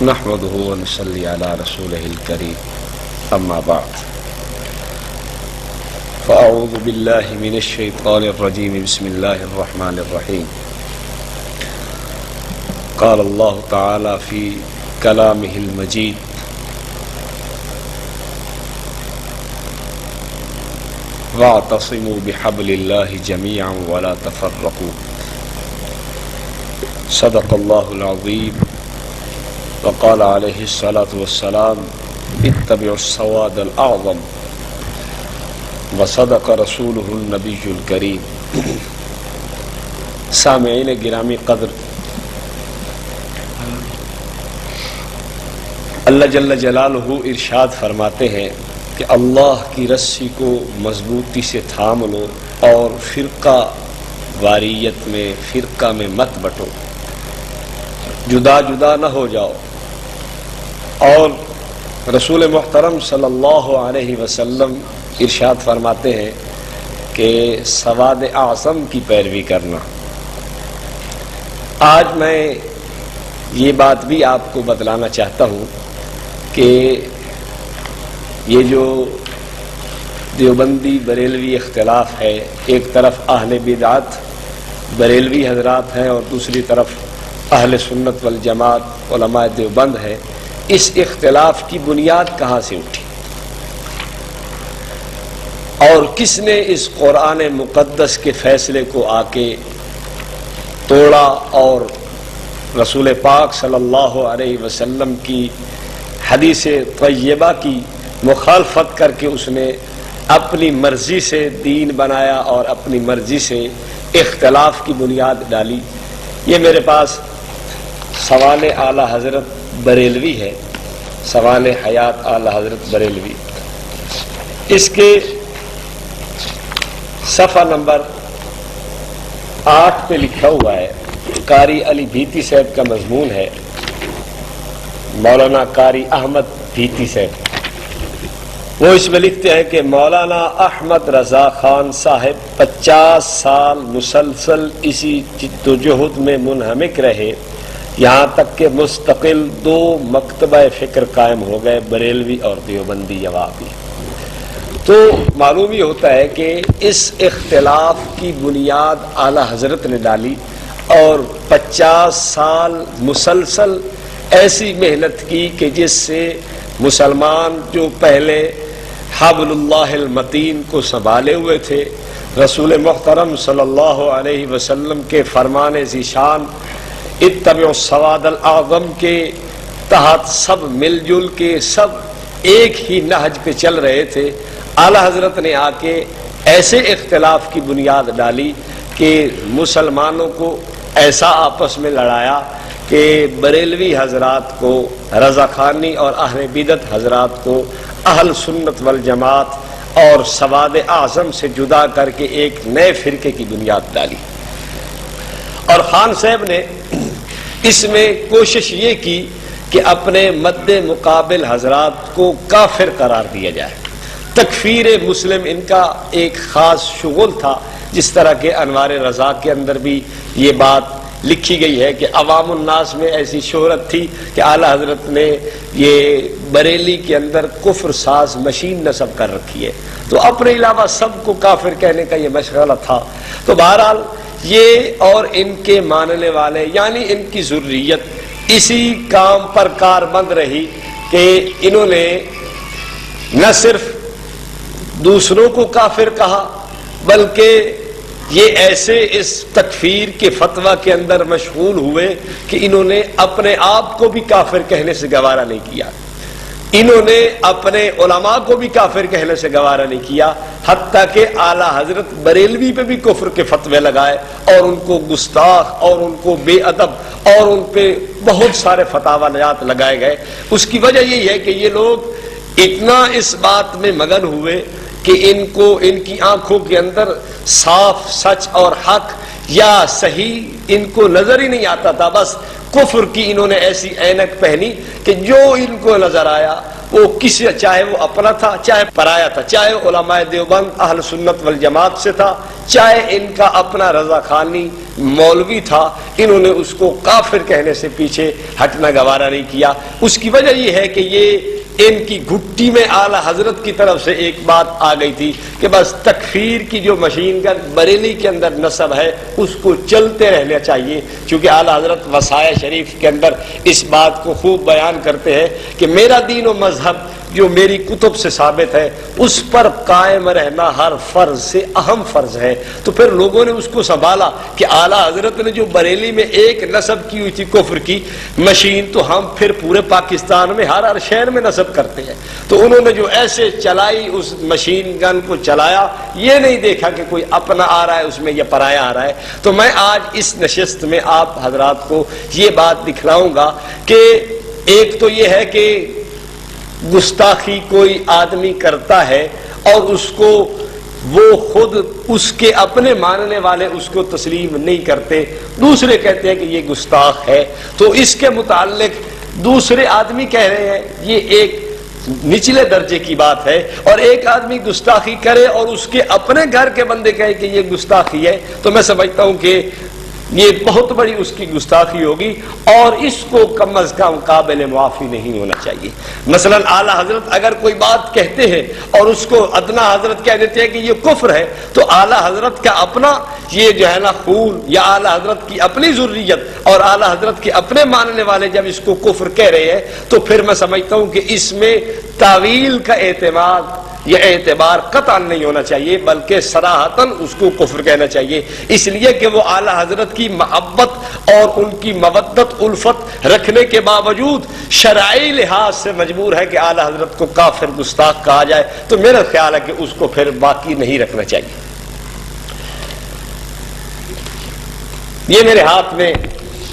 نحمده ونصلي على رسوله الكريم اما بعد فاعوذ بالله من الشيطان الرجيم بسم الله الرحمن الرحيم قال الله تعالى في كلامه المجيد واعتصموا بحبل الله جميعا ولا تفرقوا صدق الله العظيم وقال عليه الصلاة والسلام اتبعوا السواد الأعظم وصدق رسوله النبي الكريم. سامعین گرامی قدر، اللہ جل جلالہ ارشاد فرماتے ہیں کہ اللہ کی رسی کو مضبوطی سے تھام لو اور فرقہ واریت میں، فرقہ میں مت بٹو، جدا جدا نہ ہو جاؤ. اور رسول محترم صلی اللہ علیہ وسلم ارشاد فرماتے ہیں کہ سواد اعظم کی پیروی کرنا. آج میں یہ بات بھی آپ کو بتلانا چاہتا ہوں کہ یہ جو دیوبندی بریلوی اختلاف ہے، ایک طرف اہل بدعت بریلوی حضرات ہیں اور دوسری طرف اہل سنت والجماعت علماء دیوبند ہے، اس اختلاف کی بنیاد کہاں سے اٹھی اور کس نے اس قرآن مقدس کے فیصلے کو آ کے توڑا اور رسول پاک صلی اللہ علیہ وسلم کی حدیث طیبہ کی مخالفت کر کے اس نے اپنی مرضی سے دین بنایا اور اپنی مرضی سے اختلاف کی بنیاد ڈالی. یہ میرے پاس سوال اعلیٰ حضرت بریلوی ہے، سوال حیات اعلیٰ حضرت بریلوی. اس کے صفحہ نمبر 8 پہ لکھا ہوا ہے، قاری علی بھیتی صاحب کا مضمون ہے، مولانا قاری احمد بھیتی صاحب. وہ اس میں لکھتے ہیں کہ مولانا احمد رضا خان صاحب 50 سال مسلسل اسی جدوجہد میں منہمک رہے، یہاں تک کہ مستقل 2 مکتبہ فکر قائم ہو گئے، بریلوی اور دیوبندی جوابی. تو معلوم یہ ہوتا ہے کہ اس اختلاف کی بنیاد اعلیٰ حضرت نے ڈالی اور 50 سال مسلسل ایسی محنت کی کہ جس سے مسلمان جو پہلے حبل اللہ المتین کو سنبھالے ہوئے تھے، رسول محترم صلی اللہ علیہ وسلم کے فرمان ذیشان اتبعوا السواد الاعظم کے تحت سب مل جل کے سب ایک ہی نہج پہ چل رہے تھے. اعلیٰ حضرت نے آ کے ایسے اختلاف کی بنیاد ڈالی کہ مسلمانوں کو ایسا آپس میں لڑایا کہ بریلوی حضرات کو رضا خانی اور اہل بدعت حضرات کو اہل سنت والجماعت اور سواد اعظم سے جدا کر کے ایک نئے فرقے کی بنیاد ڈالی. اور خان صاحب نے اس میں کوشش یہ کی کہ اپنے مد مقابل حضرات کو کافر قرار دیا جائے. تکفیر مسلم ان کا ایک خاص شغل تھا، جس طرح کہ انوار رضا کے اندر بھی یہ بات لکھی گئی ہے کہ عوام الناس میں ایسی شہرت تھی کہ اعلیٰ حضرت نے یہ بریلی کے اندر کفر ساز مشین نصب کر رکھی ہے، تو اپنے علاوہ سب کو کافر کہنے کا یہ مشغلہ تھا. تو بہرحال یہ اور ان کے ماننے والے یعنی ان کی ذریت اسی کام پر کاربند رہی کہ انہوں نے نہ صرف دوسروں کو کافر کہا بلکہ یہ ایسے اس تکفیر کے فتویٰ کے اندر مشغول ہوئے کہ انہوں نے اپنے آپ کو بھی کافر کہنے سے گوارا نہیں کیا، انہوں نے اپنے علماء کو بھی کافر کہنے سے گوارا نہیں کیا، حتیٰ کہ اعلیٰ حضرت بریلوی پہ بھی کفر کے فتوے لگائے اور ان کو گستاخ اور ان کو بے ادب اور ان پہ بہت سارے فتاوی نجات لگائے گئے. اس کی وجہ یہی ہے کہ یہ لوگ اتنا اس بات میں مگن ہوئے کہ ان کو ان کی آنکھوں کے اندر صاف سچ اور حق یا صحیح ان کو نظر ہی نہیں آتا تھا. بس کفر کی انہوں نے ایسی عینک پہنی کہ جو ان کو نظر آیا وہ چاہے وہ اپنا تھا چاہے پرایا تھا، چاہے علماء دیوبند اہل سنت والجماعت سے تھا چاہے ان کا اپنا رضا خانی مولوی تھا، انہوں نے اس کو کافر کہنے سے پیچھے ہٹنا گوارا نہیں کیا۔ اس کی وجہ یہ ہے کہ یہ ان کی گھٹی میں اعلی حضرت کی طرف سے ایک بات آ گئی تھی کہ بس تکفیر کی جو مشین گن بریلی کے اندر نسب ہے اس کو چلتے رہنا چاہیے، چونکہ اعلی حضرت وصایا شریف کے اندر اس بات کو خوب بیان کرتے ہیں کہ میرا دین و مذہب جو میری کتب سے ثابت ہے اس پر قائم رہنا ہر فرض سے اہم فرض ہے۔ تو پھر لوگوں نے اس کو سنبھالا کہ اعلیٰ حضرت نے جو بریلی میں ایک نسب کی ہوئی تھی کفر کی مشین، تو ہم پھر پورے پاکستان میں ہر شہر میں نسب کرتے ہیں۔ تو انہوں نے جو ایسے چلائی اس مشین گن کو چلایا، یہ نہیں دیکھا کہ کوئی اپنا آ رہا ہے اس میں یا پرایا آ رہا ہے۔ تو میں آج اس نشست میں آپ حضرات کو یہ بات دکھلاؤں گا کہ ایک تو یہ ہے کہ گستاخی کوئی آدمی کرتا ہے اور اس کو وہ خود اس کے اپنے ماننے والے اس کو تسلیم نہیں کرتے، دوسرے کہتے ہیں کہ یہ گستاخ ہے، تو اس کے متعلق دوسرے آدمی کہہ رہے ہیں یہ ایک نچلے درجے کی بات ہے، اور ایک آدمی گستاخی کرے اور اس کے اپنے گھر کے بندے کہے کہ یہ گستاخی ہے، تو میں سمجھتا ہوں کہ یہ بہت بڑی اس کی گستاخی ہوگی اور اس کو کم از کم قابل معافی نہیں ہونا چاہیے۔ مثلا اعلیٰ حضرت اگر کوئی بات کہتے ہیں اور اس کو ادنا حضرت کہہ دیتے ہیں کہ یہ کفر ہے، تو اعلیٰ حضرت کا اپنا یہ جو ہے نا خون یا اعلیٰ حضرت کی اپنی ذریت اور اعلیٰ حضرت کے اپنے ماننے والے جب اس کو کفر کہہ رہے ہیں، تو پھر میں سمجھتا ہوں کہ اس میں تعویل کا اعتماد یہ اعتبار قطعا نہیں ہونا چاہیے، بلکہ صراحتاً اس کو کفر کہنا چاہیے، اس لیے کہ وہ اعلیٰ حضرت کی محبت اور ان کی مودت الفت رکھنے کے باوجود شرعی لحاظ سے مجبور ہے کہ اعلیٰ حضرت کو کافر گستاخ کہا جائے، تو میرا خیال ہے کہ اس کو پھر باقی نہیں رکھنا چاہیے۔ یہ میرے ہاتھ میں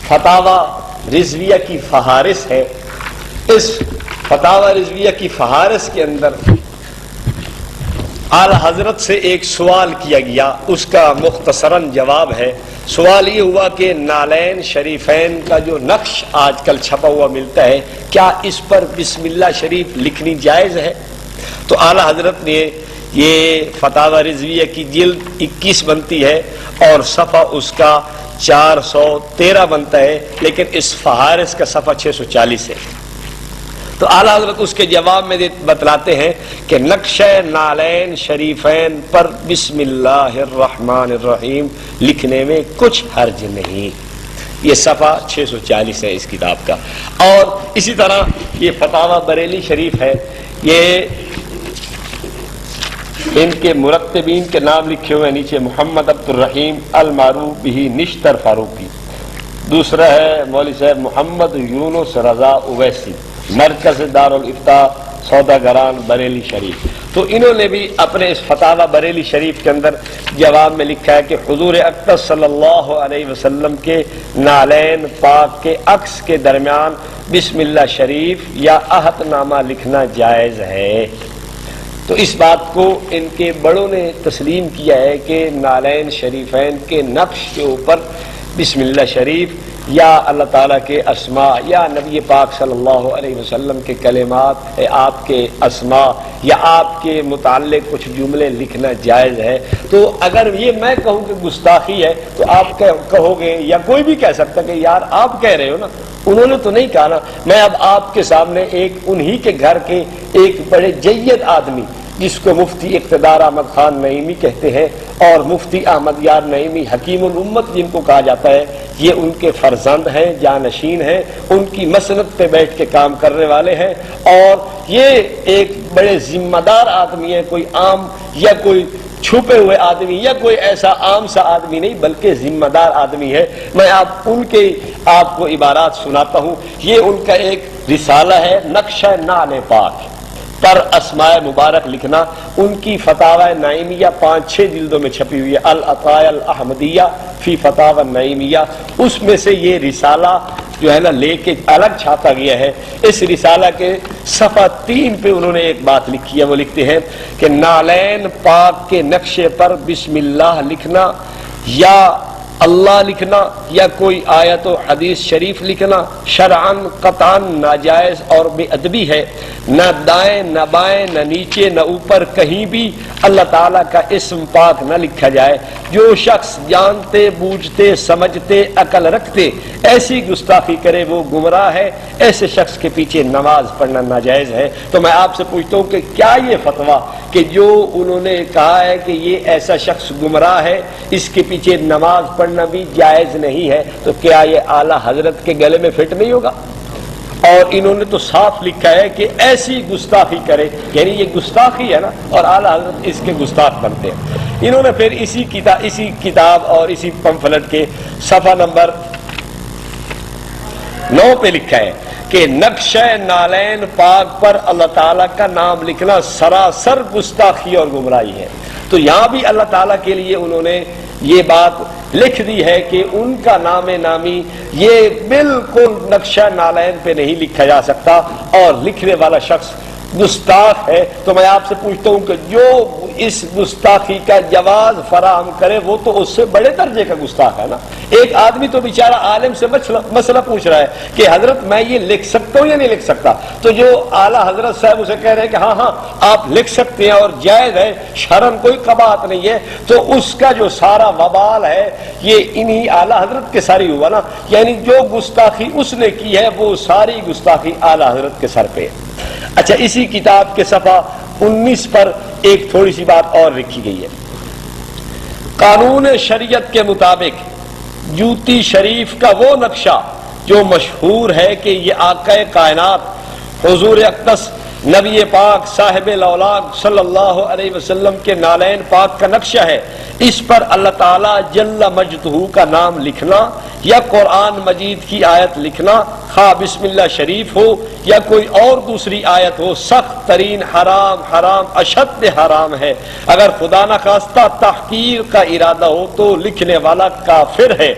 فتاوی رضویہ کی فہارس ہے۔ اس فتاوی رضویہ کی فہارس کے اندر اعلیٰ حضرت سے ایک سوال کیا گیا، اس کا مختصراً جواب ہے۔ سوال یہ ہوا کہ نالین شریفین کا جو نقش آج کل چھپا ہوا ملتا ہے، کیا اس پر بسم اللہ شریف لکھنی جائز ہے؟ تو اعلیٰ حضرت نے یہ فتاوی رضویہ کی جلد 21 بنتی ہے اور صفحہ اس کا 413 بنتا ہے، لیکن اس فہارس کا صفحہ 640 ہے۔ تو اعلیٰ حضرت اس کے جواب میں بتلاتے ہیں کہ نقش نالین شریفین پر بسم اللہ الرحمن الرحیم لکھنے میں کچھ حرج نہیں۔ یہ صفحہ 640 ہے اس کتاب کا۔ اور اسی طرح یہ فتاوی بریلی شریف ہے، یہ ان کے مرتبین کے نام لکھے ہوئے نیچے محمد عبد الرحیم المعروف بہ نشتر فاروقی، دوسرا ہے مولوی صاحب محمد یونس رضا اویسی، مرکز دارالافتاء سوداگران بریلی شریف۔ تو انہوں نے بھی اپنے اس فتاوی بریلی شریف کے اندر جواب میں لکھا ہے کہ حضور اقدس صلی اللہ علیہ وسلم کے نالین پاک کے عکس کے درمیان بسم اللہ شریف یا عہد نامہ لکھنا جائز ہے۔ تو اس بات کو ان کے بڑوں نے تسلیم کیا ہے کہ نالین شریفین کے نقش کے اوپر بسم اللہ شریف یا اللہ تعالیٰ کے اسماء یا نبی پاک صلی اللہ علیہ وسلم کے کلمات، آپ کے اسماء یا آپ کے متعلق کچھ جملے لکھنا جائز ہے۔ تو اگر یہ میں کہوں کہ گستاخی ہے تو آپ کہو گے یا کوئی بھی کہہ سکتا کہ یار آپ کہہ رہے ہو نا، انہوں نے تو نہیں کہا نا۔ میں اب آپ کے سامنے ایک انہی کے گھر کے ایک بڑے جید آدمی جس کو مفتی اقتدار احمد خان نعیمی کہتے ہیں اور مفتی احمد یار نعیمی حکیم الامت جن کو کہا جاتا ہے، یہ ان کے فرزند ہیں، جانشین ہیں، ان کی مسند پہ بیٹھ کے کام کرنے والے ہیں، اور یہ ایک بڑے ذمہ دار آدمی ہے، کوئی عام یا کوئی چھپے ہوئے آدمی یا کوئی ایسا عام سا آدمی نہیں بلکہ ذمہ دار آدمی ہے۔ میں ان کے آپ کو عبارات سناتا ہوں۔ یہ ان کا ایک رسالہ ہے نقشہ نعل پاک پر اسماء مبارک لکھنا، ان کی فتاوی نعیمیہ 5-6 جلدوں میں چھپی ہوئی ہے، العطایا الاحمدیہ فی فتاوی نعیمیہ، اس میں سے یہ رسالہ جو ہے نا لے کے الگ چھاپا گیا ہے۔ اس رسالہ کے صفحہ 3 پہ انہوں نے ایک بات لکھی ہے، وہ لکھتے ہیں کہ نالین پاک کے نقشے پر بسم اللہ لکھنا یا اللہ لکھنا یا کوئی آیت و حدیث شریف لکھنا شرعاً قطعاً ناجائز اور بے ادبی ہے. نہ دائیں نہ بائیں نہ نیچے نہ اوپر کہیں بھی اللہ تعالیٰ کا اسم پاک نہ لکھا جائے. جو شخص جانتے بوجھتے سمجھتے عقل رکھتے ایسی گستاخی کرے وہ گمراہ ہے. ایسے شخص کے پیچھے نماز پڑھنا ناجائز ہے. تو میں آپ سے پوچھتا ہوں کہ کیا یہ فتویٰ کہ جو انہوں نے کہا ہے کہ یہ ایسا شخص گمراہ ہے اس کے پیچھے نماز پڑھنا بھی جائز نہیں ہے، تو کیا یہ اعلیٰ حضرت کے گلے میں فٹ نہیں ہوگا؟ اور انہوں نے تو صاف لکھا ہے کہ ایسی گستاخی کرے، یعنی یہ گستاخی ہے نا، اور اعلیٰ حضرت اس کے گستاخ بنتے ہیں. انہوں نے پھر اسی کتاب اور اسی پمفلٹ کے صفحہ نمبر 9 پہ لکھا ہے کہ نقشہ نالین پاک پر اللہ تعالیٰ کا نام لکھنا سراسر گستاخی اور گمراہی ہے. تو یہاں بھی اللہ تعالیٰ کے لیے انہوں نے یہ بات لکھ دی ہے کہ ان کا نام نامی یہ بالکل نقشہ نالین پہ نہیں لکھا جا سکتا، اور لکھنے والا شخص گستاخ ہے. تو میں آپ سے پوچھتا ہوں کہ جو اس گستاخی کا جواز فراہم کرے وہ تو اس سے بڑے درجے کا گستاخ ہے نا. ایک آدمی تو بیچارہ عالم سے مسئلہ پوچھ رہا ہے کہ حضرت میں یہ لکھ سکتا ہوں یا نہیں لکھ سکتا، تو جو اعلیٰ حضرت صاحب اسے کہہ رہے ہیں کہ ہاں ہاں آپ لکھ سکتے ہیں اور جائز ہے، شرعاً کوئی قباحت نہیں ہے، تو اس کا جو سارا وبال ہے یہ انہی اعلیٰ حضرت کے ساری ہوا نا. یعنی جو گستاخی اس نے کی ہے وہ ساری گستاخی اعلیٰ حضرت کے سر پہ ہے. اچھا، اسی کتاب کے صفحہ 19 پر ایک تھوڑی سی بات اور لکھی گئی ہے. قانون شریعت کے مطابق جوتی شریف کا وہ نقشہ جو مشہور ہے کہ یہ آقا کائنات حضور اقدس نبی پاک صاحب الاولاق صلی اللہ علیہ وسلم کے نالین پاک کا نقشہ ہے، اس پر اللہ تعالیٰ جل مجدہ کا نام لکھنا یا قرآن مجید کی آیت لکھنا، خواہ بسم اللہ شریف ہو یا کوئی اور دوسری آیت ہو، سخت ترین حرام اشد حرام ہے. اگر خدا نخواستہ تحقیر کا ارادہ ہو تو لکھنے والا کافر ہے.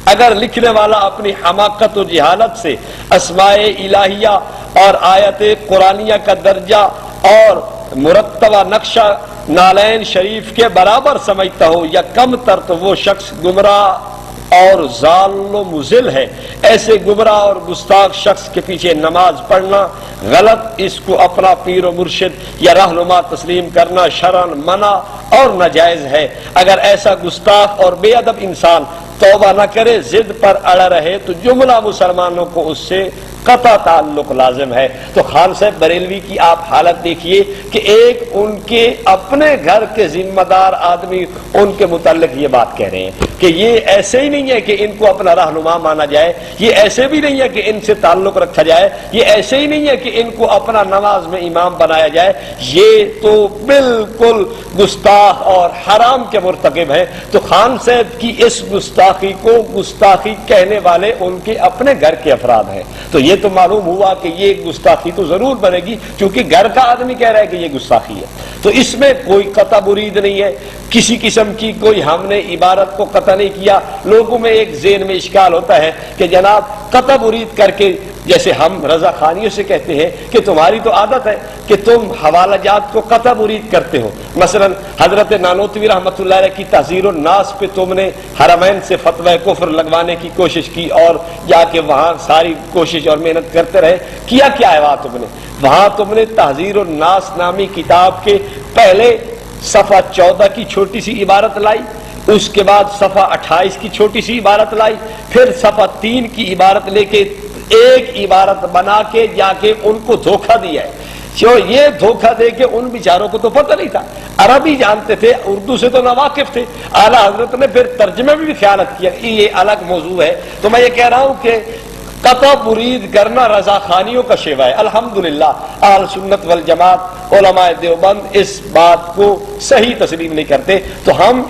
اگر لکھنے والا اپنی حماقت و جہالت سے اسماء الہیہ اور آیت قرآنیہ کا درجہ اور مرتبہ نقشہ نالین شریف کے برابر سمجھتا ہو یا کم تر، تو وہ شخص گمراہ اور ضال و مضل ہے. ایسے گمراہ اور گستاخ شخص کے پیچھے نماز پڑھنا غلط، اس کو اپنا پیر و مرشد یا رہنما تسلیم کرنا شرعاً منع اور ناجائز ہے. اگر ایسا گستاخ اور بے ادب انسان توبہ نہ کرے، ضد پر اڑا رہے، تو جملہ مسلمانوں کو اس سے قطع تعلق لازم ہے. تو خان صاحب بریلوی کی آپ حالت دیکھیے کہ ایک ان کے اپنے گھر کے ذمہ دار آدمی ان کے متعلق یہ بات کہہ رہے ہیں کہ یہ ایسے ہی نہیں ہے کہ ان کو اپنا رہنما مانا جائے، یہ ایسے بھی نہیں ہے کہ ان سے تعلق رکھا جائے، یہ ایسے ہی نہیں ہے کہ ان کو اپنا نماز میں امام بنایا جائے. یہ تو بالکل گستاخ اور حرام کے مرتکب ہیں. تو خان صاحب کی اس گستاخی کو گستاخی کہنے والے ان کے اپنے گھر کے افراد ہیں. تو یہ تو معلوم ہوا کہ یہ گستاخی تو ضرور بنے گی، چونکہ گھر کا آدمی کہہ رہا ہے کہ یہ گستاخی ہے. تو اس میں کوئی قطع مرید نہیں ہے، کسی قسم کی کوئی ہم نے عبارت کو قطع نہیں کیا. لوگوں میں ایک ذہن میں اشکال ہوتا ہے کہ جناب قطع مرید کر کے، جیسے ہم رضا خانیوں سے کہتے ہیں کہ تمہاری تو عادت ہے کہ تم حوالہ جات کو قطع مرید کرتے ہو. مثلا حضرت نانوتوی رحمۃ اللہ علیہ کی تحذیر الناس پہ تم نے حرمین سے فتوی کفر لگوانے کی کوشش کی اور جا کے وہاں ساری کوشش اور محنت کرتے رہے. کیا ہے وہاں تم نے تحذیر الناس نامی کتاب کے پہلے صفحہ 14 کی چھوٹی سی عبارت لائی، اس کے بعد صفحہ 28 کی چھوٹی سی عبارت لائی، پھر صفحہ 3 کی عبارت لے کے ایک عبارت بنا کے جا کے ان کو دھوکہ دیا ہے. جو یہ دھوکہ دے کے ان بیچاروں کو تو پتہ نہیں تھا، عربی جانتے تھے، اردو سے تو ناواقف تھے. اعلیٰ حضرت نے پھر ترجمے میں بھی خیانت کیا. یہ الگ موضوع ہے. تو میں یہ کہہ رہا ہوں کہ قطع مرید کرنا رضا خانیوں کا شیوا ہے. الحمدللہ اہل سنت والجماعت علماء دیوبند اس بات کو صحیح تسلیم نہیں کرتے. تو ہم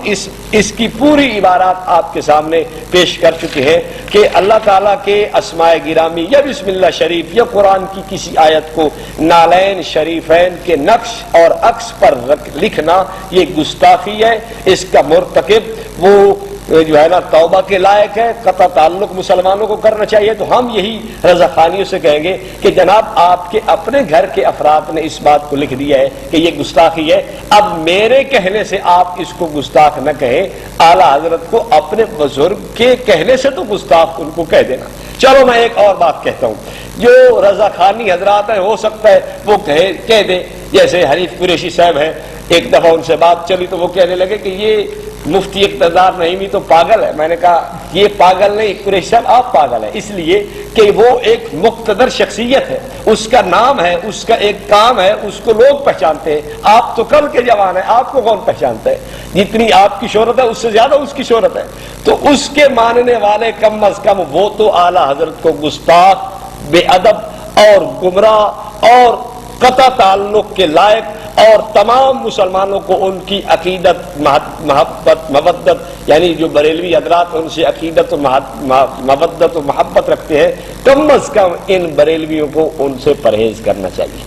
اس کی پوری عبارات آپ کے سامنے پیش کر چکے ہیں کہ اللہ تعالیٰ کے اسماء گرامی یا بسم اللہ شریف یا قرآن کی کسی آیت کو نالین شریفین کے نقش اور عکس پر لکھنا یہ گستاخی ہے. اس کا مرتکب وہ جو ہے نا توبہ کے لائق ہے، قطع تعلق مسلمانوں کو کرنا چاہیے، تو ہم یہی رضا خانیوں سے کہیں گے کہ جناب آپ کے اپنے گھر کے افراد نے اس بات کو لکھ دیا ہے کہ یہ گستاخی ہے، اب میرے کہنے سے آپ اس کو گستاخ نہ کہیں، اعلیٰ حضرت کو اپنے بزرگ کے کہنے سے تو گستاخ ان کو کہہ دینا۔ چلو میں ایک اور بات کہتا ہوں، جو رضا خانی حضرات ہیں ہو سکتا ہے وہ کہہ دیں، جیسے حریف قریشی صاحب ہیں، ایک دفعہ ان سے بات چلی تو وہ کہنے لگے کہ یہ مفتی اقتدار نہیں بھی تو پاگل ہے۔ میں نے کہا یہ پاگل نہیں قریشی صاحب، آپ پاگل ہیں، اس لیے کہ وہ ایک مقتدر شخصیت ہے، اس کا نام ہے، اس کا ایک کام ہے، اس کو لوگ پہچانتے ہیں، آپ تو کل کے جوان ہیں، آپ کو کون پہچانتا ہے؟ جتنی آپ کی شہرت ہے اس سے زیادہ اس کی شہرت ہے، تو اس کے ماننے والے کم از کم وہ تو اعلیٰ حضرت کو گستاخ، بے ادب اور گمراہ اور قطع تعلق کے لائق، اور تمام مسلمانوں کو ان کی عقیدت محبت مودت، یعنی جو بریلوی حضرات ان سے عقیدت و مودت و محبت رکھتے ہیں، کم از کم ان بریلویوں کو ان سے پرہیز کرنا چاہیے۔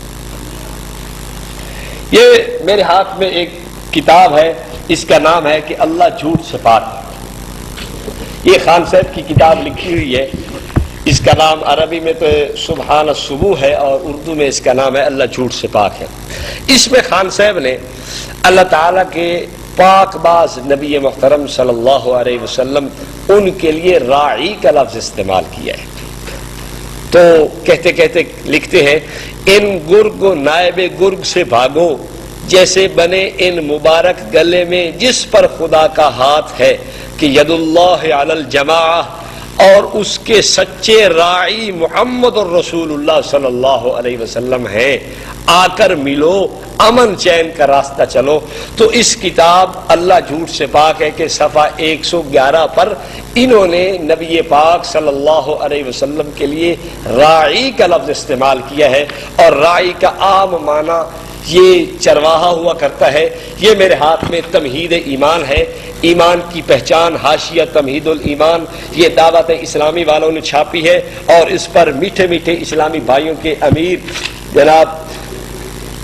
یہ میرے ہاتھ میں ایک کتاب ہے، اس کا نام ہے کہ اللہ جھوٹ سے پاک ہے۔ یہ خان صاحب کی کتاب لکھی ہوئی ہے، اس کا نام عربی میں تو سبحان الصبح ہے اور اردو میں اس کا نام ہے اللہ جھوٹ سے پاک ہے۔ اس میں خان صاحب نے اللہ تعالیٰ کے پاک باز نبی محترم صلی اللہ علیہ وسلم ان کے لیے راعی کا لفظ استعمال کیا ہے، تو کہتے کہتے لکھتے ہیں ان گرگ و نائب گرگ سے بھاگو، جیسے بنے ان مبارک گلے میں جس پر خدا کا ہاتھ ہے، کہ ید اللہ علی الجماعہ، اور اس کے سچے راعی محمد الرسول اللہ صلی اللہ علیہ وسلم ہیں، آ کر ملو، امن چین کا راستہ چلو۔ تو اس کتاب اللہ جھوٹ سے پاک ہے کہ صفحہ 111 پر انہوں نے نبی پاک صلی اللہ علیہ وسلم کے لیے راعی کا لفظ استعمال کیا ہے، اور راعی کا عام معنی یہ چرواہا ہوا کرتا ہے۔ یہ میرے ہاتھ میں تمہید ایمان ہے، ایمان کی پہچان حاشیہ تمہید الایمان، یہ دعوت اسلامی والوں نے چھاپی ہے، اور اس پر میٹھے میٹھے اسلامی بھائیوں کے امیر جناب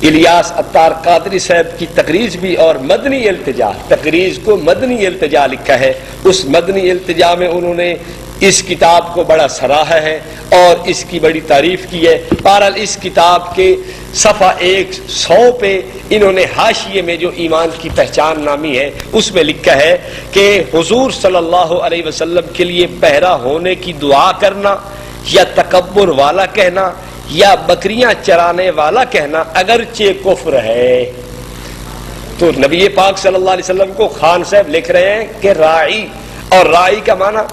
الیاس عطار قادری صاحب کی تقریض بھی، اور مدنی التجا، تقریض کو مدنی التجا لکھا ہے، اس مدنی التجا میں انہوں نے اس کتاب کو بڑا سراہا ہے اور اس کی بڑی تعریف کی ہے۔ بہرحال اس کتاب کے صفحہ 100 پہ انہوں نے حاشیے میں جو ایمان کی پہچان نامی ہے اس میں لکھا ہے کہ حضور صلی اللہ علیہ وسلم کے لیے پہرا ہونے کی دعا کرنا، یا تکبر والا کہنا، یا بکریاں چرانے والا کہنا اگرچہ کفر ہے۔ تو نبی پاک صلی اللہ علیہ وسلم کو خان صاحب لکھ رہے ہیں کہ راعی، اور راعی کا معنی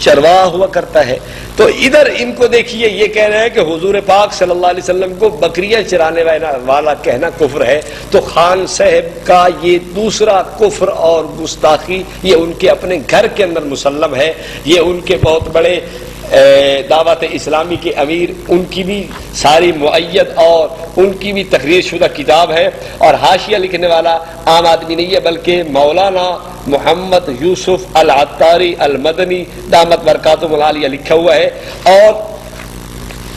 چرواہ ہوا کرتا ہے۔ تو ادھر ان کو دیکھیے یہ کہہ رہے ہیں کہ حضور پاک صلی اللہ علیہ وسلم کو بکریاں چرانے والا کہنا کفر ہے، تو خان صاحب کا یہ دوسرا کفر اور گستاخی یہ ان کے اپنے گھر کے اندر مسلم ہے۔ یہ ان کے بہت بڑے دعوت اسلامی کے امیر، ان کی بھی ساری معید اور ان کی بھی تقریر شدہ کتاب ہے، اور حاشیہ لکھنے والا عام آدمی نہیں ہے بلکہ مولانا محمد یوسف العطاری المدنی دامت برکاتہ العالیہ لکھا ہوا ہے، اور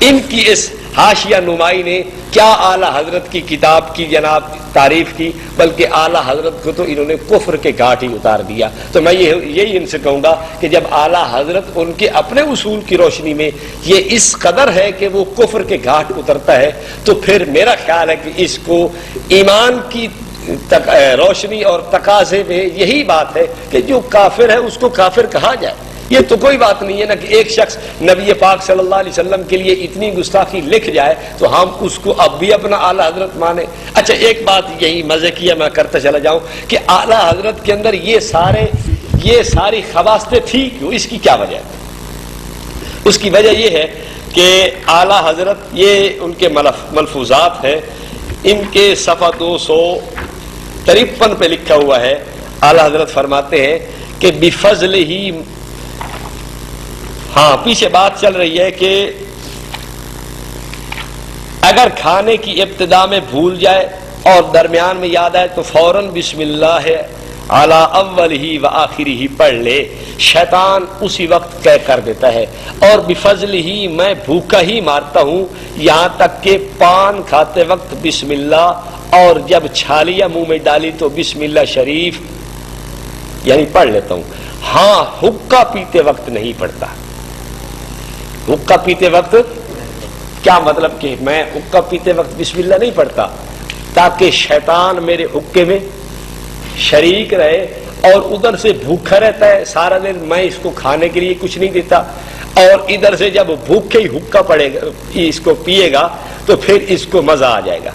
ان کی اس حاشیہ نمائی نے کیا اعلیٰ حضرت کی کتاب کی جناب تعریف کی، بلکہ اعلیٰ حضرت کو تو انہوں نے کفر کے گھاٹ ہی اتار دیا۔ تو میں یہی ان سے کہوں گا کہ جب اعلیٰ حضرت ان کے اپنے اصول کی روشنی میں یہ اس قدر ہے کہ وہ کفر کے گھاٹ اترتا ہے، تو پھر میرا خیال ہے کہ اس کو ایمان کی روشنی اور تقاضے میں یہی بات ہے کہ جو کافر ہے اس کو کافر کہا جائے۔ یہ تو کوئی بات نہیں ہے نا کہ ایک شخص نبی پاک صلی اللہ علیہ وسلم کے لیے اتنی گستاخی لکھ جائے تو ہم اس کو اب بھی اپنا اعلیٰ حضرت مانے۔ اچھا ایک بات یہی مزے کی ہے، میں کرتا چلا جاؤں کہ اعلیٰ حضرت کے اندر یہ ساری خواصیں تھی کیوں؟ اس کی کیا وجہ ہے؟ اس کی وجہ یہ ہے کہ اعلیٰ حضرت، یہ ان کے ملفوظات ہیں، ان کے صفحہ 253 پہ لکھا ہوا ہے۔ اعلیٰ حضرت فرماتے ہیں کہ بفضل ہی، ہاں پیچھے بات چل رہی ہے کہ اگر کھانے کی ابتدا میں بھول جائے اور درمیان میں یاد آئے تو فوراً بسم اللہ علی اولہ و آخرہ پڑھ لے، شیطان اسی وقت طے کر دیتا ہے۔ اور بفضل ہی میں بھوکا ہی مارتا ہوں، یہاں تک کہ پان کھاتے وقت بسم اللہ، اور جب چھالیاں منہ میں ڈالی تو بسم اللہ شریف، یعنی پڑھ لیتا ہوں. ہاں حقہ پیتے وقت نہیں پڑھتا. حقہ پیتے وقت کیا مطلب کہ میں حقہ پیتے وقت بسم اللہ نہیں پڑھتا تاکہ شیطان میرے حقے میں شریک رہے اور ادھر سے بھوکا رہتا ہے سارا دن, میں اس کو کھانے کے لیے کچھ نہیں دیتا, اور ادھر سے جب بھوکے ہی حقہ پڑے گا اس کو پیے گا تو پھر اس کو مزہ آ جائے گا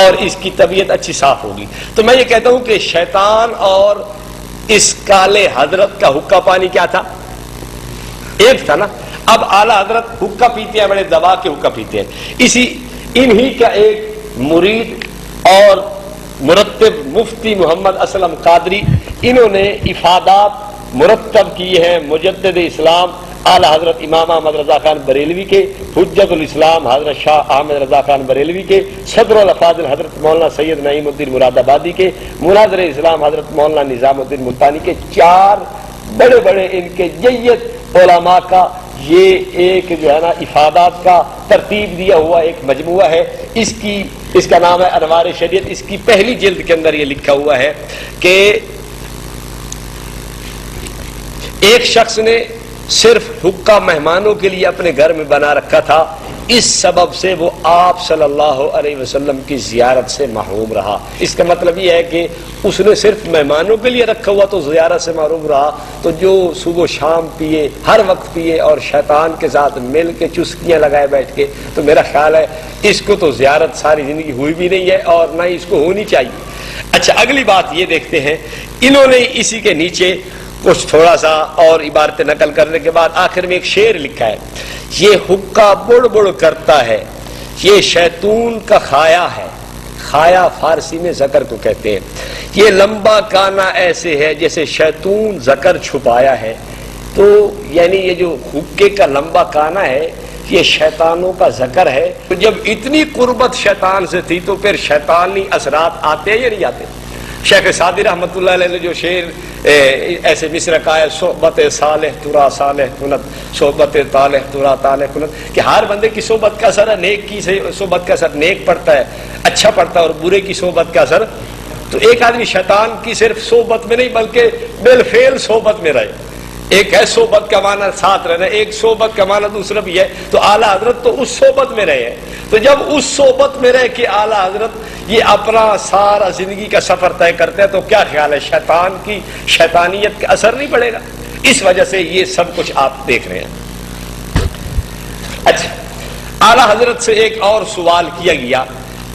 اور اس کی طبیعت اچھی صاف ہوگی. تو میں یہ کہتا ہوں کہ شیطان اور اس کالے حضرت کا حقہ پانی کیا تھا؟ ایک تھا نا. اب اعلی حضرت حقہ پیتے ہیں, بڑے دبا کے حقہ پیتے ہیں. انہی کا ایک مرید اور مرتب مفتی محمد اسلم قادری, انہوں نے افادات مرتب کیے ہیں مجدد اسلام اعلی حضرت امام احمد رضا خان بریلوی کے, حجت الاسلام حضرت شاہ احمد رضا خان بریلوی کے, صدر الافاضل حضرت مولانا سید نعیم الدین مراد آبادی کے, مناظر اسلام حضرت مولانا نظام الدین ملتانی کے, 4 بڑے بڑے ان کے جید علماء کا یہ ایک جو ہے نا افادات کا ترتیب دیا ہوا ایک مجموعہ ہے. اس کا نام ہے انوار شریعت. اس کی پہلی جلد کے اندر یہ لکھا ہوا ہے کہ ایک شخص نے صرف حقہ مہمانوں کے لیے اپنے گھر میں بنا رکھا تھا, اس سبب سے وہ آپ صلی اللہ علیہ وسلم کی زیارت سے محروم رہا. اس کا مطلب یہ ہے کہ اس نے صرف مہمانوں کے لیے رکھا ہوا تو زیارت سے محروم رہا, تو جو صبح و شام پیے, ہر وقت پیے اور شیطان کے ساتھ مل کے چسکیاں لگائے بیٹھ کے, تو میرا خیال ہے اس کو تو زیارت ساری زندگی ہوئی بھی نہیں ہے اور نہ ہی اس کو ہونی چاہیے. اچھا اگلی بات یہ دیکھتے ہیں, انہوں نے اسی کے نیچے کچھ تھوڑا سا اور عبارتیں نقل کرنے کے بعد آخر میں ایک شعر لکھا ہے. یہ حقہ بڑ بڑ کرتا ہے, یہ شیطون کا خایا ہے. خایا فارسی میں ذکر کو کہتے ہیں. یہ لمبا کانا ایسے ہے جیسے شیطون ذکر چھپایا ہے. تو یعنی یہ جو حقے کا لمبا کانا ہے یہ شیطانوں کا ذکر ہے. جب اتنی قربت شیطان سے تھی تو پھر شیطانی اثرات آتے ہیں یا نہیں آتے؟ شیخ سعدی رحمۃ اللہ علیہ نے جو شعر ایسے مصر کا ہے, صحبت صالح ترا صالح کنت, صحبت طالح ترا طالح کنت, کہ ہر بندے کی صحبت کا اثر ہے, نیک کی صحبت کا اثر نیک پڑتا ہے, اچھا پڑتا ہے, اور برے کی صحبت کا اثر. تو ایک آدمی شیطان کی صرف صحبت میں نہیں بلکہ بالفعل صحبت میں رہے. ایک ہے صحبت کا معنی ساتھ رہنا, ایک صحبت کا معنی دوسرا بھی ہے. تو اعلی حضرت تو اس صحبت میں رہے ہیں. تو جب اس صحبت میں رہ کے اعلی حضرت یہ اپنا سارا زندگی کا سفر طے کرتے ہیں, تو کیا خیال ہے شیطان کی شیطانیت کا اثر نہیں پڑے گا؟ اس وجہ سے یہ سب کچھ آپ دیکھ رہے ہیں. اچھا اعلی حضرت سے ایک اور سوال کیا گیا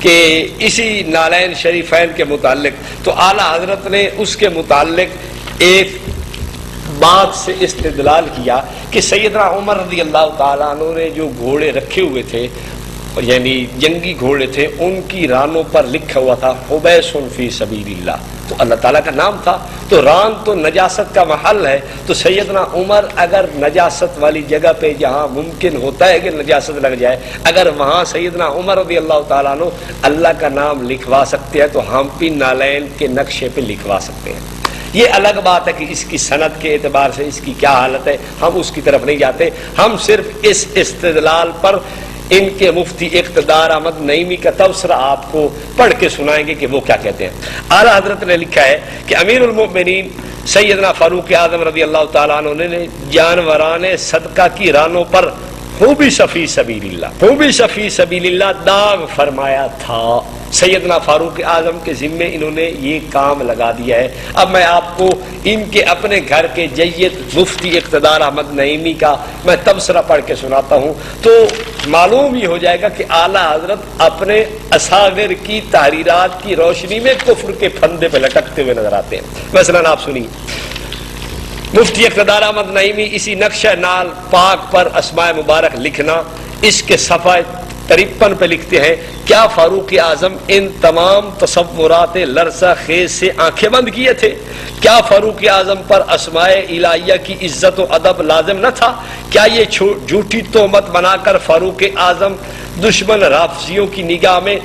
کہ اسی نالین شریفین کے متعلق, تو اعلی حضرت نے اس کے متعلق ایک بات سے استدلال کیا کہ سیدنا عمر رضی اللہ تعالیٰ عنہ نے جو گھوڑے رکھے ہوئے تھے, یعنی جنگی گھوڑے تھے, ان کی رانوں پر لکھا ہوا تھا حبیس فی سبیل اللہ, تو اللہ تعالیٰ کا نام تھا. تو ران تو نجاست کا محل ہے, تو سیدنا عمر اگر نجاست والی جگہ پہ جہاں ممکن ہوتا ہے کہ نجاست لگ جائے, اگر وہاں سیدنا عمر رضی اللہ تعالیٰ عنہ اللہ کا نام لکھوا سکتے ہیں تو ہم بھی نالین کے نقشے پہ لکھوا سکتے ہیں. یہ الگ بات ہے کہ اس کی سند کے اعتبار سے اس کی کیا حالت ہے, ہم اس کی طرف نہیں جاتے. ہم صرف اس استدلال پر ان کے مفتی اقتدار احمد نعیمی کا تبصرہ آپ کو پڑھ کے سنائیں گے کہ وہ کیا کہتے ہیں. اعلی حضرت نے لکھا ہے کہ امیر المؤمنین سیدنا فاروق اعظم رضی اللہ تعالیٰ عنہ نے جانوران صدقہ کی رانوں پر حبس فی سبیل اللہ, حبس فی سبیل اللہ داغ فرمایا تھا. سیدنا فاروق اعظم کے ذمے انہوں نے یہ کام لگا دیا ہے. اب میں آپ کو ان کے اپنے گھر کے جید مفتی اقتدار احمد نعیمی کا میں تبصرہ پڑھ کے سناتا ہوں, تو معلوم ہی ہو جائے گا کہ اعلیٰ حضرت اپنے اصاغر کی تحریرات کی روشنی میں کفر کے پھندے پہ لٹکتے ہوئے نظر آتے ہیں. مثلاً آپ سنیے, مفتی اقتدار احمد نعیمی اسی نقشہ نال پاک پر اسماء مبارک لکھنا, اس کے صفحہ 53 پہ لکھتے ہیں, کیا فاروق اعظم ان تمام تصورات لرزہ خیز سے آنکھیں بند کیے تھے؟ کیا فاروق اعظم پر اسماء الہیہ کی عزت و ادب لازم نہ تھا؟ کیا یہ جھوٹی تہمت بنا کر فاروق اعظم دشمن رافضیوں کی نگاہ میں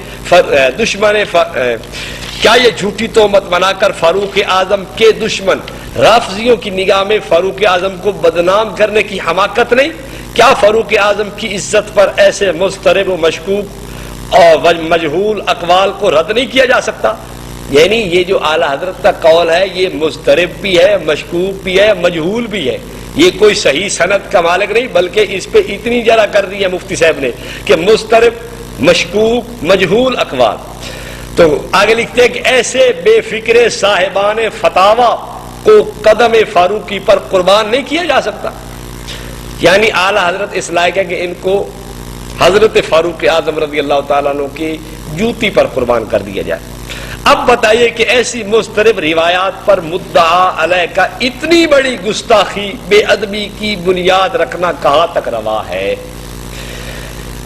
کیا یہ جھوٹی تہمت بنا کر فاروق اعظم کے دشمن رافضیوں کی نگاہ میں فاروق اعظم کو بدنام کرنے کی حماقت نہیں؟ کیا فاروق اعظم کی عزت پر ایسے مضطرب و مشکوک اور مجہول اقوال کو رد نہیں کیا جا سکتا؟ یعنی یہ جو اعلی حضرت کا قول ہے یہ مضطرب بھی ہے، مشکوک بھی ہے، مجہول بھی ہے، یہ کوئی صحیح سند کا مالک نہیں، بلکہ اس پہ اتنی جرا کر دی ہے مفتی صاحب نے کہ مضطرب، مشکوک، مجہول اقوال۔ تو آگے لکھتے ہیں کہ ایسے بے فکر صاحبان فتاوا کو قدم فاروقی پر قربان نہیں کیا جا سکتا، یعنی اعلی حضرت اس لائق ہے کہ ان کو حضرت فاروق اعظم رضی اللہ تعالیٰ عنہ کی جوتی پر قربان کر دیا جائے۔ اب بتائیے کہ ایسی مضطرب روایات پر مدعا علیہ کا اتنی بڑی گستاخی، بے ادبی کی بنیاد رکھنا کہاں تک روا ہے؟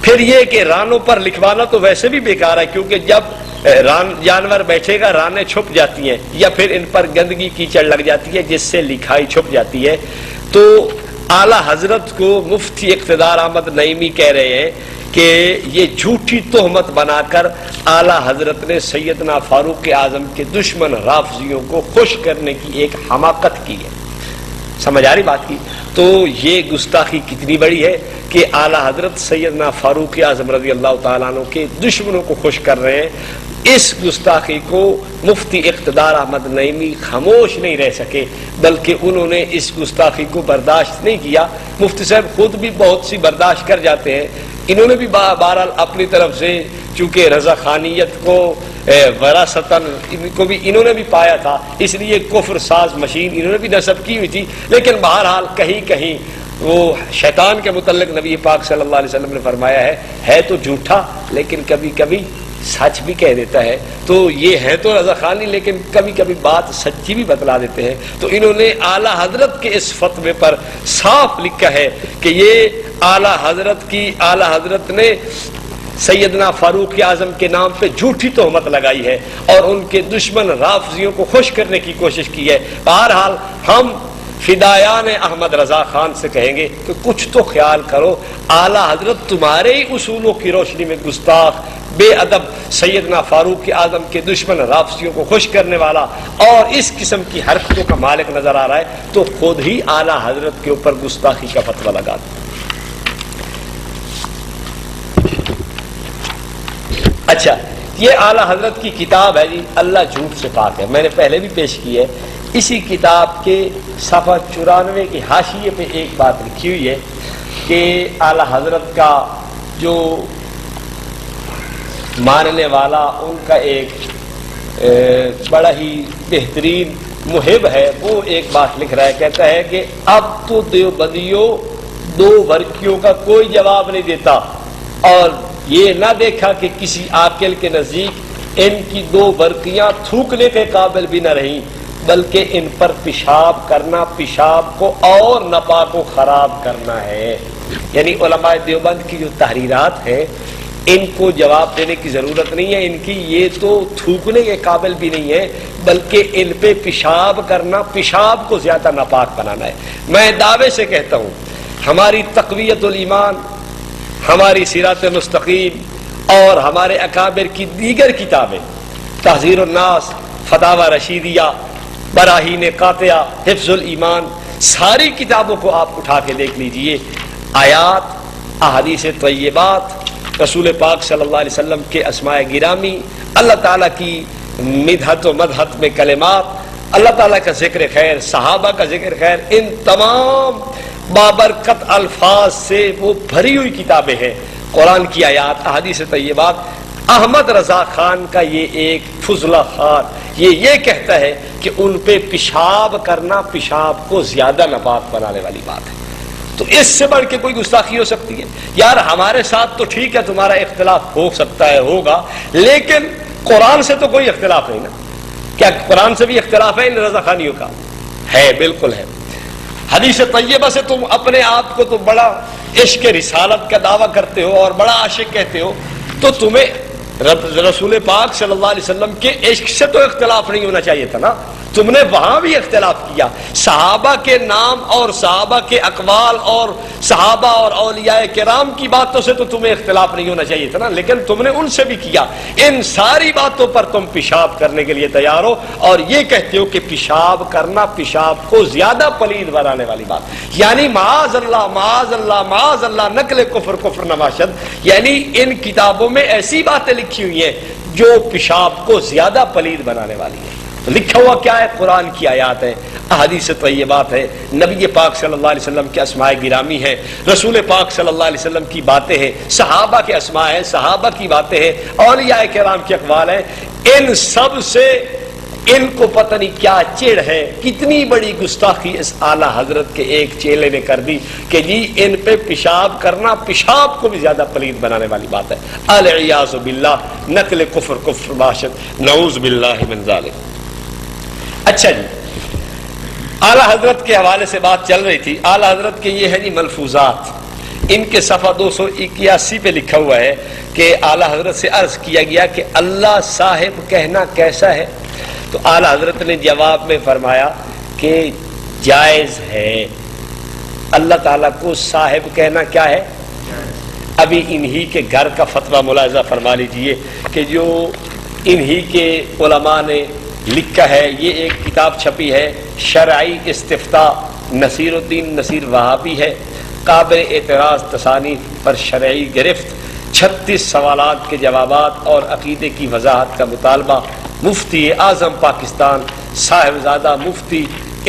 پھر یہ کہ رانوں پر لکھوانا تو ویسے بھی بیکار ہے، کیونکہ جب جانور بیٹھے گا رانے چھپ جاتی ہیں یا پھر ان پر گندگی کیچڑ لگ جاتی ہے جس سے لکھائی چھپ جاتی ہے۔ تو اعلی حضرت کو مفتی اقتدار احمد نعیمی کہہ رہے ہیں کہ یہ جھوٹی تہمت بنا کر اعلی حضرت نے سیدنا فاروق اعظم کے دشمن رافضیوں کو خوش کرنے کی ایک حماقت کی ہے۔ سمجھ آ رہی بات کی؟ تو یہ گستاخی کتنی بڑی ہے کہ اعلی حضرت سیدنا فاروق اعظم رضی اللہ تعالیٰ عنہ کے دشمنوں کو خوش کر رہے ہیں۔ اس گستاخی کو مفتی اقتدار احمد نعیمی خاموش نہیں رہ سکے، بلکہ انہوں نے اس گستاخی کو برداشت نہیں کیا۔ مفتی صاحب خود بھی بہت سی برداشت کر جاتے ہیں، انہوں نے بھی بہرحال اپنی طرف سے چونکہ رضا خانیت کو وراثتاً انہوں نے بھی پایا تھا، اس لیے کفر ساز مشین انہوں نے بھی نصب کی ہوئی تھی، لیکن بہرحال کہیں کہیں وہ شیطان کے متعلق نبی پاک صلی اللہ علیہ وسلم نے فرمایا ہے تو جھوٹا لیکن کبھی کبھی سچ بھی کہہ دیتا ہے۔ تو یہ ہے تو رضا خانی لیکن کبھی کبھی بات سچی بھی بتلا دیتے ہیں۔ تو انہوں نے اعلیٰ حضرت کے اس فتوے پر صاف لکھا ہے کہ یہ اعلیٰ حضرت نے سیدنا فاروق اعظم کے نام پہ جھوٹی تہمت لگائی ہے اور ان کے دشمن رافضیوں کو خوش کرنے کی کوشش کی ہے۔ بہرحال ہم فدایان احمد رضا خان سے کہیں گے کہ کچھ تو خیال کرو، اعلیٰ حضرت تمہارے ہی اصولوں کی روشنی میں گستاخ، بے ادب، سیدنا فاروق اعظم کے دشمن رافضیوں کو خوش کرنے والا اور اس قسم کی حرکتوں کا مالک نظر آ رہا ہے، تو خود ہی اعلیٰ حضرت کے اوپر گستاخی کا فتویٰ لگا دو۔ اچھا، یہ اعلیٰ حضرت کی کتاب ہے جی اللہ جھوٹ سے پاک ہے، میں نے پہلے بھی پیش کی ہے۔ اسی کتاب کے صفحہ 94 کی حاشیے پہ ایک بات لکھی ہوئی ہے کہ اعلیٰ حضرت کا جو ماننے والا ان کا ایک بڑا ہی بہترین محب ہے، وہ ایک بات لکھ رہا ہے، کہتا ہے کہ اب تو دیوبندیوں دو ورقیوں کا کوئی جواب نہیں دیتا، اور یہ نہ دیکھا کہ کسی عاقل کے نزدیک ان کی دو برقیاں تھوکنے کے قابل بھی نہ رہیں، بلکہ ان پر پیشاب کرنا پیشاب کو اور ناپاک و خراب کرنا ہے۔ یعنی علماء دیوبند کی جو تحریرات ہیں ان کو جواب دینے کی ضرورت نہیں ہے، ان کی یہ تو تھوکنے کے قابل بھی نہیں ہے، بلکہ ان پہ پیشاب کرنا پیشاب کو زیادہ ناپاک بنانا ہے۔ میں دعوے سے کہتا ہوں ہماری تقویت الایمان، ہماری سیرات مستقیم اور ہمارے اکابر کی دیگر کتابیں، تحذیر الناس، فتاوی رشیدیہ، براہین قاطعہ، حفظ الایمان، ساری کتابوں کو آپ اٹھا کے دیکھ لیجئے، آیات، احادیث طیبات، رسول پاک صلی اللہ علیہ وسلم کے اسماء گرامی، اللہ تعالیٰ کی مدحت و مدحت میں کلمات، اللہ تعالیٰ کا ذکر خیر، صحابہ کا ذکر خیر، ان تمام بابرکت الفاظ سے وہ بھری ہوئی کتابیں ہیں۔ قرآن کی آیات، احادیث طیبات۔ احمد رضا خان کا یہ ایک فضلہ خان یہ کہتا ہے کہ ان پہ پیشاب کرنا پیشاب کو زیادہ ناپاک بنانے والی بات ہے۔ تو اس سے بڑھ کے کوئی گستاخی ہو سکتی ہے؟ یار ہمارے ساتھ تو ٹھیک ہے تمہارا اختلاف ہو سکتا ہے، ہوگا، لیکن قرآن سے تو کوئی اختلاف نہیں نا۔ کیا قرآن سے بھی اختلاف ہے ان رضا خانیوں کا؟ ہے، بالکل ہے۔ حدیث طیبہ سے تم اپنے آپ کو تو بڑا عشق رسالت کا دعویٰ کرتے ہو اور بڑا عاشق کہتے ہو، تو تمہیں رسول پاک صلی اللہ علیہ وسلم کے عشق سے تو اختلاف نہیں ہونا چاہیے تھا نا۔ تم نے وہاں بھی اختلاف کیا. صحابہ کے نام اور صحابہ کے اقوال اور صحابہ اور اولیاء کرام کی باتوں سے تو تمہیں اختلاف نہیں ہونا چاہیے تھا نا, لیکن تم نے ان سے بھی کیا. ان ساری باتوں پر تم پیشاب کرنے کے لیے تیار ہو اور یہ کہتے ہو کہ پیشاب کرنا پیشاب کو زیادہ پلید بنانے والی بات, یعنی معاذ اللہ معاذ اللہ معاذ اللہ, نقل کفر کفر نواشد, یعنی ان کتابوں میں ایسی باتیں لکھی ہوئی ہیں جو پیشاب کو زیادہ پلید بنانے والی ہے. تو لکھا ہوا کیا ہے؟ قرآن کی آیات ہے, احادیث طیبات ہے, نبی پاک صلی اللہ علیہ وسلم کے اسماء گرامی ہے, رسول پاک صلی اللہ علیہ وسلم کی باتیں ہیں, صحابہ کے اسماء ہیں, صحابہ کی باتیں ہیں, اولیاء کرام کے اقوال ہیں. ان سب سے ان کو پتہ نہیں کیا چڑ ہے, کتنی بڑی گستاخی اس اعلیٰ حضرت کے ایک چیلے نے کر دی کہ جی ان پہ پیشاب کرنا پیشاب کو بھی زیادہ پلید بنانے والی بات ہے. العیاذ باللہ, نقل کفر کفر باشد, نعوذ باللہ من ذالک. اچھا جی, اعلیٰ حضرت کے حوالے سے بات چل رہی تھی. اعلیٰ حضرت کے یہ ہے جی ملفوظات, ان کے صفحہ 281 پہ لکھا ہوا ہے کہ اعلیٰ حضرت سے عرض کیا گیا کہ اللہ صاحب کہنا کیسا ہے؟ تو اعلیٰ حضرت نے جواب میں فرمایا کہ جائز ہے. اللہ تعالیٰ کو صاحب کہنا کیا ہے؟ ابھی انہی کے گھر کا فتویٰ ملاحظہ فرما لیجئے کہ جو انہی کے علماء نے لکھا ہے. یہ ایک کتاب چھپی ہے شرعی استفتاء, نصیر الدین نصیر وہابی ہے, قابل اعتراض تصانیف پر شرعی گرفت, 36 سوالات کے جوابات اور عقیدے کی وضاحت کا مطالبہ. مفتی اعظم پاکستان صاحبزادہ مفتی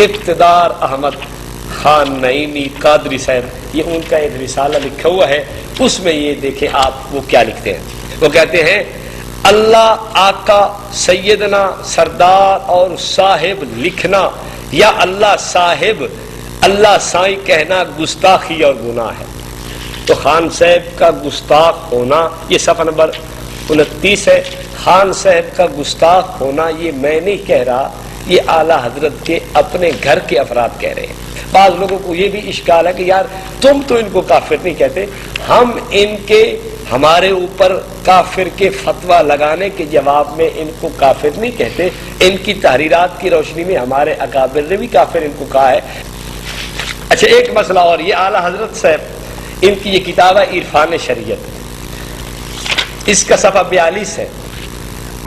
اقتدار احمد خان نعیمی قادری صاحب, یہ ان کا ایک رسالہ لکھا ہوا ہے. اس میں یہ دیکھیں آپ وہ کیا لکھتے ہیں. وہ کہتے ہیں اللہ آقا سیدنا سردار اور صاحب لکھنا یا اللہ صاحب اللہ سائیں کہنا گستاخی اور گناہ ہے. تو خان صاحب کا گستاخ ہونا, یہ صفحہ نمبر 29 ہے. خان صاحب کا گستاخ ہونا یہ میں نہیں کہہ رہا, یہ اعلیٰ حضرت کے اپنے گھر کے افراد کہہ رہے ہیں. بعض لوگوں کو یہ بھی اشکال ہے کہ یار تم تو ان کو کافر نہیں کہتے, ہم ان کے ہمارے اوپر کافر کے فتویٰ لگانے کے جواب میں ان کو کافر نہیں کہتے, ان کی تحریرات کی روشنی میں ہمارے اکابر نے بھی کافر ان کو کہا ہے. اچھا ایک مسئلہ اور, یہ اعلیٰ حضرت صاحب ان کی یہ کتاب ہے عرفان شریعت, اس کا صفحہ 42 ہے.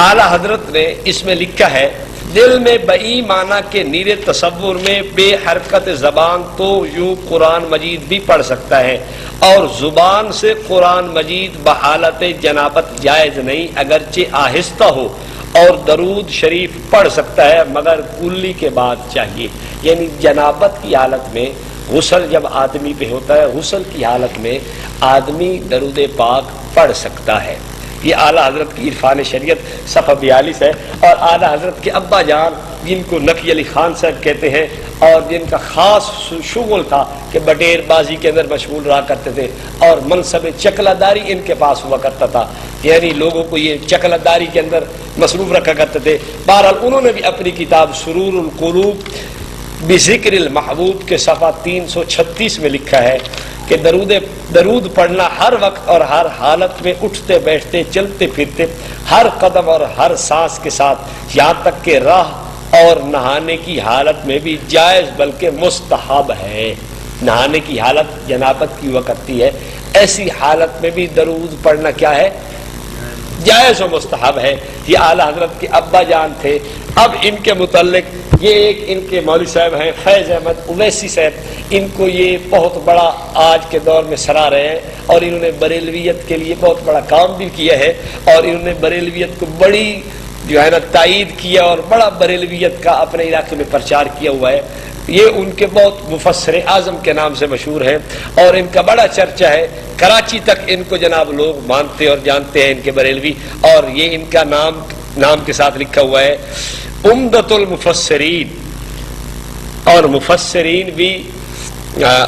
اعلیٰ حضرت نے اس میں لکھا ہے دل میں بئی معنی کے نیر تصور میں بے حرکت زبان تو یوں قرآن مجید بھی پڑھ سکتا ہے, اور زبان سے قرآن مجید بحالت جنابت جائز نہیں اگرچہ آہستہ ہو, اور درود شریف پڑھ سکتا ہے مگر کلی کے بعد چاہیے. یعنی جنابت کی حالت میں غسل جب آدمی پہ ہوتا ہے, غسل کی حالت میں آدمی درود پاک پڑھ سکتا ہے. یہ اعلیٰ حضرت کی عرفان شریعت صفحہ 42 ہے. اور اعلیٰ حضرت کے ابا جان جن کو نقی علی خان صاحب کہتے ہیں اور جن کا خاص شغل تھا کہ بٹیر بازی کے اندر مشغول رہا کرتے تھے اور منصب چکلا داری ان کے پاس ہوا کرتا تھا, یعنی لوگوں کو یہ چکلا داری کے اندر مصروف رکھا کرتے تھے. بہرحال انہوں نے بھی اپنی کتاب سرور القلوب بذکر المحبوب کے صفحہ 336 میں لکھا ہے کہ درود پڑھنا ہر وقت اور ہر حالت میں, اٹھتے بیٹھتے چلتے پھرتے, ہر قدم اور ہر سانس کے ساتھ, یہاں تک کہ راہ اور نہانے کی حالت میں بھی جائز بلکہ مستحب ہے. نہانے کی حالت جنابت کی ہوا کرتی ہے, ایسی حالت میں بھی درود پڑھنا کیا ہے؟ جائز و مستحب ہے. یہ اعلیٰ حضرت کے ابا جان تھے. اب ان کے متعلق یہ ایک ان کے مولوی صاحب ہیں فیض احمد اویسی صاحب, ان کو یہ بہت بڑا آج کے دور میں سراہ رہے ہیں, اور انہوں نے بریلویت کے لیے بہت بڑا کام بھی کیا ہے, اور انہوں نے بریلویت کو بڑی جو ہے نا تائید کیا اور بڑا بریلویت کا اپنے علاقے میں پرچار کیا ہوا ہے. یہ ان کے بہت مفسر اعظم کے نام سے مشہور ہیں اور ان کا بڑا چرچا ہے. کراچی تک ان کو جناب لوگ مانتے اور جانتے ہیں ان کے بریلوی, اور یہ ان کا نام کے ساتھ لکھا ہوا ہے عمدۃ المفسرین, اور مفسرین بھی,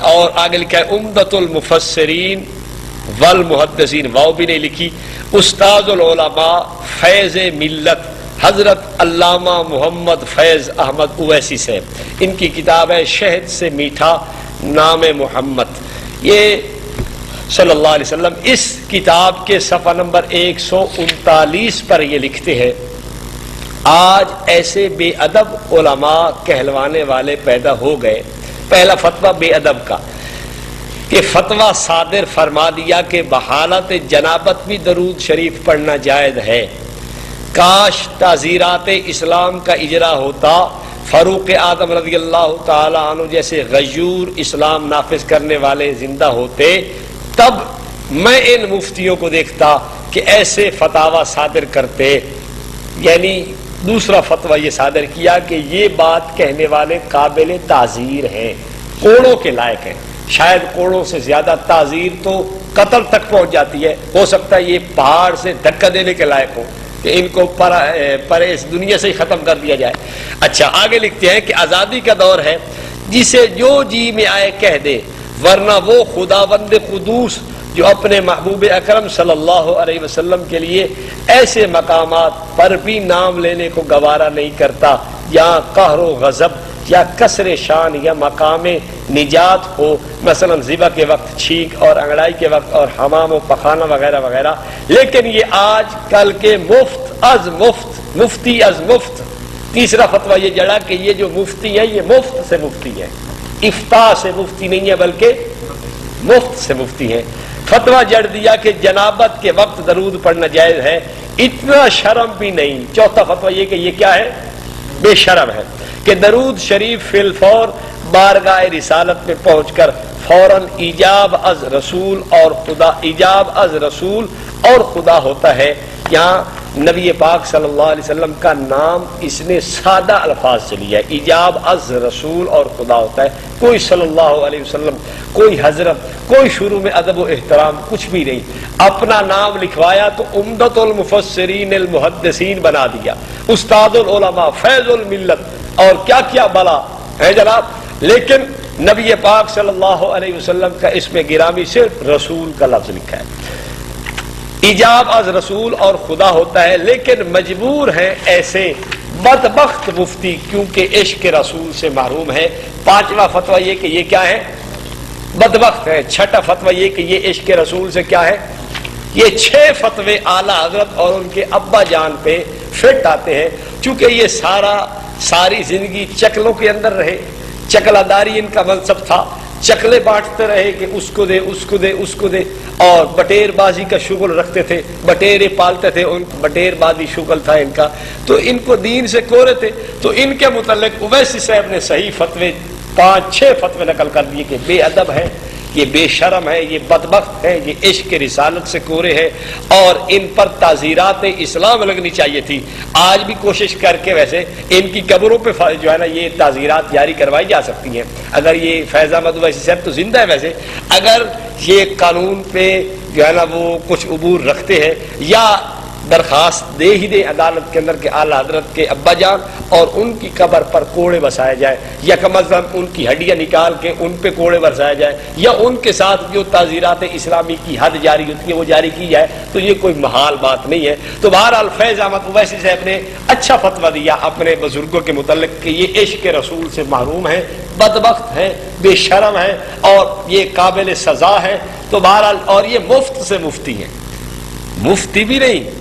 اور آگے لکھا ہے عمدۃ المفسرین والمحدثین, واو بھی نہیں لکھی. استاد العلماء فیض ملت حضرت علامہ محمد فیض احمد اویسی صاحب, ان کی کتاب ہے شہد سے میٹھا نام محمد. یہ صلی اللہ علیہ وسلم اس کتاب کے صفحہ نمبر 139 پر یہ لکھتے ہیں آج ایسے بے ادب علماء کہلوانے والے پیدا ہو گئے. پہلا فتویٰ بے ادب کا کہ فتویٰ صادر فرما دیا کہ بحالت جنابت بھی درود شریف پڑھنا جائز ہے. کاش تعزیرات اسلام کا اجرا ہوتا، فاروق اعظم رضی اللہ تعالی عنہ جیسے غیور اسلام نافذ کرنے والے زندہ ہوتے، تب میں ان مفتیوں کو دیکھتا کہ ایسے فتاوی صادر کرتے. یعنی دوسرا فتویٰ یہ صادر کیا کہ یہ بات کہنے والے قابل تعزیر ہیں، کوڑوں کے لائق ہیں. شاید کوڑوں سے زیادہ تعزیر تو قتل تک پہنچ جاتی ہے. ہو سکتا ہے یہ پہاڑ سے دھکا دینے کے لائق ہو کہ ان کو پر اس دنیا سے ہی ختم کر دیا جائے. اچھا آگے لکھتے ہیں کہ آزادی کا دور ہے، جسے جو جی میں آئے کہہ دے، ورنہ وہ خداوند قدوس جو اپنے محبوب اکرم صلی اللہ علیہ وسلم کے لیے ایسے مقامات پر بھی نام لینے کو گوارا نہیں کرتا یا قہر و غضب یا کسر شان یا مقام نجات ہو، مثلا ذبح کے وقت، چھینک اور انگڑائی کے وقت، اور حمام و پخانہ وغیرہ وغیرہ. لیکن یہ آج کل کے مفت از مفت، مفتی از مفت. تیسرا فتویٰ یہ جڑا کہ یہ جو مفتی ہے یہ مفت سے مفتی ہے، افتاء سے مفتی نہیں ہے بلکہ مفت سے مفتی ہے. فتویٰ جڑ دیا کہ جنابت کے وقت درود پڑھنا جائز ہے، اتنا شرم بھی نہیں. چوتھا فتویٰ یہ کہ یہ کیا ہے؟ بے شرم ہے کہ درود شریف فی الفور بارگاہ رسالت میں پہنچ کر فوراً ایجاب از رسول اور خدا ہوتا ہے. یہاں نبی پاک صلی اللہ علیہ وسلم کا نام اس نے سادہ الفاظ سے لیا ہے، ایجاب از رسول اور خدا ہوتا ہے. کوئی صلی اللہ علیہ وسلم، کوئی حضرت، کوئی شروع میں ادب و احترام کچھ بھی نہیں. اپنا نام لکھوایا تو عمدۃ المفسرین المحدثین بنا دیا، استاد العلماء، فیض الملت، اور کیا کیا بلا ہے جناب. لیکن نبی پاک صلی اللہ علیہ وسلم کا اس میں گرامی صرف رسول کا لفظ لکھا ہے. ایجاب از رسول اور خدا ہوتا ہے، لیکن مجبور ہیں ایسے بدبخت مفتی کیونکہ عشق رسول سے محروم ہے. پانچواں فتویٰ یہ کہ یہ کیا ہے؟ بدبخت ہے. چھٹا فتویٰ یہ کہ یہ عشق رسول سے کیا ہے؟ یہ 6 فتوے اعلیٰ حضرت اور ان کے ابا جان پہ فٹ آتے ہیں. چونکہ یہ ساری زندگی چکلوں کے اندر رہے، چکلا داری ان کا منصب تھا، چکلے بانٹتے رہے کہ اس کو دے، اس کو دے، اس کو دے، اور بٹیر بازی کا شغل رکھتے تھے، بٹیرے پالتے تھے، ان بٹیر بازی شغل تھا ان کا. تو ان کو دین سے کورے تھے. تو ان کے متعلق اویسی صاحب نے صحیح فتوے 5-6 فتوے نقل کر دیے کہ بے ادب ہے، یہ بے شرم ہے، یہ بدبخت ہے، یہ عشق رسالت سے کورے ہے، اور ان پر تعزیرات اسلام لگنی چاہیے تھی. آج بھی کوشش کر کے ویسے ان کی قبروں پہ جو ہے نا یہ تعزیرات جاری کروائی جا سکتی ہیں. اگر یہ فیض احمد اویسی صاحب تو زندہ ہے ویسے، اگر یہ قانون پہ جو ہے نا وہ کچھ عبور رکھتے ہیں یا درخواست دے ہی دے عدالت کے اندر کہ اعلیٰ حضرت کے ابا جان اور ان کی قبر پر کوڑے بسائے جائے، یا کم از کم ان کی ہڈیاں نکال کے ان پہ کوڑے برسائے جائے، یا ان کے ساتھ جو تعزیرات اسلامی کی حد جاری ہوتی ہے وہ جاری کی جائے، تو یہ کوئی محال بات نہیں ہے. تو بہرحال فیض احمد اویسی صاحب نے اچھا فتویٰ دیا اپنے بزرگوں کے متعلق کہ یہ عشق رسول سے محروم ہے، بدبخت ہے، بے شرم ہے، اور یہ قابل سزا ہے. تو بہرحال اور یہ مفت سے مفتی ہیں، مفتی بھی نہیں،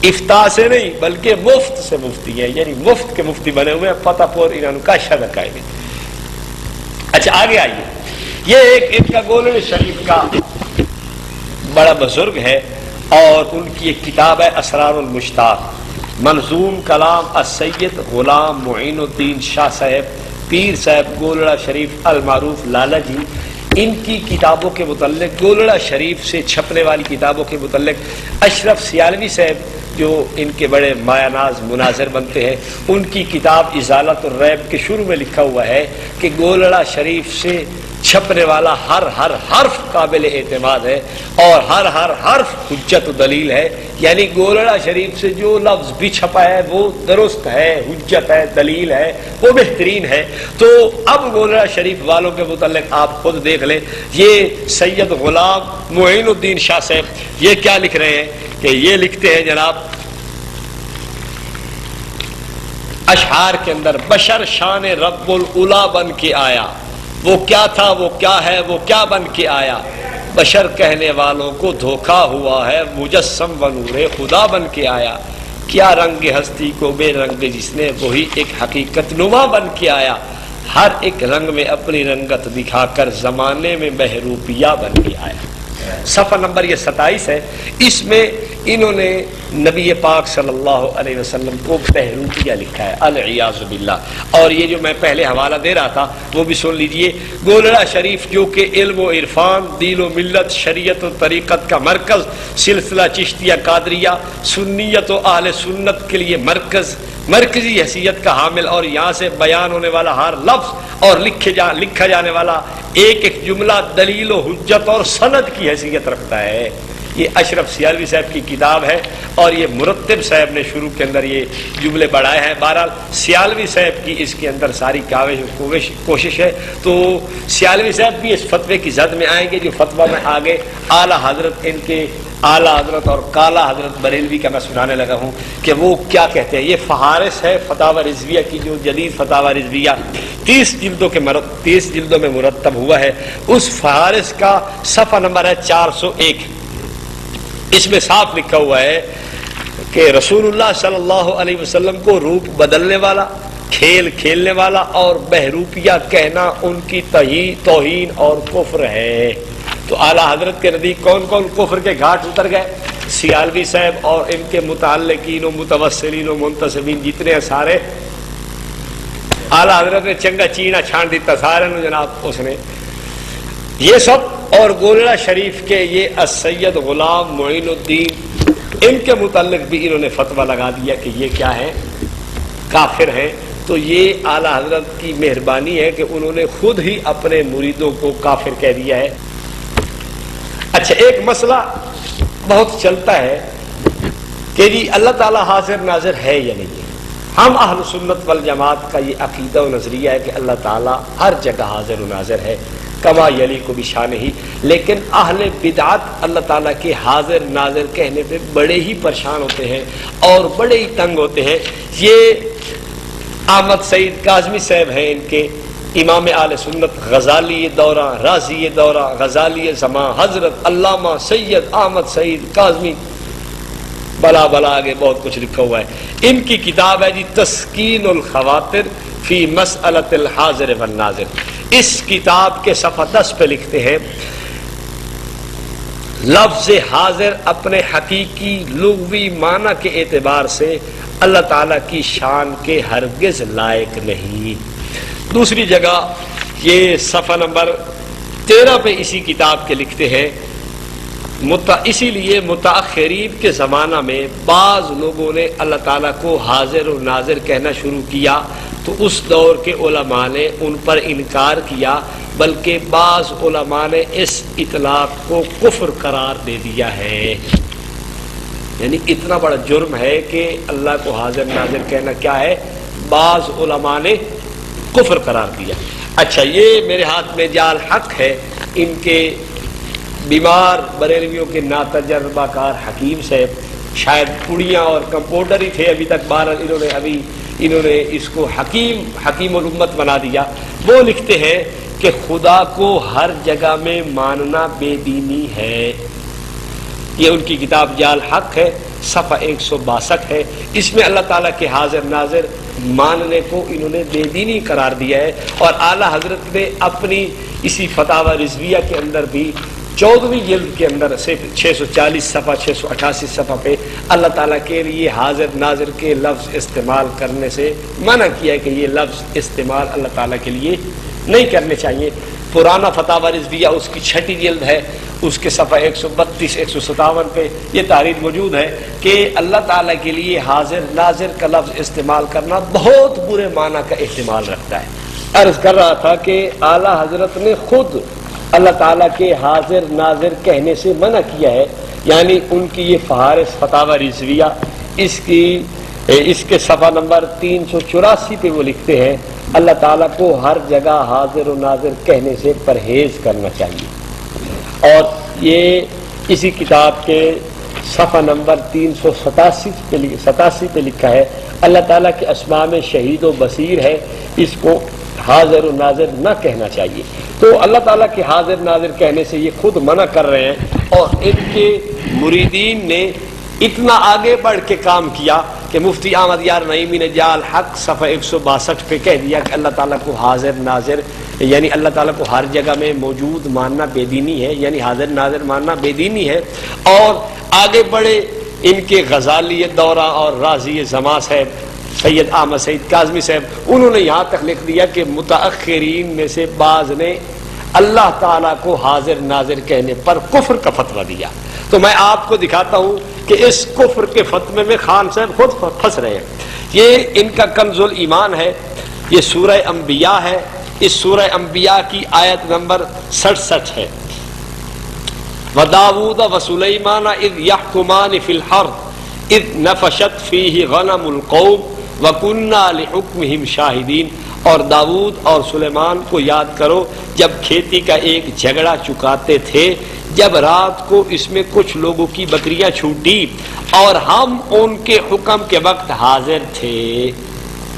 افتاء سے نہیں، بلکہ مفت سے مفتی ہے، یعنی مفت کے مفتی بنے ہوئے ہیں. پتہ پور انہوں کا شدہ ہے. اچھا آگے آئیے. یہ ایک ان کا گولڑ شریف کا بڑا بزرگ ہے، اور ان کی ایک کتاب ہے اسرار المشتاق، منظوم کلام السید غلام معین الدین شاہ صاحب پیر صاحب گولڑا شریف المعروف لالا جی. ان کی کتابوں کے متعلق، گولڑا شریف سے چھپنے والی کتابوں کے متعلق اشرف سیالوی صاحب جو ان کے بڑے مایہ ناز مناظر بنتے ہیں، ان کی کتاب ازالت الریب کے شروع میں لکھا ہوا ہے کہ گولڑا شریف سے چھپنے والا ہر حرف قابل اعتماد ہے، اور ہر حرف حجت و دلیل ہے. یعنی گولڑا شریف سے جو لفظ بھی چھپا ہے وہ درست ہے، حجت ہے، دلیل ہے، وہ بہترین ہے. تو اب گولڑا شریف والوں کے متعلق آپ خود دیکھ لیں. یہ سید غلام معین الدین شاہ صاحب یہ کیا لکھ رہے ہیں کہ یہ لکھتے ہیں جناب اشعار کے اندر، بشر شان رب العلا بن کے آیا، وہ کیا تھا، وہ کیا ہے، وہ کیا بن کے آیا. بشر کہنے والوں کو دھوکا ہوا ہے، مجسم و نور خدا بن کے آیا. کیا رنگ ہستی کو بے رنگ جس نے، وہی ایک حقیقت نما بن کے آیا، ہر ایک رنگ میں اپنی رنگت دکھا کر زمانے میں بہروپیہ بن کے آیا۔ صفحہ نمبر یہ 27 ہے، اس میں انہوں نے نبی پاک صلی اللہ علیہ وسلم کو بہروپیہ لکھا ہے، العیاذ باللہ۔ اور یہ جو میں پہلے حوالہ دے رہا تھا وہ بھی سن لیجئے، گولڑا شریف جو کہ علم و عرفان، دین و ملت، شریعت و طریقت کا مرکز، سلسلہ چشتیہ قادریہ، سنیت و اہل سنت کے لیے مرکزی حیثیت کا حامل، اور یہاں سے بیان ہونے والا ہر لفظ اور لکھا جانے والا ایک ایک جملہ دلیل و حجت اور سند کی حیثیت رکھتا ہے۔ یہ اشرف سیالوی صاحب کی کتاب ہے، اور یہ مرتب صاحب نے شروع کے اندر یہ جملے بڑھائے ہیں۔ بہرحال سیالوی صاحب کی اس کے اندر ساری کوشش ہے، تو سیالوی صاحب بھی اس فتوے کی زد میں آئیں گے جو فتویٰ میں آگے اعلیٰ حضرت ان کے اعلیٰ حضرت اور کالا حضرت بریلوی کا میں سنانے لگا ہوں کہ وہ کیا کہتے ہیں۔ یہ فہارس ہے فتاوی رضویہ کی، جو جدید فتاوی رضویہ 30 جلدوں میں مرتب ہوا ہے، اس فہارس کا صفحہ نمبر ہے 401۔ اس میں صاف لکھا ہوا ہے کہ رسول اللہ صلی اللہ علیہ وسلم کو روپ بدلنے والا، کھیل کھیلنے والا اور بہروپیہ کہنا ان کی توہین اور کفر ہے۔ تو اعلیٰ حضرت کے نزدیک کون کون کفر کے گھاٹ اتر گئے؟ سیالوی صاحب اور ان کے متعلقین و متوسلین و منتسبین جتنے ہیں سارے، اعلیٰ حضرت نے چنگا چینا چھان دیتا سارے نو جناب اس نے یہ سب۔ اور گولڑا شریف کے یہ السید غلام معین الدین، ان کے متعلق بھی انہوں نے فتویٰ لگا دیا کہ یہ کیا ہے، کافر ہیں۔ تو یہ اعلیٰ حضرت کی مہربانی ہے کہ انہوں نے خود ہی اپنے مریدوں کو کافر کہہ دیا ہے۔ اچھا، ایک مسئلہ بہت چلتا ہے کہ جی اللہ تعالیٰ حاضر ناظر ہے یا نہیں ہے۔ ہم اہل سنت والجماعت کا یہ عقیدہ و نظریہ ہے کہ اللہ تعالیٰ ہر جگہ حاضر و ناظر ہے، کما یلیق بشانہ، لیکن اہل بدعت اللہ تعالیٰ کے حاضر ناظر کہنے پہ بڑے ہی پریشان ہوتے ہیں اور بڑے ہی تنگ ہوتے ہیں۔ یہ احمد سعید کاظمی صاحب ہیں، ان کے امام اہل سنت، غزالی دورہ، رازی دورہ، غزالی زمان، حضرت علامہ سید احمد سعید کاظمی، بلا آگے بہت کچھ لکھا ہوا ہے۔ ان کی کتاب ہے جی تسکین الخواطر فی مسئلۃ الحاضر والناظر۔ اس کتاب کے صفحہ 10 پہ لکھتے ہیں، لفظ حاضر اپنے حقیقی لغوی معنی کے اعتبار سے اللہ تعالیٰ کی شان کے ہرگز لائق نہیں۔ دوسری جگہ یہ صفحہ نمبر 13 پہ اسی کتاب کے لکھتے ہیں، اسی لیے متاخرین کے زمانہ میں بعض لوگوں نے اللہ تعالیٰ کو حاضر و ناظر کہنا شروع کیا تو اس دور کے علماء نے ان پر انکار کیا، بلکہ بعض علماء نے اس اطلاق کو کفر قرار دے دیا ہے۔ یعنی اتنا بڑا جرم ہے کہ اللہ کو حاضر ناظر کہنا کیا ہے، بعض علماء نے کفر قرار دیا۔ اچھا، یہ میرے ہاتھ میں جال حق ہے، ان کے بیمار بریلویوں کے ناتجربہ کار حکیم صاحب، شاید پڑیاں اور کمپاؤنڈر ہی تھے ابھی تک، انہوں نے اس کو حکیم الامت بنا دیا۔ وہ لکھتے ہیں کہ خدا کو ہر جگہ میں ماننا بے دینی ہے۔ یہ ان کی کتاب جال حق ہے، صفحہ 162 ہے۔ اس میں اللہ تعالیٰ کے حاضر ناظر ماننے کو انہوں نے بے دینی قرار دیا ہے، اور اعلیٰ حضرت نے اپنی اسی فتاوی رضویہ کے اندر بھی 14ویں جلد کے اندر صرف 640 صفحہ 688 صفحہ پہ اللہ تعالیٰ کے لیے حاضر ناظر کے لفظ استعمال کرنے سے منع کیا ہے کہ یہ لفظ استعمال اللہ تعالیٰ کے لیے نہیں کرنے چاہیے۔ پرانا فتاوی رضویہ اس کی 6ٹھی جلد ہے، اس کے صفحہ 132 157 پہ یہ تحریر موجود ہے کہ اللہ تعالیٰ کے لیے حاضر ناظر کا لفظ استعمال کرنا بہت برے معنی کا احتمال رکھتا ہے۔ عرض کر رہا تھا کہ اعلیٰ حضرت نے خود اللہ تعالیٰ کے حاضر ناظر کہنے سے منع کیا ہے، یعنی ان کی یہ فہارس فتاوی رضویہ، اس کے صفحہ نمبر 384 پہ وہ لکھتے ہیں اللہ تعالیٰ کو ہر جگہ حاضر و ناظر کہنے سے پرہیز کرنا چاہیے۔ اور یہ اسی کتاب کے صفحہ نمبر 387 پہ لکھا ہے اللہ تعالیٰ کے اسماء میں شہید و بصیر ہے، اس کو حاضر و ناظر نہ کہنا چاہیے۔ تو اللہ تعالیٰ کے حاضر ناظر کہنے سے یہ خود منع کر رہے ہیں، اور ان کے مریدین نے اتنا آگے بڑھ کے کام کیا کہ مفتی احمد یار نعیمی نے جال حق صفحہ 162 پہ کہہ دیا کہ اللہ تعالیٰ کو حاضر ناظر یعنی اللہ تعالیٰ کو ہر جگہ میں موجود ماننا بے دینی ہے، یعنی حاضر ناظر ماننا بے دینی ہے۔ اور آگے بڑھے ان کے غزالی دورہ اور رازی زماں صاحب سید احمد سعید کاظمی صاحب، انہوں نے یہاں تک لکھ دیا کہ متأخرین میں سے بعض نے اللہ تعالیٰ کو حاضر ناظر کہنے پر کفر کا فتویٰ دیا۔ تو میں آپ کو دکھاتا ہوں کہ اس کفر کے فتوے میں خان صاحب خود پھنس رہے ہیں۔ یہ ان کا کنز الایمان ہے، یہ سورہ انبیاء ہے، اس سورہ انبیاء کی آیت نمبر 67 ہے۔ وَدَاوُودَ وَسُلَيْمَانَ إِذْ يَحْكُمَانِ فِي الْحَرْثِ إِذْ نَفَشَتْ فِيهِ غَنَمُ الْقَوْمِ وَكُنَّا لِحُكْمِهِمْ شَاهِدِينَ۔ اور داؤد اور سلیمان کو یاد کرو جب کھیتی کا ایک جھگڑا چکاتے تھے، جب رات کو اس میں کچھ لوگوں کی بکریاں چھوٹی اور ہم ان کے حکم کے وقت حاضر تھے۔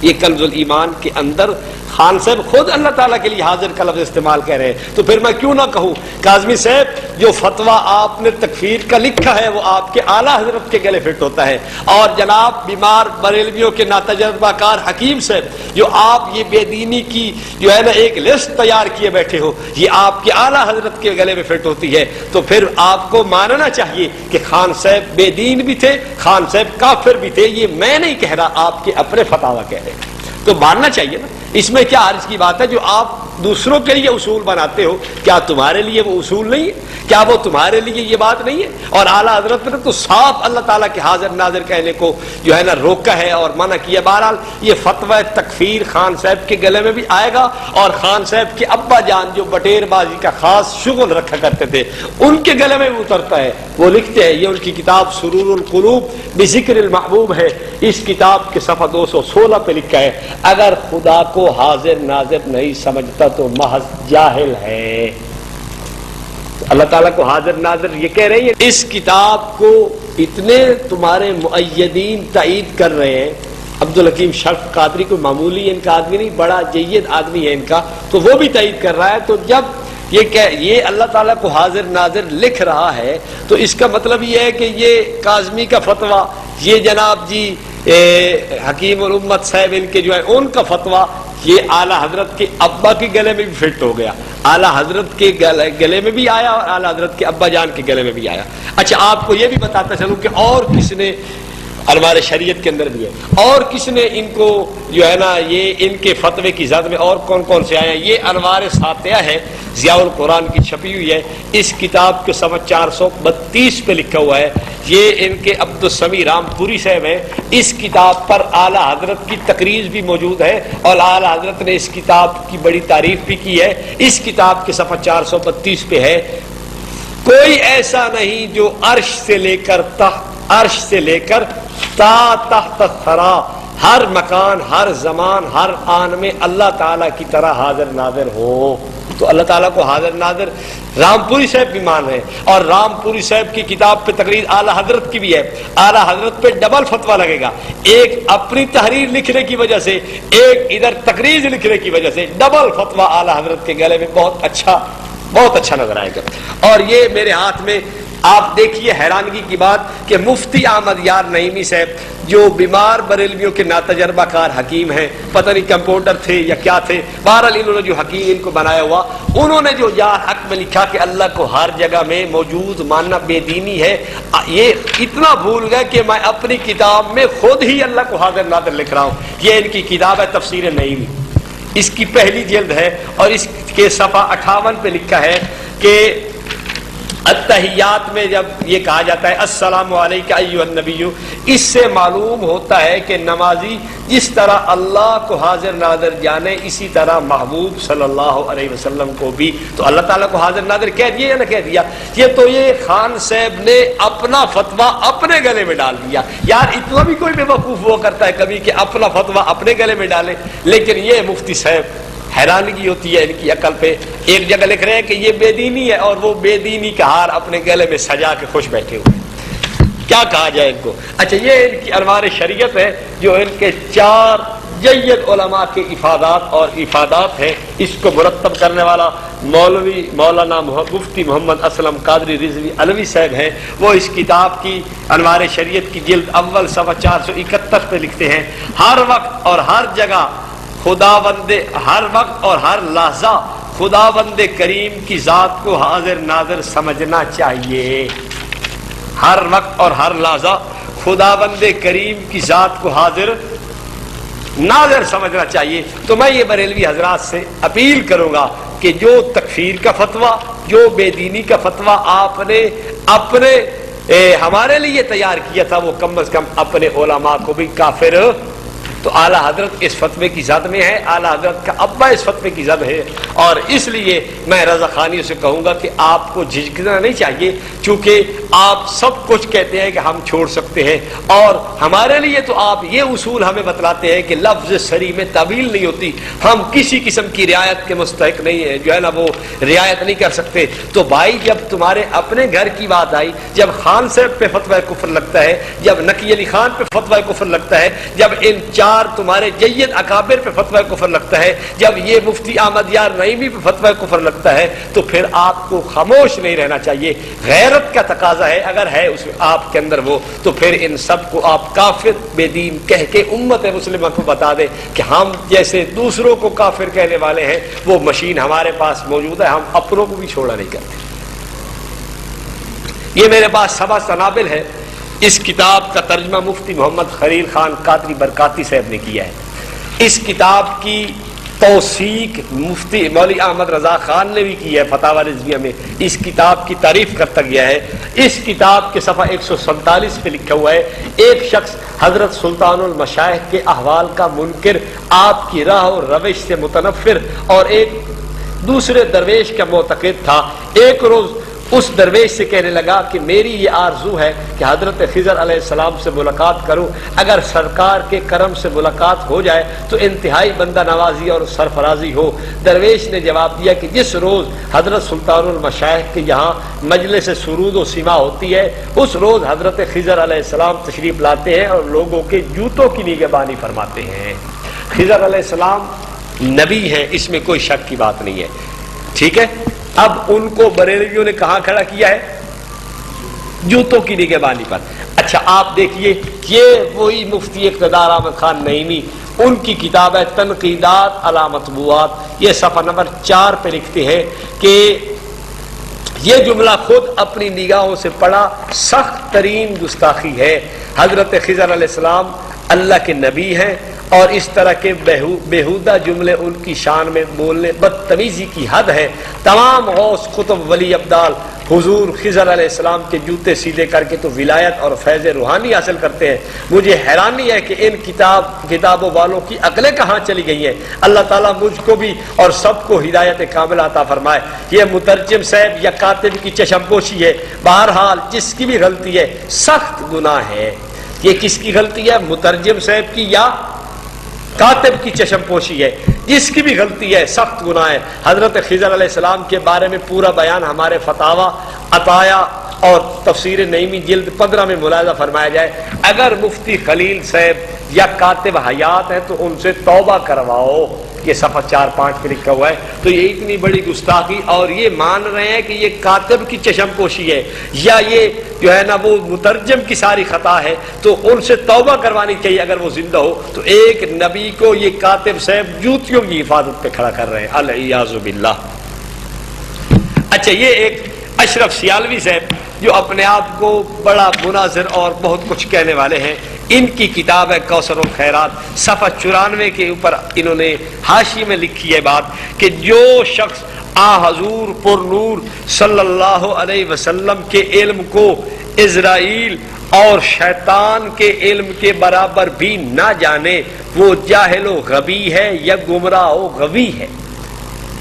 یہ کنز الایمان کے اندر خان صاحب خود اللہ تعالیٰ کے لیے حاضر کا لفظ استعمال کر رہے ہیں، تو پھر میں کیوں نہ کہوں کاظمی صاحب جو فتویٰ آپ نے تکفیر کا لکھا ہے وہ آپ کے اعلیٰ حضرت کے گلے فٹ ہوتا ہے، اور جناب بیمار بریلویوں کے ناتجربہ کار حکیم صاحب جو آپ یہ بے دینی کی جو ہے نا ایک لسٹ تیار کیے بیٹھے ہو، یہ آپ کے اعلیٰ حضرت کے گلے میں فٹ ہوتی ہے، تو پھر آپ کو ماننا چاہیے کہ خان صاحب بے دین بھی تھے، خان صاحب کافر بھی تھے۔ یہ میں نہیں کہہ رہا، آپ کے اپنے فتاویٰ کہہ رہے ہیں، تو ماننا چاہیے نا۔ اس میں کیا عرض کی بات ہے؟ جو آپ دوسروں کے لیے اصول بناتے ہو، کیا تمہارے لیے وہ اصول نہیں ہے؟ کیا وہ تمہارے لیے یہ بات نہیں ہے؟ اور اعلیٰ حضرت نے تو صاف اللہ تعالیٰ کے حاضر ناظر کہنے کو جو ہے نا روکا ہے اور منع کیا۔ بہرحال یہ فتویٰ تکفیر خان صاحب کے گلے میں بھی آئے گا، اور خان صاحب کے ابا جان جو بٹیر بازی کا خاص شغل رکھا کرتے تھے ان کے گلے میں بھی اترتا ہے۔ وہ لکھتے ہیں، یہ ان کی کتاب سرور القلوب بذکر المحبوب ہے، اس کتاب کے صفحہ 216 پہ لکھا ہے، اگر خدا کو حاضر ناظر نہیں سمجھتا تو محض جاہل ہے۔ اللہ تعالیٰ کو حاضر ناظر یہ کہہ رہے ہیں۔ اس کتاب کو اتنے تمہارے مؤیدین تائید کر رہے ہیں، عبدالحکیم شرف قادری کوئی معمولی ان کا آدمی نہیں، بڑا جید آدمی ہے ان کا، تو وہ بھی تائید کر رہا ہے۔ تو جب یہ اللہ تعالیٰ کو حاضر ناظر لکھ رہا ہے تو اس کا مطلب یہ ہے کہ یہ کاظمی کا فتویٰ، یہ جناب جی حکیم الامت صاحب ان کے جو ہے ان کا فتویٰ، یہ اعلیٰ حضرت کے ابا کے گلے میں بھی فٹ ہو گیا، اعلیٰ حضرت کے گلے میں بھی آیا اور اعلیٰ حضرت کے ابا جان کے گلے میں بھی آیا۔ اچھا آپ کو یہ بھی بتاتا چلوں کہ اور کس نے انوار شریعت کے اندر بھی ہے، اور کس نے ان کو جو ہے نا یہ ان کے فتوے کی زد میں اور کون کون سے آئے ہیں۔ یہ انوار ساتیہ ہے، ضیاء القرآن کی چھپی ہوئی ہے، اس کتاب کے صفحہ 432 پہ لکھا ہوا ہے۔ یہ ان کے عبدالسمیع رام پوری صاحب ہیں، اس کتاب پر اعلیٰ حضرت کی تقریر بھی موجود ہے اور اعلیٰ حضرت نے اس کتاب کی بڑی تعریف بھی کی ہے۔ اس کتاب کے صفحہ 432 پہ ہے، کوئی ایسا نہیں جو عرش سے لے کر تا تحت الثری، ہر مکان، ہر زمان، ہر آن میں اللہ تعالیٰ کی طرح حاضر ناظر ہو۔ تو اللہ تعالیٰ کو حاضر ناظر رام پوری صاحب بھی مان ہے، اور رام پوری صاحب کی کتاب پہ تقریر اعلیٰ حضرت کی بھی ہے۔ اعلیٰ حضرت پہ ڈبل فتویٰ لگے گا، ایک اپنی تحریر لکھنے کی وجہ سے، ایک ادھر تقریر لکھنے کی وجہ سے، ڈبل فتویٰ اعلیٰ حضرت کے گلے میں بہت اچھا نظر آئے گا۔ اور یہ میرے ہاتھ میں آپ دیکھیے حیرانگی کی بات کہ مفتی احمد یار نعیمی صاحب جو بیمار بریلویوں کے ناتجربہ کار حکیم ہیں، پتہ نہیں کمپاؤنڈر تھے یا کیا تھے، بہرحال انہوں نے جو حکیم ان کو بنایا ہوا، انہوں نے جو یار حق میں لکھا کہ اللہ کو ہر جگہ میں موجود ماننا بے دینی ہے، یہ اتنا بھول گئے کہ میں اپنی کتاب میں خود ہی اللہ کو حاضر ناظر لکھ رہا ہوں۔ یہ ان کی کتاب ہے تفسیر نعیمی، اس کی پہلی جلد ہے، اور اس کے صفحہ 58 پہ لکھا ہے کہ التحیات میں جب یہ کہا جاتا ہے السلام علیکہ ایھا النبی، اس سے معلوم ہوتا ہے کہ نمازی جس طرح اللہ کو حاضر ناظر جانے اسی طرح محبوب صلی اللہ علیہ وسلم کو بھی تو اللہ تعالیٰ کو حاضر ناظر کہہ دیا یا نہ کہہ دیا۔ یہ تو یہ خان صاحب نے اپنا فتویٰ اپنے گلے میں ڈال دیا۔ یار اتنا بھی کوئی بے وقوف ہوا کرتا ہے کبھی کہ اپنا فتویٰ اپنے گلے میں ڈالے، لیکن یہ مفتی صاحب حیرانگی ہوتی ہے ان کی عقل پہ۔ ایک جگہ لکھ رہے ہیں کہ یہ بے دینی ہے اور وہ بے دینی کا ہار اپنے گلے میں سجا کے خوش بیٹھے ہوئے، کیا کہا جائے ان کو۔ اچھا یہ ان کی انوار شریعت ہے جو ان کے 4 جید علماء کے افادات اور افادات ہیں. اس کو مرتب کرنے والا مولوی مولانا مفتی محمد اسلم قادری رضوی علوی صاحب ہیں. وہ اس کتاب کی انوار شریعت کی جلد اول صفحہ 471 پہ لکھتے ہیں ہر وقت اور ہر جگہ ہر وقت اور ہر لحظہ خداوند کریم کی ذات کو حاضر ناظر سمجھنا چاہیے. ہر وقت اور ہر لحظہ خداوند کریم کی ذات کو حاضر ناظر سمجھنا چاہیے. تو میں یہ بریلوی حضرات سے اپیل کروں گا کہ جو تکفیر کا فتویٰ، جو بے دینی کا فتویٰ آپ نے اپنے ہمارے لیے تیار کیا تھا، وہ کم از کم اپنے علماء کو بھی کافر. تو اعلیٰ حضرت اس فتوے کی زد میں ہے، اعلیٰ حضرت کا ابا اس فتوے کی زد ہے، اور اس لیے میں رضا خانیوں سے کہوں گا کہ آپ کو جھجکنا نہیں چاہیے، چونکہ آپ سب کچھ کہتے ہیں کہ ہم چھوڑ سکتے ہیں، اور ہمارے لیے تو آپ یہ اصول ہمیں بتلاتے ہیں کہ لفظ صریح میں تعویل نہیں ہوتی. ہم کسی قسم کی رعایت کے مستحق نہیں ہیں، جو ہے نا وہ رعایت نہیں کر سکتے. تو بھائی جب تمہارے اپنے گھر کی بات آئی، جب خان صاحب پہ فتویٰ کفر لگتا ہے، جب نقی علی خان پہ فتویٰ کفر لگتا ہے، جب ان چار تمہارے جید اکابر پہ فتویٰ کفر لگتا ہے، جب یہ مفتی احمد یار نعیمی پہ فتویٰ کفر لگتا ہے، تو پھر آپ کو خاموش نہیں رہنا چاہیے. غیرت کا تقاضا ہے، اگر ہے اس آپ کے اندر وہ، تو پھر ان سب کو آپ کافر بے دین کہہ کے امت مسلمہ کو بتا دیں کہ ہم جیسے دوسروں کو کافر کہنے والے ہیں، وہ مشین ہمارے پاس موجود ہے، ہم اپنوں کو بھی چھوڑا نہیں کرتے. یہ میرے پاس 7 سنابل ہے. اس کتاب کا ترجمہ مفتی محمد خلیل خان قادری برکاتی صاحب نے کیا ہے. اس کتاب کی توثیق مفتی مولوی احمد رضا خان نے بھی کی ہے فتاوی رضویہ میں. اس کتاب کی تعریف کرتا گیا ہے. اس کتاب کے صفحہ 147 پہ لکھا ہوا ہے، ایک شخص حضرت سلطان المشائخ کے احوال کا منکر، آپ کی راہ و روش سے متنفر، اور ایک دوسرے درویش کا معتقد تھا. ایک روز اس درویش سے کہنے لگا کہ میری یہ آرزو ہے کہ حضرت خضر علیہ السلام سے ملاقات کروں، اگر سرکار کے کرم سے ملاقات ہو جائے تو انتہائی بندہ نوازی اور سرفرازی ہو. درویش نے جواب دیا کہ جس روز حضرت سلطان المشائخ کے یہاں مجلس سرود و سما ہوتی ہے، اس روز حضرت خضر علیہ السلام تشریف لاتے ہیں اور لوگوں کے جوتوں کی نگہبانی فرماتے ہیں. خضر علیہ السلام نبی ہیں، اس میں کوئی شک کی بات نہیں ہے. ٹھیک ہے، اب ان کو بریلویوں نے کہاں کھڑا کیا ہے؟ جوتوں کی نگہبانی پر. اچھا آپ دیکھیے، یہ وہی مفتی اقتدار احمد خان نعیمی، ان کی کتاب ہے تنقیدات علی مطبوعات. یہ صفحہ نمبر 4 پہ لکھتے ہیں کہ یہ جملہ خود اپنی نگاہوں سے پڑھا سخت ترین گستاخی ہے. حضرت خضر علیہ السلام اللہ کے نبی ہیں، اور اس طرح کے بیہودہ جملے ان کی شان میں بولنے بدتمیزی کی حد ہے. تمام غوث قطب ولی ابدال حضور خضر علیہ السلام کے جوتے سیدھے کر کے تو ولایت اور فیض روحانی حاصل کرتے ہیں. مجھے حیرانی ہے کہ ان کتابوں والوں کی عقلیں کہاں چلی گئی ہیں. اللہ تعالیٰ مجھ کو بھی اور سب کو ہدایت کاملہ عطا فرمائے. یہ مترجم صاحب یا کاتب کی چشم پوشی ہے. بہرحال جس کی بھی غلطی ہے سخت گناہ ہے. یہ کس کی غلطی ہے؟ مترجم صاحب کی یا کاتب کی چشم پوشی ہے. جس کی بھی غلطی ہے سخت گناہ ہے. حضرت خضر علیہ السلام کے بارے میں پورا بیان ہمارے فتاوی عطایا اور تفسیر نعیمی جلد 15 میں ملاحظہ فرمایا جائے. اگر مفتی خلیل صاحب یا کاتب حیات ہیں تو ان سے توبہ کرواؤ. یہ صفحہ 4-5 پہ لکھا ہوا ہے. تو یہ اتنی بڑی گستاخی، اور یہ مان رہے ہیں کہ یہ کاتب کی چشم پوشی ہے یا یہ جو ہے نا وہ مترجم کی ساری خطا ہے، تو ان سے توبہ کروانی چاہیے اگر وہ زندہ ہو. تو ایک نبی کو یہ کاتب صاحب جوتیوں کی حفاظت پہ کھڑا کر رہے ہیں، العیاذ باللہ. اچھا یہ ایک اشرف سیالوی صاحب جو اپنے آپ کو بڑا مناظر اور بہت کچھ کہنے والے ہیں، ان کی کتاب ہے کوثر الخیرات. صفحہ 94 کے اوپر انہوں نے حاشی میں لکھی ہے بات کہ جو شخص حضور پر نور صلی اللہ علیہ وسلم کے علم کو اسرائیل اور شیطان کے علم کے برابر بھی نہ جانے، وہ جاہل و غبی ہے یا گمراہ و غوی ہے.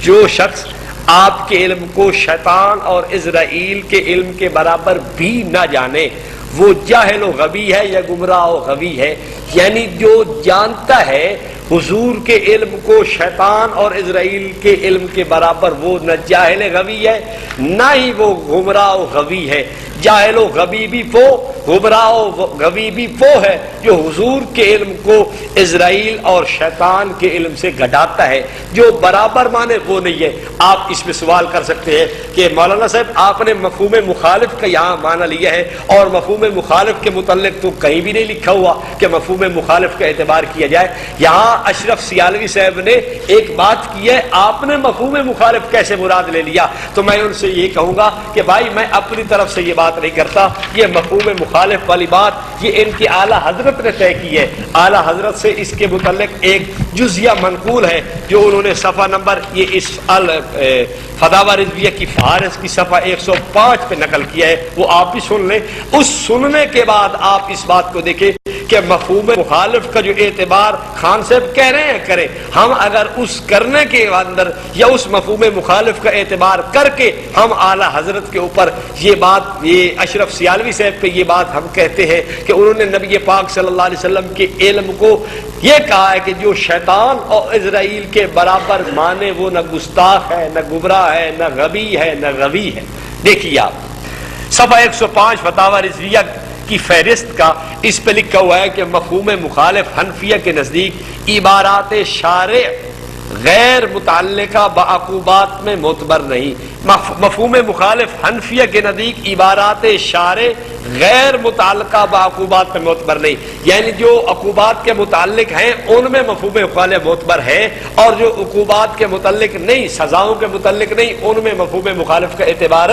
جو شخص آپ کے علم کو شیطان اور اسرائیل کے علم کے برابر بھی نہ جانے، وہ جاہل و غبی ہے یا گمراہ و غوی ہے. یعنی جو جانتا ہے حضور کے علم کو شیطان اور اسرائیل کے علم کے برابر، وہ نہ جاہل غوی ہے نہ ہی وہ گمراہ و غوی ہے۔ جاہل و غوی بھی وہ، گمراہ و غوی بھی وہ ہے جو حضور کے علم کو اسرائیل اور شیطان کے علم سے گھٹاتا ہے، جو برابر مانے وہ نہیں ہے۔ آپ اس میں سوال کر سکتے ہیں کہ مولانا صاحب آپ نے مفہوم مخالف کا یہاں معنی لیا ہے، اور مفہوم مخالف کے متعلق تو کہیں بھی نہیں لکھا ہوا کہ مفہوم مخالف کا اعتبار کیا جائے۔ یہاں اشرف سیالوی صاحب نے ایک بات کی ہے، آپ نے مفہوم مخالف کیسے مراد لے لیا؟ تو میں ان سے یہ کہوں گا کہ بھائی میں اپنی طرف سے یہ بات نہیں کرتا، یہ مفہوم مخالف والی بات یہ ان کی اعلیٰ حضرت نے طے کی ہے۔ اعلیٰ حضرت سے اس کے متعلق ایک جزیہ منقول ہے جو انہوں نے صفحہ نمبر یہ اس فتاوی رضویہ کی فہرست کی صفحہ 105 پہ نقل کیا ہے، وہ آپ بھی سن لیں۔ اس سننے کے بعد آپ اس بات کو دیکھیں کہ مفہوم مخالف کا جو اعتبار خان صاحب کہہ رہے ہیں کریں، ہم اگر اس کرنے کے اندر یا اس مفہوم مخالف کا اعتبار کر کے ہم اعلیٰ حضرت کے اوپر یہ بات، یہ اشرف سیالوی صاحب پہ یہ بات ہم کہتے ہیں کہ انہوں نے نبی پاک صلی اللہ علیہ وسلم کے علم کو یہ کہا ہے کہ جو شیطان اور اسرائیل کے برابر مانے وہ نہ گستاخ ہے، نہ گمراہ ہے، نہ غبی ہے، نہ غوی ہے۔ دیکھیے آپ صفحہ 105 فتاوی رضویہ کی فہرست کا اس پہ لکھا ہوا ہے کہ مفہوم مخالف حنفیہ کے نزدیک عبارات شارع غیر متعلقہ بعقوبات میں معتبر نہیں۔ مفہوم مخالف حنفیہ کے نزدیک عبارات شارع غیر متعلقہ بعقوبات میں معتبر نہیں، یعنی جو عقوبات کے متعلق ہیں ان میں مفہوم مخالف معتبر ہے، اور جو عقوبات کے متعلق نہیں، سزاؤں کے متعلق نہیں، ان میں مفہوم مخالف کا اعتبار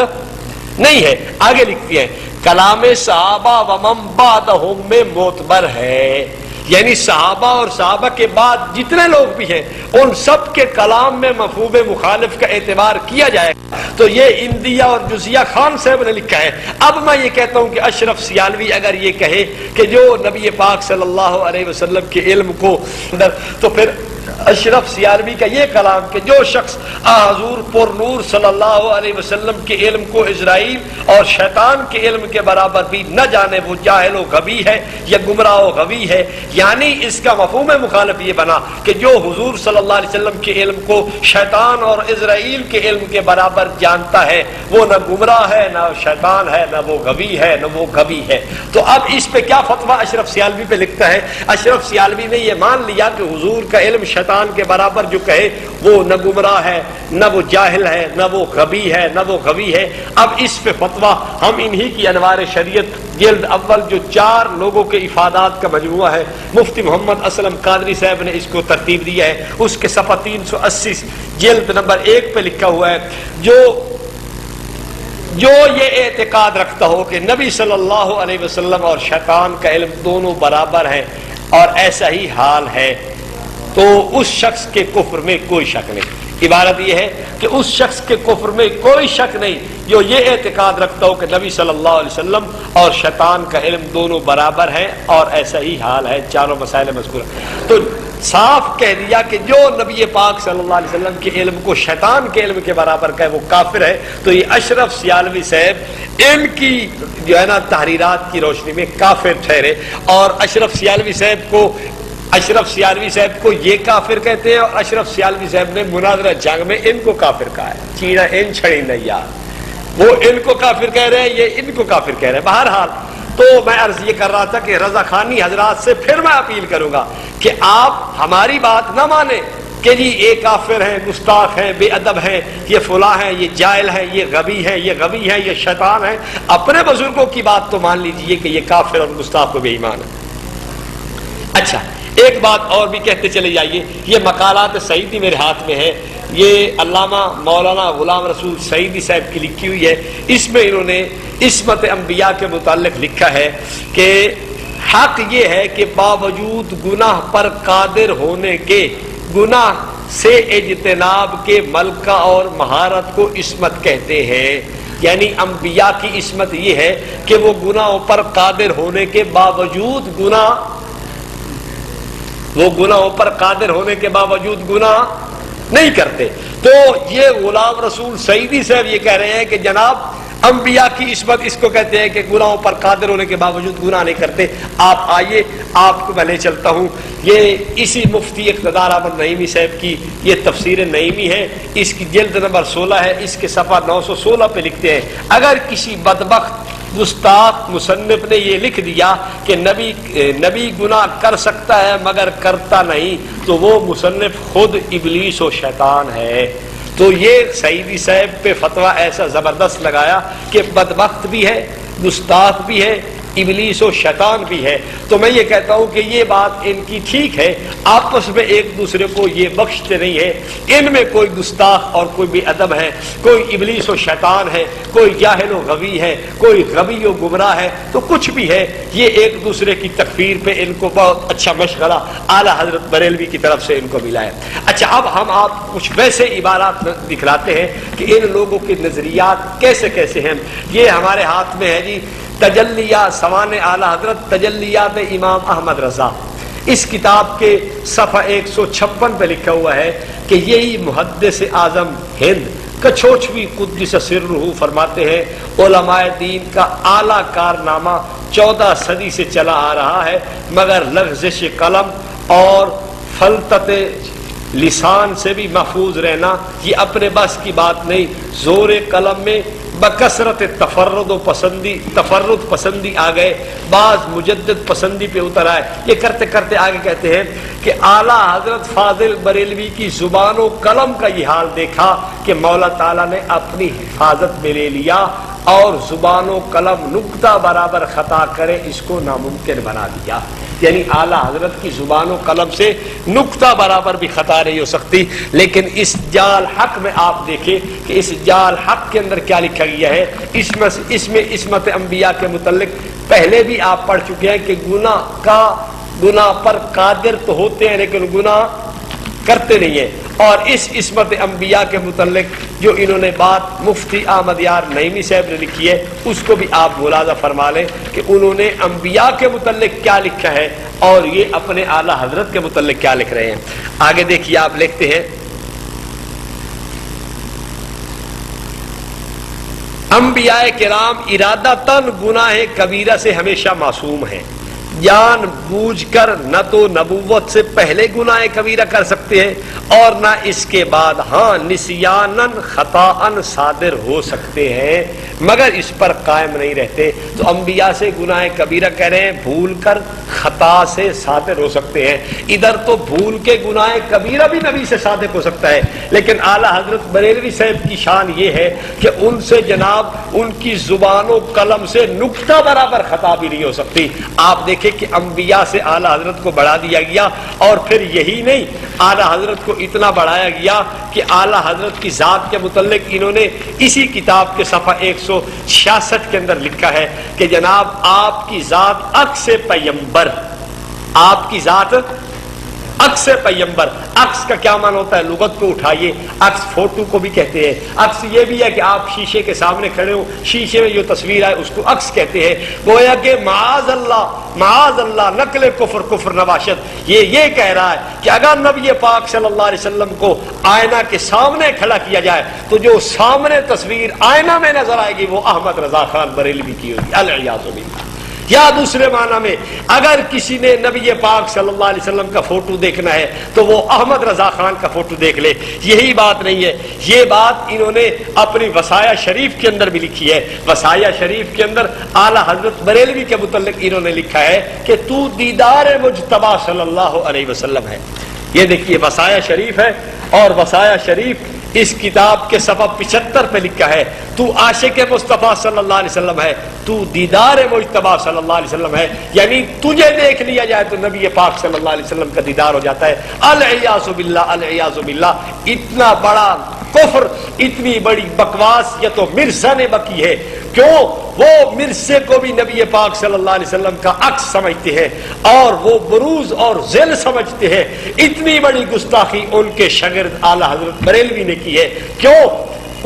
نہیں ہے۔ آگے لکھتی ہے کلام صحابہ و من بعدہم میں معتبر ہے، یعنی صحابہ اور صحابہ کے بعد جتنے لوگ بھی ہیں ان سب کے کلام میں مفہوم مخالف کا اعتبار کیا جائے گا۔ تو یہ اندیہ اور جزیہ خان صاحب نے لکھا ہے۔ اب میں یہ کہتا ہوں کہ اشرف سیالوی اگر یہ کہے کہ جو نبی پاک صلی اللہ علیہ وسلم کے علم کو اندر، تو پھر اشرف سیالوی کا یہ کلام کہ جو شخص حضور پر نور صلی اللہ علیہ وسلم کے علم کو اسرائیل اور شیطان کے علم کے برابر بھی نہ جانے وہ جاہل و غبی ہے یا گمراہ و غوی ہے، یعنی اس کا مفہوم مخالف یہ بنا کہ جو حضور صلی اللہ علیہ وسلم کے علم کو شیطان اور اسرائیل کے علم کے برابر جانتا ہے وہ نہ گمراہ ہے، نہ شیطان ہے، نہ وہ غوی ہے، نہ وہ غبی ہے۔ تو اب اس پہ کیا فتویٰ اشرف سیالوی پہ لکھتا ہے؟ اشرف سیالوی نے یہ مان لیا کہ حضور کا علم شیطان کے برابر جو کہے وہ نہ گمراہ ہے، نہ وہ جاہل ہے، نہ وہ غبی ہے، نہ وہ غوی ہے۔ اب اس پہ فتویٰ ہم انہی کی انوار شریعت جلد اول جو 4 لوگوں کے افادات کا مجموعہ ہے، مفتی محمد اسلم قادری صاحب نے اس کو ترتیب دیا ہے، اس کے صفحہ 380 جلد نمبر 1 پہ لکھا ہوا ہے جو یہ اعتقاد رکھتا ہو کہ نبی صلی اللہ علیہ وسلم اور شیطان کا علم دونوں برابر ہیں اور ایسا ہی حال ہے تو اس شخص کے کفر میں کوئی شک نہیں۔ عبارت یہ ہے کہ اس شخص کے کفر میں کوئی شک نہیں جو یہ اعتقاد رکھتا ہو کہ نبی صلی اللہ علیہ وسلم اور شیطان کا علم دونوں برابر ہیں اور ایسا ہی حال ہے۔ چاروں مسائل مذکورہ تو صاف کہہ دیا کہ جو نبی پاک صلی اللہ علیہ وسلم کے علم کو شیطان کے علم کے برابر کا ہے وہ کافر ہے۔ تو یہ اشرف سیالوی صاحب ان کی جو ہے نا تحریرات کی روشنی میں کافر ٹھہرے، اور اشرف سیالوی صاحب کو یہ کافر کہتے ہیں، اور اشرف سیالوی صاحب نے مناظرہ جنگ میں ان کو کافر کہا ہے۔ چینا ان چھڑی نہیں یار، وہ ان کو کافر کہہ رہے ہیں، یہ ان کو کافر کہہ رہے ہیں۔ بہرحال تو میں عرض یہ کر رہا تھا کہ رضا خانی حضرات سے پھر میں اپیل کروں گا کہ آپ ہماری بات نہ مانیں کہ جی یہ کافر ہیں، گستاخ ہیں، بے ادب ہیں، یہ فلاں ہیں، یہ جاہل ہیں، یہ غبی ہیں، یہ غوی ہیں، یہ شیطان ہیں۔ اپنے بزرگوں کی بات تو مان لیجئے کہ یہ کافر اور گستاخ و بے ایمان ہے۔ اچھا ایک بات اور بھی کہتے چلے جائیے، یہ مقالات سعیدی میرے ہاتھ میں ہے، یہ علامہ مولانا غلام رسول سعیدی صاحب کی لکھی ہوئی ہے۔ اس میں انہوں نے عصمت انبیاء کے متعلق لکھا ہے کہ حق یہ ہے کہ باوجود گناہ پر قادر ہونے کے گناہ سے اجتناب کے ملکہ اور مہارت کو عصمت کہتے ہیں، یعنی انبیاء کی عصمت یہ ہے کہ وہ گناہوں پر قادر ہونے کے باوجود گناہوں پر قادر ہونے کے باوجود گناہ نہیں کرتے۔ تو یہ غلام رسول سعیدی صاحب یہ کہہ رہے ہیں کہ جناب انبیاء کی عصمت اس کو کہتے ہیں کہ گناہوں پر قادر ہونے کے باوجود گناہ نہیں کرتے. آپ آئیے آپ کو میں لے چلتا ہوں. یہ اسی مفتی اقتدار احمد نعیمی صاحب کی یہ تفسیر نعیمی ہے, اس کی جلد نمبر 16 ہے, اس کے صفحہ 916 پہ لکھتے ہیں اگر کسی بدبخت گستاخ مصنف نے یہ لکھ دیا کہ نبی گناہ کر سکتا ہے مگر کرتا نہیں تو وہ مصنف خود ابلیس و شیطان ہے. تو یہ سعیدی صاحب پہ فتویٰ ایسا زبردست لگایا کہ بدبخت بھی ہے, گستاخ بھی ہے, ابلیس و شیطان بھی ہے. تو میں یہ کہتا ہوں کہ یہ بات ان کی ٹھیک ہے, آپس میں ایک دوسرے کو یہ بخشتے نہیں ہے. ان میں کوئی گستاخ اور کوئی بے ادب ہے, کوئی ابلیس و شیطان ہے, کوئی جاہل و غوی ہے, کوئی غوی و گمراہ ہے, تو کچھ بھی ہے. یہ ایک دوسرے کی تکفیر پہ ان کو بہت اچھا مشغلہ اعلیٰ حضرت بریلوی کی طرف سے ان کو ملا ہے. اچھا اب ہم آپ کچھ ویسے عبارات دکھلاتے ہیں کہ ان لوگوں کے نظریات کیسے کیسے ہیں. یہ ہمارے ہاتھ میں ہے جی تجلیات سوان اعلیٰ حضرت تجلیات امام احمد رضا. اس کتاب کے صفحہ 156 پہ لکھا ہوا ہے کہ یہی محدث اعظم ہند کچھوچوی قدس سرہ فرماتے ہیں علماء دین کا اعلیٰ کارنامہ 14 صدی سے چلا آ رہا ہے مگر لغزش قلم اور فلتت لسان سے بھی محفوظ رہنا یہ اپنے بس کی بات نہیں. زور قلم میں بکثرت تفرد پسندی آ گئے, بعض مجدد پسندی پہ اتر آئے. یہ کرتے کرتے آگے کہتے ہیں کہ اعلیٰ حضرت فاضل بریلوی کی زبان و قلم کا یہ حال دیکھا کہ مولا تعالیٰ نے اپنی حفاظت میں لے لیا اور زبان و قلم نقطہ برابر خطا کرے اس کو ناممکن بنا دیا. یعنی اعلیٰ حضرت کی زبان و قلم سے نقطہ برابر بھی خطا نہیں ہو سکتی. لیکن اس جال حق میں آپ دیکھیں کہ اس جال حق کے اندر کیا لکھا گیا ہے. اس میں عصمت انبیاء کے متعلق پہلے بھی آپ پڑھ چکے ہیں کہ گناہ پر قادر تو ہوتے ہیں لیکن گناہ کرتے نہیں ہیں. اور اس عصمت انبیاء کے متعلق جو انہوں نے بات مفتی احمد یار نعیمی صاحب نے لکھی ہے اس کو بھی آپ ملاحظہ فرما لیں کہ انہوں نے انبیاء کے متعلق کیا لکھا ہے اور یہ اپنے اعلیٰ حضرت کے متعلق کیا لکھ رہے ہیں. آگے دیکھیے آپ لکھتے ہیں انبیاء کرام ارادتاً گناہ کبیرہ سے ہمیشہ معصوم ہیں. جان بوجھ کر نہ تو نبوت سے پہلے گناہ کبیرہ کر سکتے ہیں اور نہ اس کے بعد. ہاں نسیاناً خطاً صادر ہو سکتے ہیں مگر اس پر قائم نہیں رہتے. تو انبیاء سے گناہ کبیرہ کہہ رہے ہیں, بھول کر خطا سے صادر ہو سکتے ہیں. ادھر تو بھول کے گناہ کبیرہ بھی نبی سے صادر ہو سکتا ہے لیکن اعلیٰ حضرت بریلوی صاحب کی شان یہ ہے کہ ان سے جناب ان کی زبان و قلم سے نقطہ برابر خطا بھی نہیں ہو سکتی. آپ دیکھیں کہ انبیاء سے اعلیٰ حضرت کو بڑھا دیا گیا اور پھر یہی نہیں اعلیٰ حضرت کو اتنا بڑھایا گیا کہ اعلیٰ حضرت کی ذات کے متعلق انہوں نے اسی کتاب کے صفحہ 166 کے اندر لکھا ہے کہ جناب آپ کی ذات عکس پیمبر, آپ کی ذات عکس پیمبر. عکس کا کیا معنی ہوتا ہے لغت کو اٹھائیے, عکس فوٹو کو بھی کہتے ہیں. عکس یہ بھی ہے کہ آپ شیشے کے سامنے کھڑے ہو, شیشے میں جو تصویر آئے اس کو عکس کہتے ہیں. گویا کہ معاذ اللہ نقل کفر نباشت یہ کہہ رہا ہے کہ اگر نبی پاک صلی اللہ علیہ وسلم کو آئینہ کے سامنے کھڑا کیا جائے تو جو سامنے تصویر آئینہ میں نظر آئے گی وہ احمد رضا خان بریلوی کی ہوگی الیاذ باللہ. یا دوسرے معنی میں اگر کسی نے نبی پاک صلی اللہ علیہ وسلم کا فوٹو دیکھنا ہے تو وہ احمد رضا خان کا فوٹو دیکھ لے. یہی بات نہیں ہے, یہ بات انہوں نے اپنی وصایا شریف کے اندر بھی لکھی ہے. وصایا شریف کے اندر اعلیٰ حضرت بریلوی کے متعلق انہوں نے لکھا ہے کہ تو دیدار مجتبی صلی اللہ علیہ وسلم ہے. یہ دیکھیے وصایا شریف ہے اور وصایا شریف اس کتاب کے صفحہ 75 پہ لکھا ہے تو عاشق مصطفیٰ صلی اللہ علیہ وسلم ہے, تو دیدار مجتبی صلی اللہ علیہ وسلم ہے. یعنی تجھے دیکھ لیا جائے تو نبی پاک صلی اللہ علیہ وسلم کا دیدار ہو جاتا ہے. الیاذ باللہ. اتنا بڑا کفر, اتنی بڑی بکواس یہ تو مرزا نے بکی ہے. کیوں؟ وہ مرزے کو بھی نبی پاک صلی اللہ علیہ وسلم کا عکس سمجھتے ہیں اور وہ بروز اور ذل سمجھتے ہیں. اتنی بڑی گستاخی ان کے شاگرد اعلیٰ حضرت بریلوی نے کی ہے. کیوں؟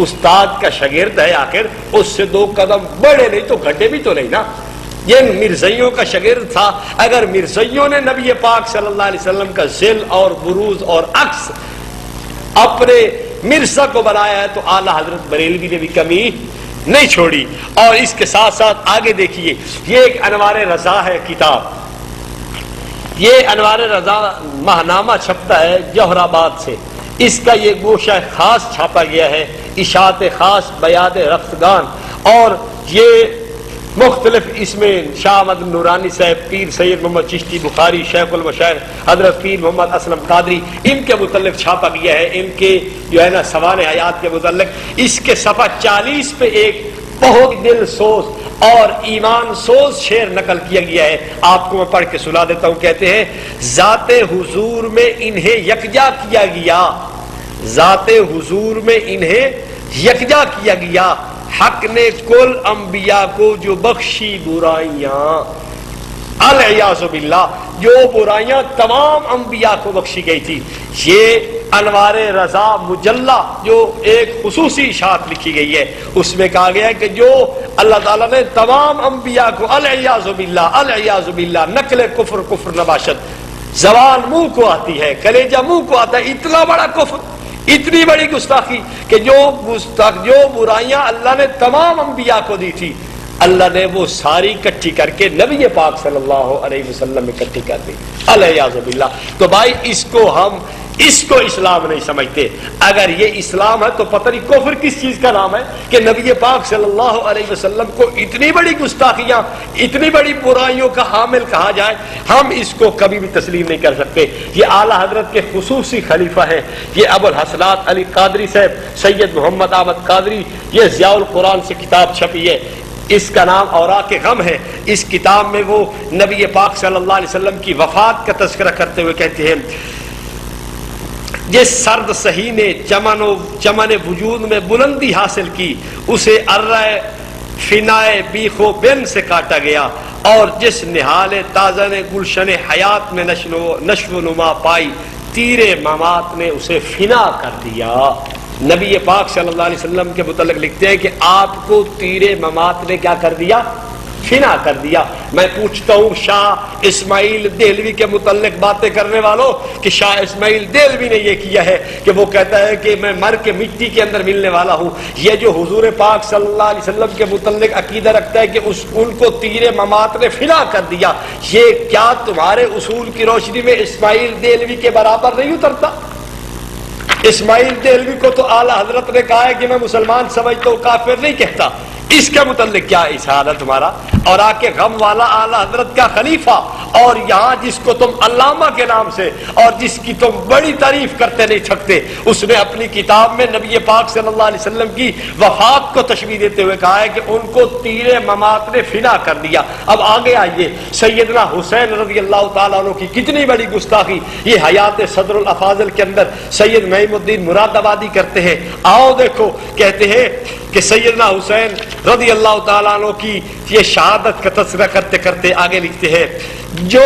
استاد کا شاگرد ہے, آخر اس سے 2 قدم بڑے نہیں تو گھٹے بھی تو نہیں نا. یہ مرزائیوں کا شاگرد تھا. اگر مرزائیوں نے نبی پاک صلی اللہ علیہ وسلم کا ذل اور بروز اور عکس اپنے مرزا کو بنایا ہے تو اعلی حضرت بریلوی نے بھی کمی نہیں چھوڑی. اور اس کے ساتھ ساتھ آگے دیکھیے یہ ایک انوار رضا ہے کتاب, یہ انوار رضا ماہنامہ چھپتا ہے جوہر آباد سے, اس کا یہ گوشہ خاص چھاپا گیا ہے اشاعت خاص بیاد رفتگان, اور یہ مختلف اس میں شاہ احمد نورانی صاحب, پیر سید محمد چشتی بخاری, شیخ المشاہیر حضرت پیر محمد اسلم قادری, ان کے متعلق چھاپا گیا ہے, ان کے جو ہے نا سوانح حیات کے متعلق. اس کے صفحہ 40 پہ ایک بہت دل سوز اور ایمان سوز شعر نقل کیا گیا ہے, آپ کو میں پڑھ کے سنا دیتا ہوں. کہتے ہیں ذات حضور میں انہیں یکجا کیا گیا, ذات حضور میں انہیں یکجا کیا گیا, حق نے کل انبیاء کو جو بخشی برائیاں, العیاذ باللہ, جو برائیاں تمام انبیاء کو بخشی گئی تھی. یہ انوار رضا مجلہ جو ایک خصوصی اشاعت لکھی گئی ہے, اس میں کہا گیا ہے کہ جو اللہ تعالیٰ نے تمام انبیاء کو, العیاذ باللہ العیاذ باللہ, نقل کفر کفر نباشت, زبان منہ کو آتی ہے, کلیجہ منہ کو آتا ہے, اتنا بڑا کفر, اتنی بڑی گستاخی کہ جو برائیاں اللہ نے تمام انبیاء کو دی تھی, اللہ نے وہ ساری اکٹھی کر کے نبی پاک صلی اللہ علیہ وسلم میں اکٹھی کر دی, العیاذ باللہ. تو بھائی اس کو اسلام نہیں سمجھتے. اگر یہ اسلام ہے تو پتہ نہیں کفر کس چیز کا نام ہے کہ نبی پاک صلی اللہ علیہ وسلم کو اتنی بڑی گستاخیاں, اتنی بڑی برائیوں کا حامل کہا جائے. ہم اس کو کبھی بھی تسلیم نہیں کر سکتے. یہ اعلیٰ حضرت کے خصوصی خلیفہ ہیں, یہ ابو الحسنات علی قادری صاحب, سید محمد احمد قادری, یہ ضیاء القرآن سے کتاب چھپی ہے, اس کا نام اوراق غم ہے. اس کتاب میں وہ نبی پاک صلی اللہ علیہ وسلم کی وفات کا تذکرہ کرتے ہوئے کہتے ہیں جس سرد سہی نے چمن وجود میں بلندی حاصل کی, اسے ارائے فنائے بیخ و بن سے کاٹا گیا, اور جس نہال تازہ نے گلشن حیات میں نشو و نما پائی, تیر ممات نے اسے فنا کر دیا. نبی پاک صلی اللہ علیہ وسلم کے متعلق لکھتے ہیں کہ آپ کو تیر ممات نے کیا کر دیا, فنا کر دیا. میں پوچھتا ہوں شاہ اسماعیل دہلوی کے متعلق باتیں کرنے والوں کہ شاہ اسماعیل دہلوی نے یہ کیا ہے کہ وہ کہتا ہے کہ میں مر کے مٹی کے اندر ملنے والا ہوں. یہ جو حضور پاک صلی اللہ علیہ وسلم کے متعلق عقیدہ رکھتا ہے کہ ان کو تیر ممات نے فنا کر دیا, یہ کیا تمہارے اصول کی روشنی میں اسماعیل دہلوی کے برابر نہیں اترتا؟ اسماعیل دہلوی کو تو اعلیٰ حضرت نے کہا ہے کہ میں مسلمان سمجھتا ہوں, کافر نہیں کہتا. اس کے متعلق کیا اشارہ تمہارا؟ اور آ کے غم والا اعلیٰ حضرت کا خلیفہ, اور یہاں جس کو تم علامہ کے نام سے اور جس کی تم بڑی تعریف کرتے نہیں تھکتے, اس نے اپنی کتاب میں نبی پاک صلی اللہ علیہ وسلم کی وفات کو تشبیہ دیتے ہوئے کہا ہے کہ ان کو تیر ممات نے فنا کر دیا. اب آگے آئیے, سیدنا حسین رضی اللہ تعالیٰ عنہ کی کتنی بڑی گستاخی یہ حیات صدر الافاضل کے اندر سید نعیم الدین مراد آبادی کرتے ہیں. آؤ دیکھو, کہتے ہیں کہ سیدنا حسین رضی اللہ تعالیٰ عنہ کی یہ شہادت کا تذکرہ کرتے کرتے آگے لکھتے ہیں جو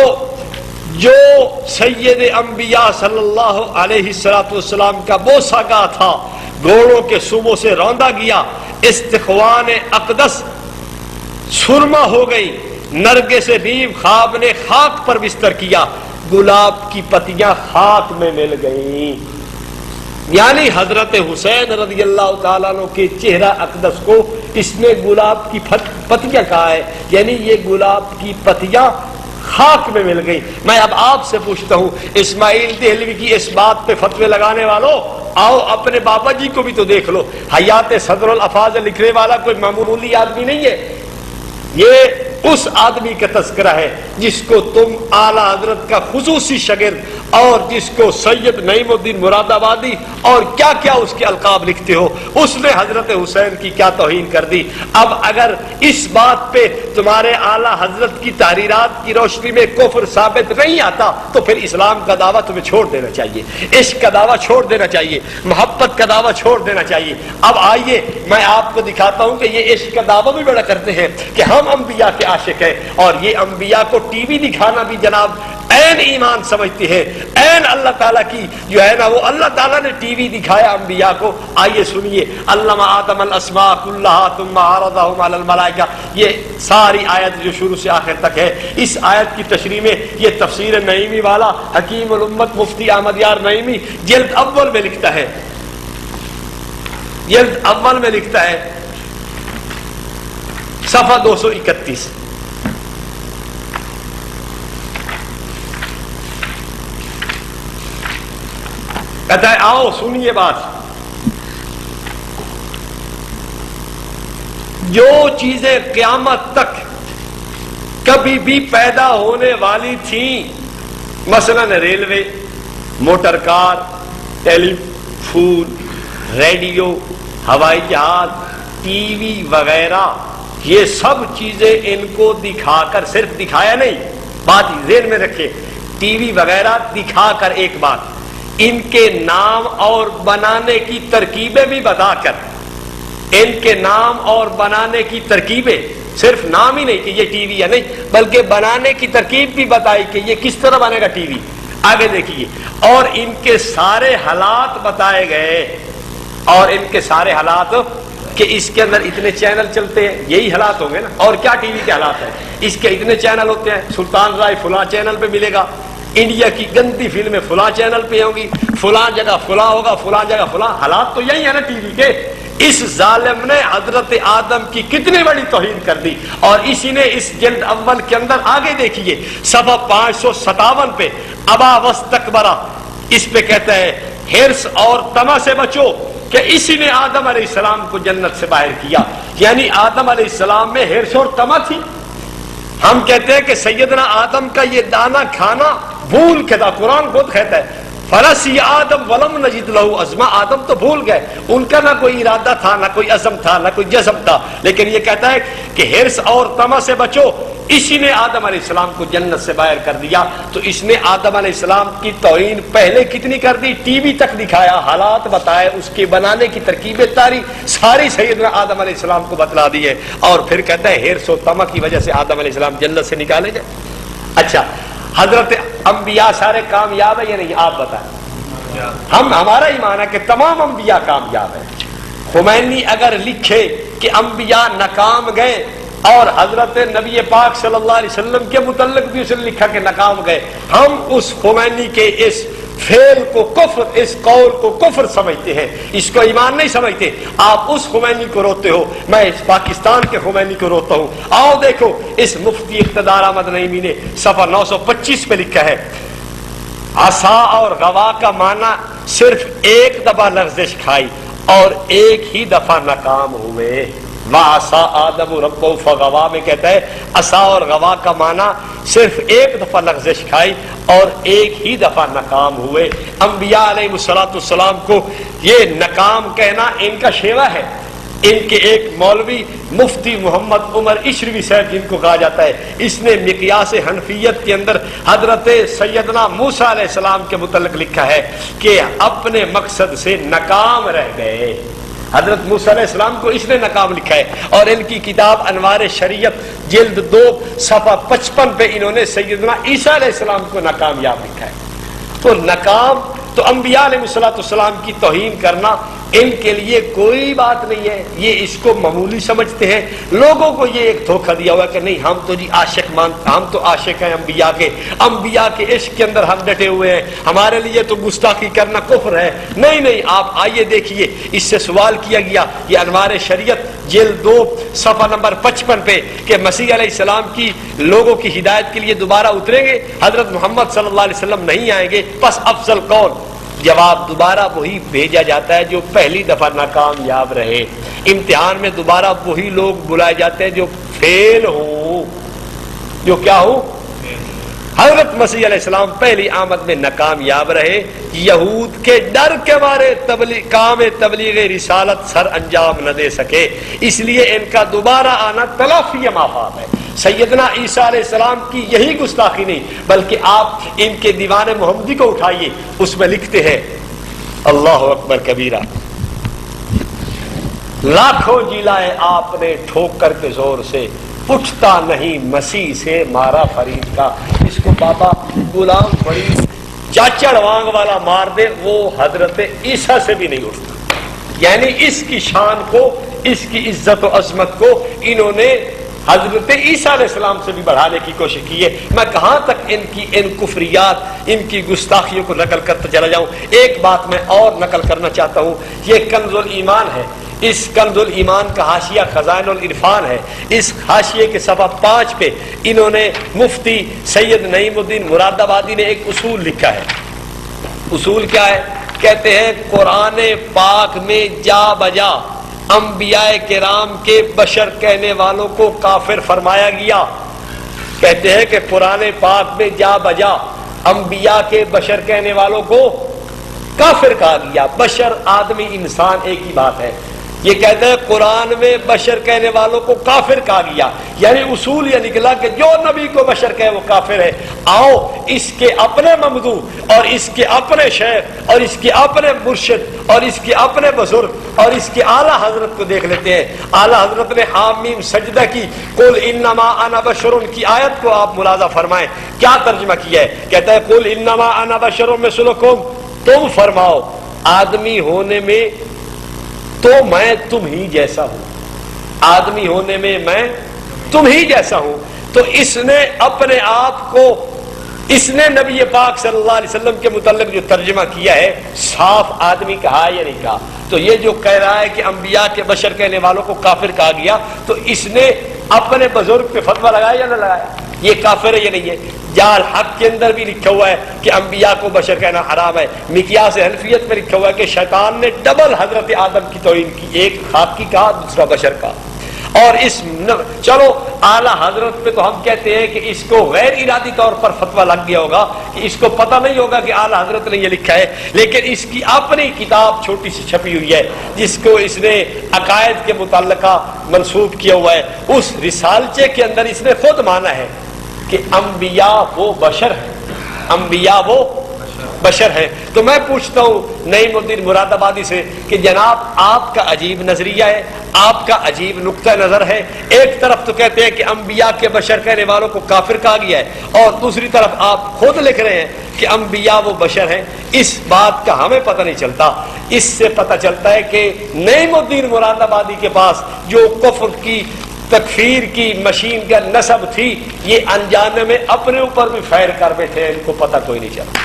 سید انبیاء صلی اللہ علیہ السلام کا بوسہ گاہ تھا, گھوڑوں کے سموں سے روندا گیا, استخوان اقدس سرما ہو گئی, نرگے سے نیم خواب نے خاک پر بستر کیا, گلاب کی پتیاں خاک میں مل گئیں. یعنی حضرت حسین رضی اللہ تعالیٰ عنہ کے چہرہ اقدس کو اس نے گلاب کی پتیاں کہا ہے, یعنی یہ گلاب کی پتیاں خاک میں مل گئی. میں اب آپ سے پوچھتا ہوں, اسماعیل دہلوی کی اس بات پہ فتوے لگانے والوں, آؤ اپنے بابا جی کو بھی تو دیکھ لو. حیات صدر الافاضل لکھنے والا کوئی معمولی آدمی نہیں ہے, یہ اس آدمی کا تذکرہ ہے جس کو تم اعلیٰ حضرت کا خصوصی شاگرد اور جس کو سید نعیم الدین مراد آبادی اور کیا کیا اس کے القاب لکھتے ہو, اس نے حضرت حسین کی کیا توہین کر دی. اب اگر اس بات پہ تمہارے اعلیٰ حضرت کی تحریرات کی روشنی میں کفر ثابت نہیں آتا تو پھر اسلام کا دعویٰ تمہیں چھوڑ دینا چاہیے, عشق کا دعویٰ چھوڑ دینا چاہیے, محبت کا دعویٰ چھوڑ دینا چاہیے. اب آئیے میں آپ کو دکھاتا ہوں کہ یہ عشق کا دعویٰ بھی بڑا کرتے ہیں کہ ہم انبیاء کے عاشق ہیں, اور یہ انبیاء کو ٹی وی دکھانا بھی جناب عین ایمان سمجھتے ہیں, عین اللہ تعالیٰ کی جو ہے نا, وہ اللہ تعالیٰ نے ٹی وی دکھایا انبیاء کو. آئیے سنیے, علم آدم الاسماء کلہا ثم عرضہم علی الملائکہ, یہ ساری آیت جو شروع سے آخر تک ہے, اس آیت کی تشریح میں یہ تفسیر نعیمی والا حکیم الامت مفتی احمد یار نعیمی جلد اول میں لکھتا ہے جلد اول میں لکھتا ہے صفحہ 231، کہتا ہے آؤ سنیے بات، جو چیزیں قیامت تک کبھی بھی پیدا ہونے والی تھیں، مثلا ریلوے، موٹر کار، ٹیلی فون، ریڈیو، ہوائی جہاز، ٹی وی وغیرہ، یہ سب چیزیں ان کو دکھا کر، صرف دکھایا نہیں، بات ذہن میں رکھے، ٹی وی وغیرہ دکھا کر ایک بات، ان کے نام اور بنانے کی ترکیبیں بھی بتا کر، ان کے نام اور بنانے کی ترکیبیں، صرف نام ہی نہیں کہ یہ ٹی وی ہے نہیں، بلکہ بنانے کی ترکیب بھی بتائی کہ یہ کس طرح بنے گا ٹی وی، آگے دیکھیے، اور ان کے سارے حالات بتائے گئے، اور ان کے سارے حالات کہ اس کے اندر اتنے چینل چلتے ہیں، یہی حالات ہوں گے نا، اور کیا ٹی وی کے حالات ہیں، اس کے اتنے چینل ہوتے ہیں، سلطان رائے فلاں چینل پہ ملے گا، انڈیا کی گندی فلمیں فلاں چینل پہ ہوں گی، فلاں جگہ فلاں ہوگا، فلاں جگہ فلاں، حالات تو یہی ہے نا ٹی وی کے۔ اس ظالم نے حضرت آدم کی کتنی بڑی توہین کر دی، اور اسی نے اس جلد اول کے اندر آگے دیکھیے صفحہ 557 پہ ابا واستکبرا، اس پہ کہتا ہے حرص اور طمع سے بچو، کہ اسی نے آدم علیہ السلام کو جنت سے باہر کیا، یعنی آدم علیہ السلام میں حرص اور طمع تھی۔ ہم کہتے ہیں کہ سیدنا آدم کا یہ دانہ کھانا بھول کے تھا، قرآن خود کہتا ہے فَنَسِيَ آدم وَلَمْ نَجِدْ لَهُ عَزْمًا، آدم تو بھول گئے، ان کا نہ کوئی ارادہ تھا، نہ کوئی عزم تھا، نہ کوئی جزم تھا، لیکن یہ کہتا ہے کہ حرص اور طمع سے بچو، اسی نے آدم علیہ السلام کو جنت سے باہر کر دیا۔ تو اس نے آدم علیہ السلام کی توہین پہلے کتنی کر دی، ٹی وی تک دکھایا، حالات بتائے، اس کے بنانے کی ترکیبیں ساری سیدنا آدم علیہ السلام کو بتلا دی ہے، اور پھر کہتا ہے حرص و طمع کی وجہ سے آدم علیہ السلام جنت سے نکالے گئے۔ اچھا، حضرت انبیاء سارے کامیاب ہیں یا نہیں، آپ بتائیں۔ ہمارا ایمان ہے کہ تمام انبیاء کامیاب ہیں۔ خمینی اگر لکھے کہ انبیاء ناکام گئے، اور حضرت نبی پاک صلی اللہ علیہ وسلم کے متعلق بھی اس نے لکھا کہ ناکام گئے، ہم اس خمینی کے اس فعل کو کفر، اس قول کو کفر سمجھتے ہیں، اس کو ایمان نہیں سمجھتے۔ آپ اس خمینی کو روتے ہو، میں اس پاکستان کے خمینی کو روتا ہوں۔ آؤ دیکھو اس مفتی اقتدار احمد نعیمی نے صفحہ 925 پہ لکھا ہے، عصا اور غوا کا معنی صرف ایک دفعہ لغزش کھائی اور ایک ہی دفعہ ناکام ہوئے۔ وَعَصَىٰ آدَمُ رَبَّهُ فَغَوَىٰ میں کہتا ہے عصا اور غوا کا معنی صرف ایک دفعہ لغزش کھائی اور ایک ہی دفعہ ناکام ہوئے۔ انبیاء علیہ السلام کو یہ ناکام کہنا ان کا شیوا ہے۔ ان کے ایک مولوی مفتی محمد عمر اشروی صاحب جن کو کہا جاتا ہے، اس نے مقیاس حنفیت کے اندر حضرت سیدنا موسیٰ علیہ السلام کے متعلق لکھا ہے کہ اپنے مقصد سے ناکام رہ گئے۔ حضرت موسیٰ علیہ السلام کو اس نے ناکام لکھا ہے، اور ان کی کتاب انوار شریعت جلد 2 صفحہ 55 پہ انہوں نے سیدنا عیسیٰ علیہ السلام کو ناکامیاب لکھا ہے۔ تو ناکام، تو انبیاء علیہ السلام کی توہین کرنا ان کے لیے کوئی بات نہیں ہے، یہ اس کو معمولی سمجھتے ہیں۔ لوگوں کو یہ ایک دھوکہ دیا ہوا کہ نہیں ہم تو جی عاشق مانتے، ہم تو عاشق ہیں انبیاء کے عشق کے اندر ہم ڈٹے ہوئے ہیں، ہمارے لیے تو گستاخی کرنا کفر ہے۔ نہیں نہیں، آپ آئیے دیکھیے، اس سے سوال کیا گیا یہ انوار شریعت جلد 2 صفحہ نمبر 55 پہ کہ مسیح علیہ السلام کی لوگوں کی ہدایت کے لیے دوبارہ اتریں گے، حضرت محمد صلی اللہ علیہ وسلم نہیں آئیں گے، پس افضل کون؟ جواب دوبارہ وہی بھیجا جاتا ہے جو پہلی دفعہ ناکامیاب رہے۔ امتحان میں دوبارہ وہی لوگ بلائے جاتے ہیں جو فیل ہوں، جو کیا ہوں؟ حضرت مسیح علیہ السلام پہلی آمد میں ناکامیاب رہے، یہود کے ڈر کے مارے کام تبلیغ رسالت سر انجام نہ دے سکے، اس لیے ان کا دوبارہ آنا تلافی مافات ہے۔ سیدنا عیسیٰ علیہ السلام کی یہی گستاخی نہیں بلکہ آپ ان کے دیوان محمدی کو اٹھائیے، اس میں لکھتے ہیں اللہ اکبر کبیرہ، لاکھوں جلائے آپ نے ٹھوک کر کے زور سے، اٹھتا نہیں مسیح سے مارا فرید کا۔ اس کو بابا غلام فرید چاچڑ وانگ والا مار دے، وہ حضرت عیسیٰ سے بھی نہیں اٹھتا۔ یعنی اس کی شان کو، اس کی عزت و عظمت کو انہوں نے حضرت عیسیٰ علیہ السلام سے بھی بڑھانے کی کوشش کی ہے. میں کہاں تک ان کفریات، ان کی گستاخیوں کو نقل کرتا چلا جاؤں. ایک بات میں اور نقل کرنا چاہتا ہوں. یہ کنز الایمان ہے. اس کنز الایمان کا حاشیہ خزائن العرفان ہے. اس حاشیے کے صفحہ 5 پہ انہوں نے مفتی سید نعیم الدین مراد آبادی نے ایک اصول لکھا ہے. اصول کیا ہے؟ کہتے ہیں قرآن پاک میں جا بجا انبیاء کرام کے بشر کہنے والوں کو کافر فرمایا گیا. کہتے ہیں کہ قرآن پاک میں جا بجا انبیاء کے بشر کہنے والوں کو کافر کہا گیا. بشر آدمی انسان ایک ہی بات ہے. یہ کہتے ہیں قرآن میں بشر کہنے والوں کو کافر کہا گیا. یعنی اصول یہ نکلا کہ جو نبی کو بشر کہے وہ کافر ہے. آؤ اس کے اپنے ممدوح اور اس کے اپنے شیخ اور اس کے اپنے مرشد اور اس کے اپنے بزرگ اور اس کے اعلیٰ حضرت کو دیکھ لیتے ہیں. اعلیٰ حضرت نے حامیم سجدہ کی قل انما انا بشر کی آیت کو آپ ملاحظہ فرمائیں. کیا ترجمہ کیا ہے؟ کہتا ہے قل انما انا بشر مثلکم، تم فرماؤ آدمی ہونے میں تو میں تم ہی جیسا ہوں. آدمی ہونے میں تم ہی جیسا ہوں. تو اس نے اپنے آپ کو، اس نے نبی پاک صلی اللہ علیہ وسلم کے متعلق جو ترجمہ کیا ہے صاف آدمی کہا یا نہیں کہا. تو یہ جو کہہ رہا ہے کہ انبیاء کے بشر کہنے والوں کو کافر کہا گیا، تو اس نے اپنے بزرگ پہ فتویٰ لگایا یا نہ لگایا؟ یہ کافر ہے یا نہیں ہے؟ جال حق کے اندر بھی لکھا ہوا ہے کہ انبیاء کو بشر کہنا حرام ہے. مقیاس حنفیت میں لکھا ہوا ہے کہ شیطان نے ڈبل حضرت آدم کی توہین کی، ایک خاکی کہا دوسرا بشر کا. اور اس چلو اعلیٰ حضرت پہ تو ہم کہتے ہیں کہ اس کو غیر ارادی طور پر فتویٰ لگ گیا ہوگا کہ اس کو پتہ نہیں ہوگا کہ اعلیٰ حضرت نے یہ لکھا ہے. لیکن اس کی اپنی کتاب چھوٹی سی چھپی ہوئی ہے جس کو اس نے عقائد کے متعلقہ منسوب کیا ہوا ہے. اس رسالچے کے اندر اس نے خود مانا ہے کہ انبیاء وہ بشر ہیں، انبیاء وہ بشر ہے. تو میں پوچھتا ہوں نعیم الدین مراد آبادی سے کہ جناب آپ کا عجیب نظریہ ہے، آپ کا عجیب نقطہ نظر ہے. ایک طرف تو کہتے ہیں کہ انبیاء کے بشر کہنے والوں کو کافر کہا گیا ہے، اور دوسری طرف آپ خود لکھ رہے ہیں کہ انبیاء وہ بشر ہیں. اس بات کا ہمیں پتہ نہیں چلتا. اس سے پتہ چلتا ہے کہ نعیم الدین مراد آبادی کے پاس جو کفر کی تکفیر کی مشین کا نسب تھی، یہ انجانے میں اپنے اوپر بھی فائر کر بیٹھے ہیں. ان کو پتہ کوئی نہیں چلتا.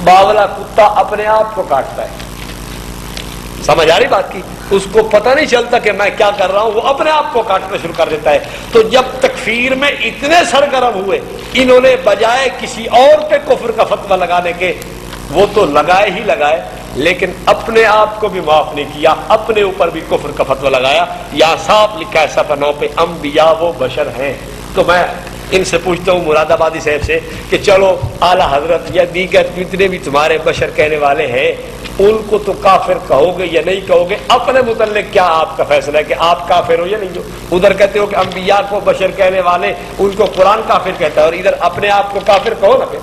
باولا کتا اپنے آپ کو کاٹتا ہے. سمجھ آ رہی بات کی؟ اس کو پتہ نہیں چلتا کہ میں کیا کر رہا ہوں، وہ اپنے آپ کو کاٹنا شروع کر دیتا ہے. تو جب تکفیر میں اتنے سرگرم ہوئے، انہوں نے بجائے کسی اور پہ کفر کا فتویٰ لگانے کے، وہ تو لگائے ہی لگائے لیکن اپنے آپ کو بھی معاف نہیں کیا، اپنے اوپر بھی کفر کا فتویٰ لگایا. یہاں صاف لکھا ہے صفحہ 9 پہ انبیاء وہ بشر ہیں. تو میں ان سے پوچھتا ہوں مراد آبادی صاحب سے کہ چلو اعلیٰ حضرت یا دیگر جتنے بھی تمہارے بشر کہنے والے ہیں ان کو تو کافر کہو گے یا نہیں کہو گے؟ اپنے متعلق کیا آپ کا فیصلہ ہے کہ آپ کافر ہو یا نہیں ہو؟ ادھر کہتے ہو کہ انبیاء کو بشر کہنے والے ان کو قرآن کافر کہتا ہے، اور ادھر اپنے آپ کو کافر کہو نا. پھر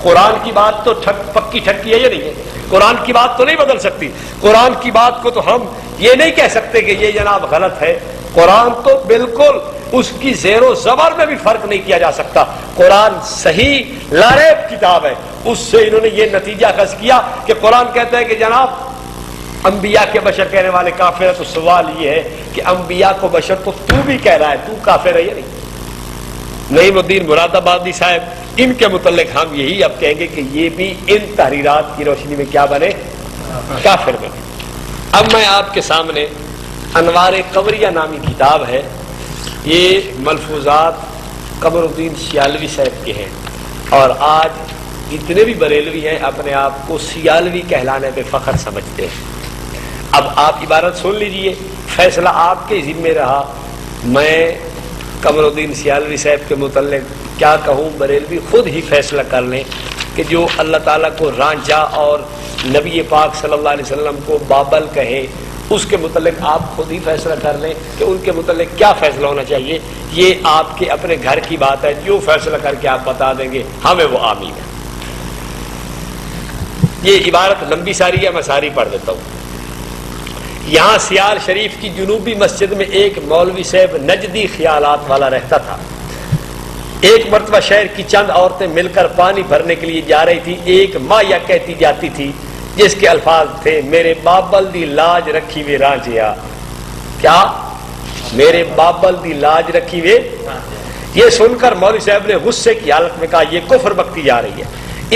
قرآن کی بات تو پکی ٹھکی ہے یا نہیں ہے؟ قرآن کی بات تو نہیں بدل سکتی. قرآن کی بات کو تو ہم یہ نہیں کہہ سکتے کہ یہ جناب غلط ہے. قرآن تو بالکل اس کی زیر و زبر میں بھی فرق نہیں کیا جا سکتا. قرآن صحیح لاریب کتاب ہے. اس سے انہوں نے یہ نتیجہ اخذ کیا کہ قرآن کہتا ہے کہ جناب انبیاء کے بشر کہنے والے کافر ہے. تو سوال یہ ہے کہ انبیاء کو بشر تو بھی کہہ رہا ہے، تو کافر ہے یا نہیں؟ نعیم الدین مراد آبادی صاحب، ان کے متعلق ہم یہی اب کہیں گے کہ یہ بھی ان تحریرات کی روشنی میں کیا بنے؟ کافر بنے. اب میں آپ کے سامنے انوار قبریہ نامی کتاب ہے. یہ ملفوظات قمر الدین سیالوی صاحب کے ہیں، اور آج جتنے بھی بریلوی ہیں اپنے آپ کو سیالوی کہلانے پہ فخر سمجھتے ہیں. اب آپ عبارت سن لیجئے، فیصلہ آپ کے ذمہ رہا. میں قمر الدین سیالوی صاحب کے متعلق کیا کہوں، بریلوی خود ہی فیصلہ کر لیں کہ جو اللہ تعالیٰ کو رانجھا اور نبی پاک صلی اللہ علیہ وسلم کو بابل کہے، اس کے متعلق آپ خود ہی فیصلہ کر لیں کہ ان کے متعلق کیا فیصلہ ہونا چاہیے. یہ آپ کے اپنے گھر کی بات ہے، جو فیصلہ کر کے آپ بتا دیں گے ہمیں وہ آمین ہے. یہ عبارت لمبی ساری ہے، میں ساری پڑھ دیتا ہوں. یہاں سیال شریف کی جنوبی مسجد میں ایک مولوی صاحب نجدی خیالات والا رہتا تھا. ایک مرتبہ شہر کی چند عورتیں مل کر پانی بھرنے کے لیے جا رہی تھی. ایک مایا کہتی جاتی تھی جس کے الفاظ تھے، میرے بابل دی لاج رکھی ہوئی رانجھیا. کیا؟ میرے بابل دی لاج رکھی وے. یہ سن کر مولوی صاحب نے غصے کی حالت میں کہا یہ کفر بکتی جا رہی ہے.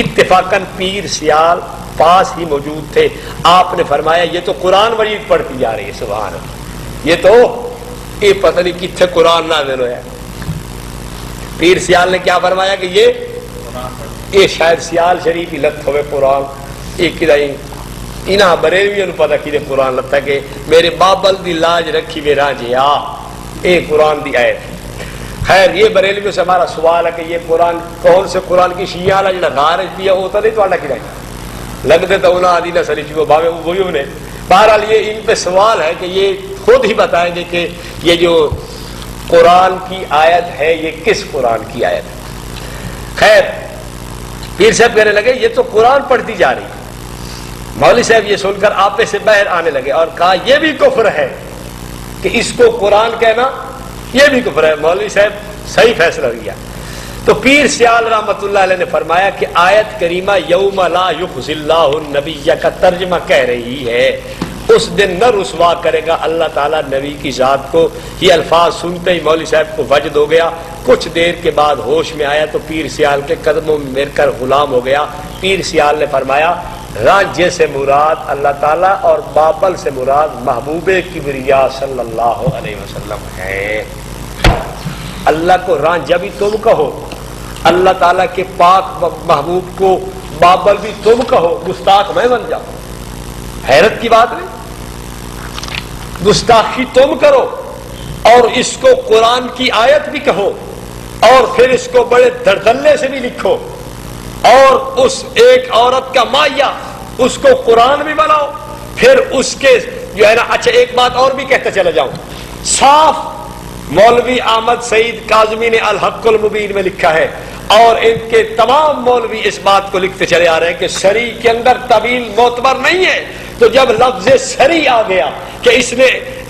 اتفاقاً پیر سیال پاس ہی موجود تھے. آپ نے فرمایا یہ تو قرآن مجید پڑھتی جا رہی ہے. سبحان اللہ. یہ تو یہ پتہ نہیں کتنے قرآن نازل ہوا ہے. پیر سیال نے کیا فرمایا کہ یہ شاید سیال شریف ہی لت ہوئے قرآن. ایک انہاں بریلویوں نے پتہ کہ قرآن لتا کہ میرے بابل دی لاج رکھی وے راجے آ اے قرآن دی آیت. خیر یہ بریلویوں سے ہمارا سوال ہے کہ یہ قرآن کون سے قرآن کی شیعہ والا جڑا غار پیا ہوتا نہیں تو اللہ کی رائے لگتے تو انہاں آدھی نہ سری چکو بھاوے وہی نے. بہرحال یہ ان پہ سوال ہے کہ یہ خود ہی بتائیں گے کہ یہ جو قرآن کی آیت ہے یہ کس قرآن کی آیت ہے. خیر پیر صاحب کہنے لگے یہ تو قرآن پڑھتی جا رہی ہے. مولوی صاحب یہ سن کر آپے سے باہر آنے لگے اور کہا یہ بھی کفر ہے کہ اس کو قرآن کہنا یہ بھی کفر ہے. مولوی صاحب صحیح فیصلہ لیا. تو پیر سیال رحمت اللہ علیہ نے فرمایا کہ آیت کریمہ یوم لا یخزی اللہ النبی کا ترجمہ کہہ رہی ہے اس دن نہ رسوا کرے گا اللہ تعالیٰ نبی کی ذات کو. یہ الفاظ سنتے ہی مولوی صاحب کو وجد ہو گیا. کچھ دیر کے بعد ہوش میں آیا تو پیر سیال کے قدموں میں مر کر غلام ہو گیا. پیر سیال نے فرمایا رانجے سے مراد اللہ تعالیٰ اور بابل سے مراد محبوب کبریا صلی اللہ علیہ وسلم ہے. اللہ کو رانجا بھی تم کہو, اللہ تعالیٰ کے پاک محبوب کو بابل بھی تم کہو, گستاخ میں بن جاؤ. حیرت کی بات نہیں. گستاخی تم کرو اور اس کو قرآن کی آیت بھی کہو اور پھر اس کو بڑے دردلے سے بھی لکھو اور اس ایک عورت کا مائیا اس کو قرآن بھی بناؤ. پھر اس کے جو ہے نا اچھا ایک بات اور بھی کہتا چلا جاؤں. صاف مولوی احمد سعید کاظمی نے الحق المبین میں لکھا ہے اور ان کے تمام مولوی اس بات کو لکھتے چلے آ رہے ہیں کہ سری کے اندر طویل معتبر نہیں ہے. تو جب لفظ سری آ گیا کہ اس نے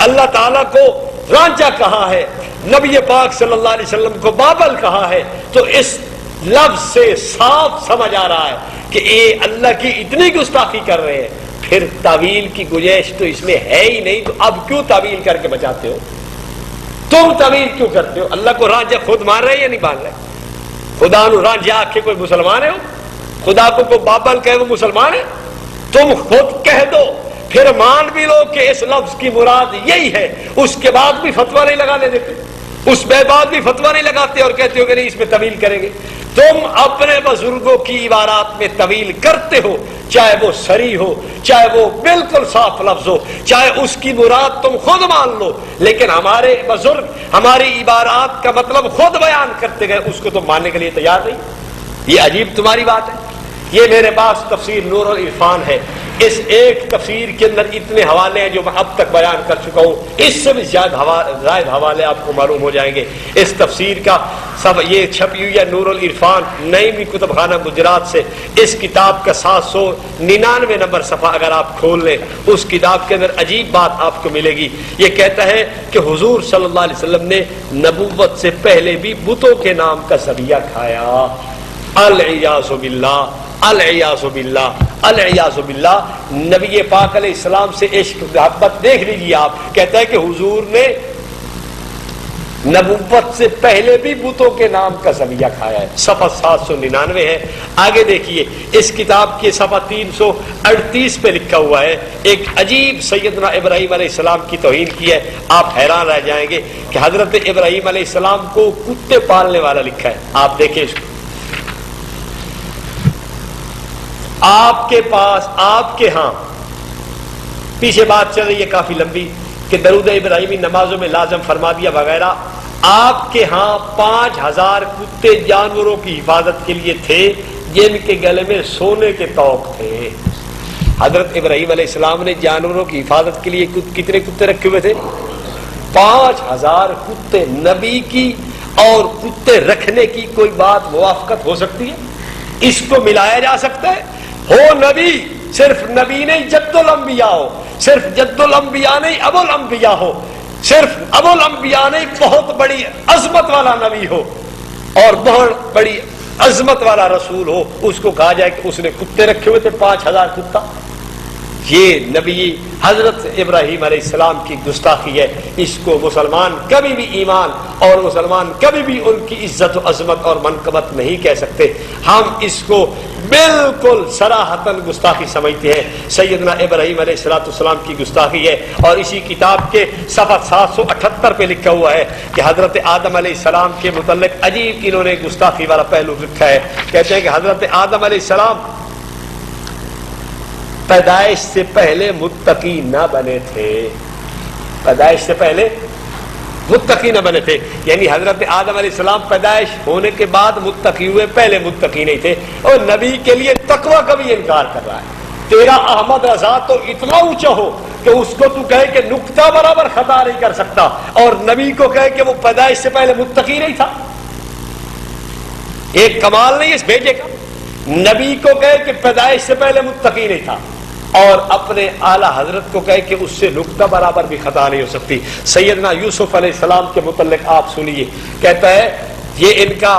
اللہ تعالیٰ کو رانجا کہا ہے, نبی پاک صلی اللہ علیہ وسلم کو بابل کہا ہے, تو اس لفظ سے صاف سمجھ آ رہا ہے کہ یہ اللہ کی اتنی گستاخی کر رہے ہیں. پھر تعویل کی گنجائش تو اس میں ہے ہی نہیں, تو اب کیوں تعویل کر کے بچاتے ہو؟ تم تعویل کیوں کرتے ہو؟ اللہ کو رانجا خود مان رہے یا نہیں مان رہے؟ خدا نو رانجا آکھے کوئی مسلمان ہے ہو؟ خدا کو کوئی بابل کہے وہ مسلمان ہے؟ تم خود کہہ دو پھر مان بھی لو کہ اس لفظ کی مراد یہی ہے. اس کے بعد بھی فتویٰ نہیں لگانے دیتے, اس کے بعد بھی فتویٰ نہیں لگاتے اور کہتے ہو کہ نہیں اس میں طویل کریں گے. تم اپنے بزرگوں کی عبارات میں طویل کرتے ہو, چاہے وہ سری ہو, چاہے وہ بالکل صاف لفظ ہو, چاہے اس کی مراد تم خود مان لو, لیکن ہمارے بزرگ ہماری عبارات کا مطلب خود بیان کرتے گئے, اس کو تم ماننے کے لیے تیار نہیں. یہ عجیب تمہاری بات ہے. یہ میرے پاس تفسیر نور العرفان ہے. اس ایک تفسیر کے اندر اتنے حوالے ہیں جو میں اب تک بیان کر چکا ہوں, اس سے بھی زائد حوالے آپ کو معلوم ہو جائیں گے. اس تفسیر کا سب یہ چھپی ہوئی ہے نور العرفان نعیمی کتب خانہ گجرات سے. اس کتاب کا 799 نمبر صفحہ اگر آپ کھول لیں, اس کتاب کے اندر عجیب بات آپ کو ملے گی. یہ کہتا ہے کہ حضور صلی اللہ علیہ وسلم نے نبوت سے پہلے بھی بتوں کے نام کا ذبیحہ کھایا. العیاذ باللہ, العیاذ باللہ, العیاذ باللہ. نبی پاک علیہ السلام سے عشق محبت دیکھ لیجیے آپ. کہتا ہے کہ حضور نے نبوت سے پہلے بھی بتوں کے نام کا ذبیحہ کھایا ہے. صفحہ 799 ہے. آگے دیکھیے اس کتاب کے صفحہ 338 پہ لکھا ہوا ہے. ایک عجیب سیدنا ابراہیم علیہ السلام کی توہین کی ہے. آپ حیران رہ جائیں گے کہ حضرت ابراہیم علیہ السلام کو کتے پالنے والا لکھا ہے. آپ دیکھیں اس کو. آپ کے پاس, آپ کے ہاں, پیچھے بات چل رہی ہے کافی لمبی کہ درود ابراہیمی نمازوں میں لازم فرما دیا وغیرہ. آپ کے ہاں 5000 کتے جانوروں کی حفاظت کے لیے تھے جن کے گلے میں سونے کے طوق تھے. حضرت ابراہیم علیہ السلام نے جانوروں کی حفاظت کے لیے کتنے کتے رکھے ہوئے تھے؟ 5000 کتے. نبی کی اور کتے رکھنے کی کوئی بات موافقت ہو سکتی ہے؟ اس کو ملایا جا سکتا ہے؟ ہو نبی, صرف نبی نہیں جد الانبیاء ہو, صرف جد الانبیاء نہیں ابو الانبیاء ہو, صرف ابو الانبیاء نہیں بہت بڑی عظمت والا نبی ہو اور بہت بڑی عظمت والا رسول ہو, اس کو کہا جائے کہ اس نے کتے رکھے ہوئے تھے 5000 کتا. یہ نبی حضرت ابراہیم علیہ السلام کی گستاخی ہے. اس کو مسلمان کبھی بھی ایمان اور مسلمان کبھی بھی ان کی عزت و عظمت اور منقبت نہیں کہہ سکتے. ہم اس کو بالکل صراحتاً گستاخی سمجھتے ہیں. سیدنا ابراہیم علیہ السلام کی گستاخی ہے. اور اسی کتاب کے صفحہ 778 پہ لکھا ہوا ہے کہ حضرت آدم علیہ السلام کے متعلق عجیب انہوں نے گستاخی والا پہلو لکھا ہے. کہتے ہیں کہ حضرت آدم علیہ السلام پیدائش سے پہلے متقی نہ بنے تھے. پیدائش سے پہلے متقی نہ بنے تھے، یعنی حضرت آدم علیہ السلام پیدائش ہونے کے بعد متقی ہوئے، پہلے متقی نہیں تھے. اور نبی کے لیے تقوی کا بھی انکار کر رہا ہے. تیرا احمد رضا تو اتنا اونچا ہو کہ اس کو تو کہے کہ نقطہ برابر خطا نہیں کر سکتا، اور نبی کو کہے کہ وہ پیدائش سے پہلے متقی نہیں تھا. ایک کمال نہیں اس بھیجے کا. نبی کو کہے کہ پیدائش سے پہلے متقی نہیں تھا، اور اپنے اعلی حضرت کو کہے کہ اس سے نقطہ برابر بھی خطا نہیں ہو سکتی. سیدنا یوسف علیہ السلام کے متعلق آپ سنیے. کہتا ہے یہ ان کا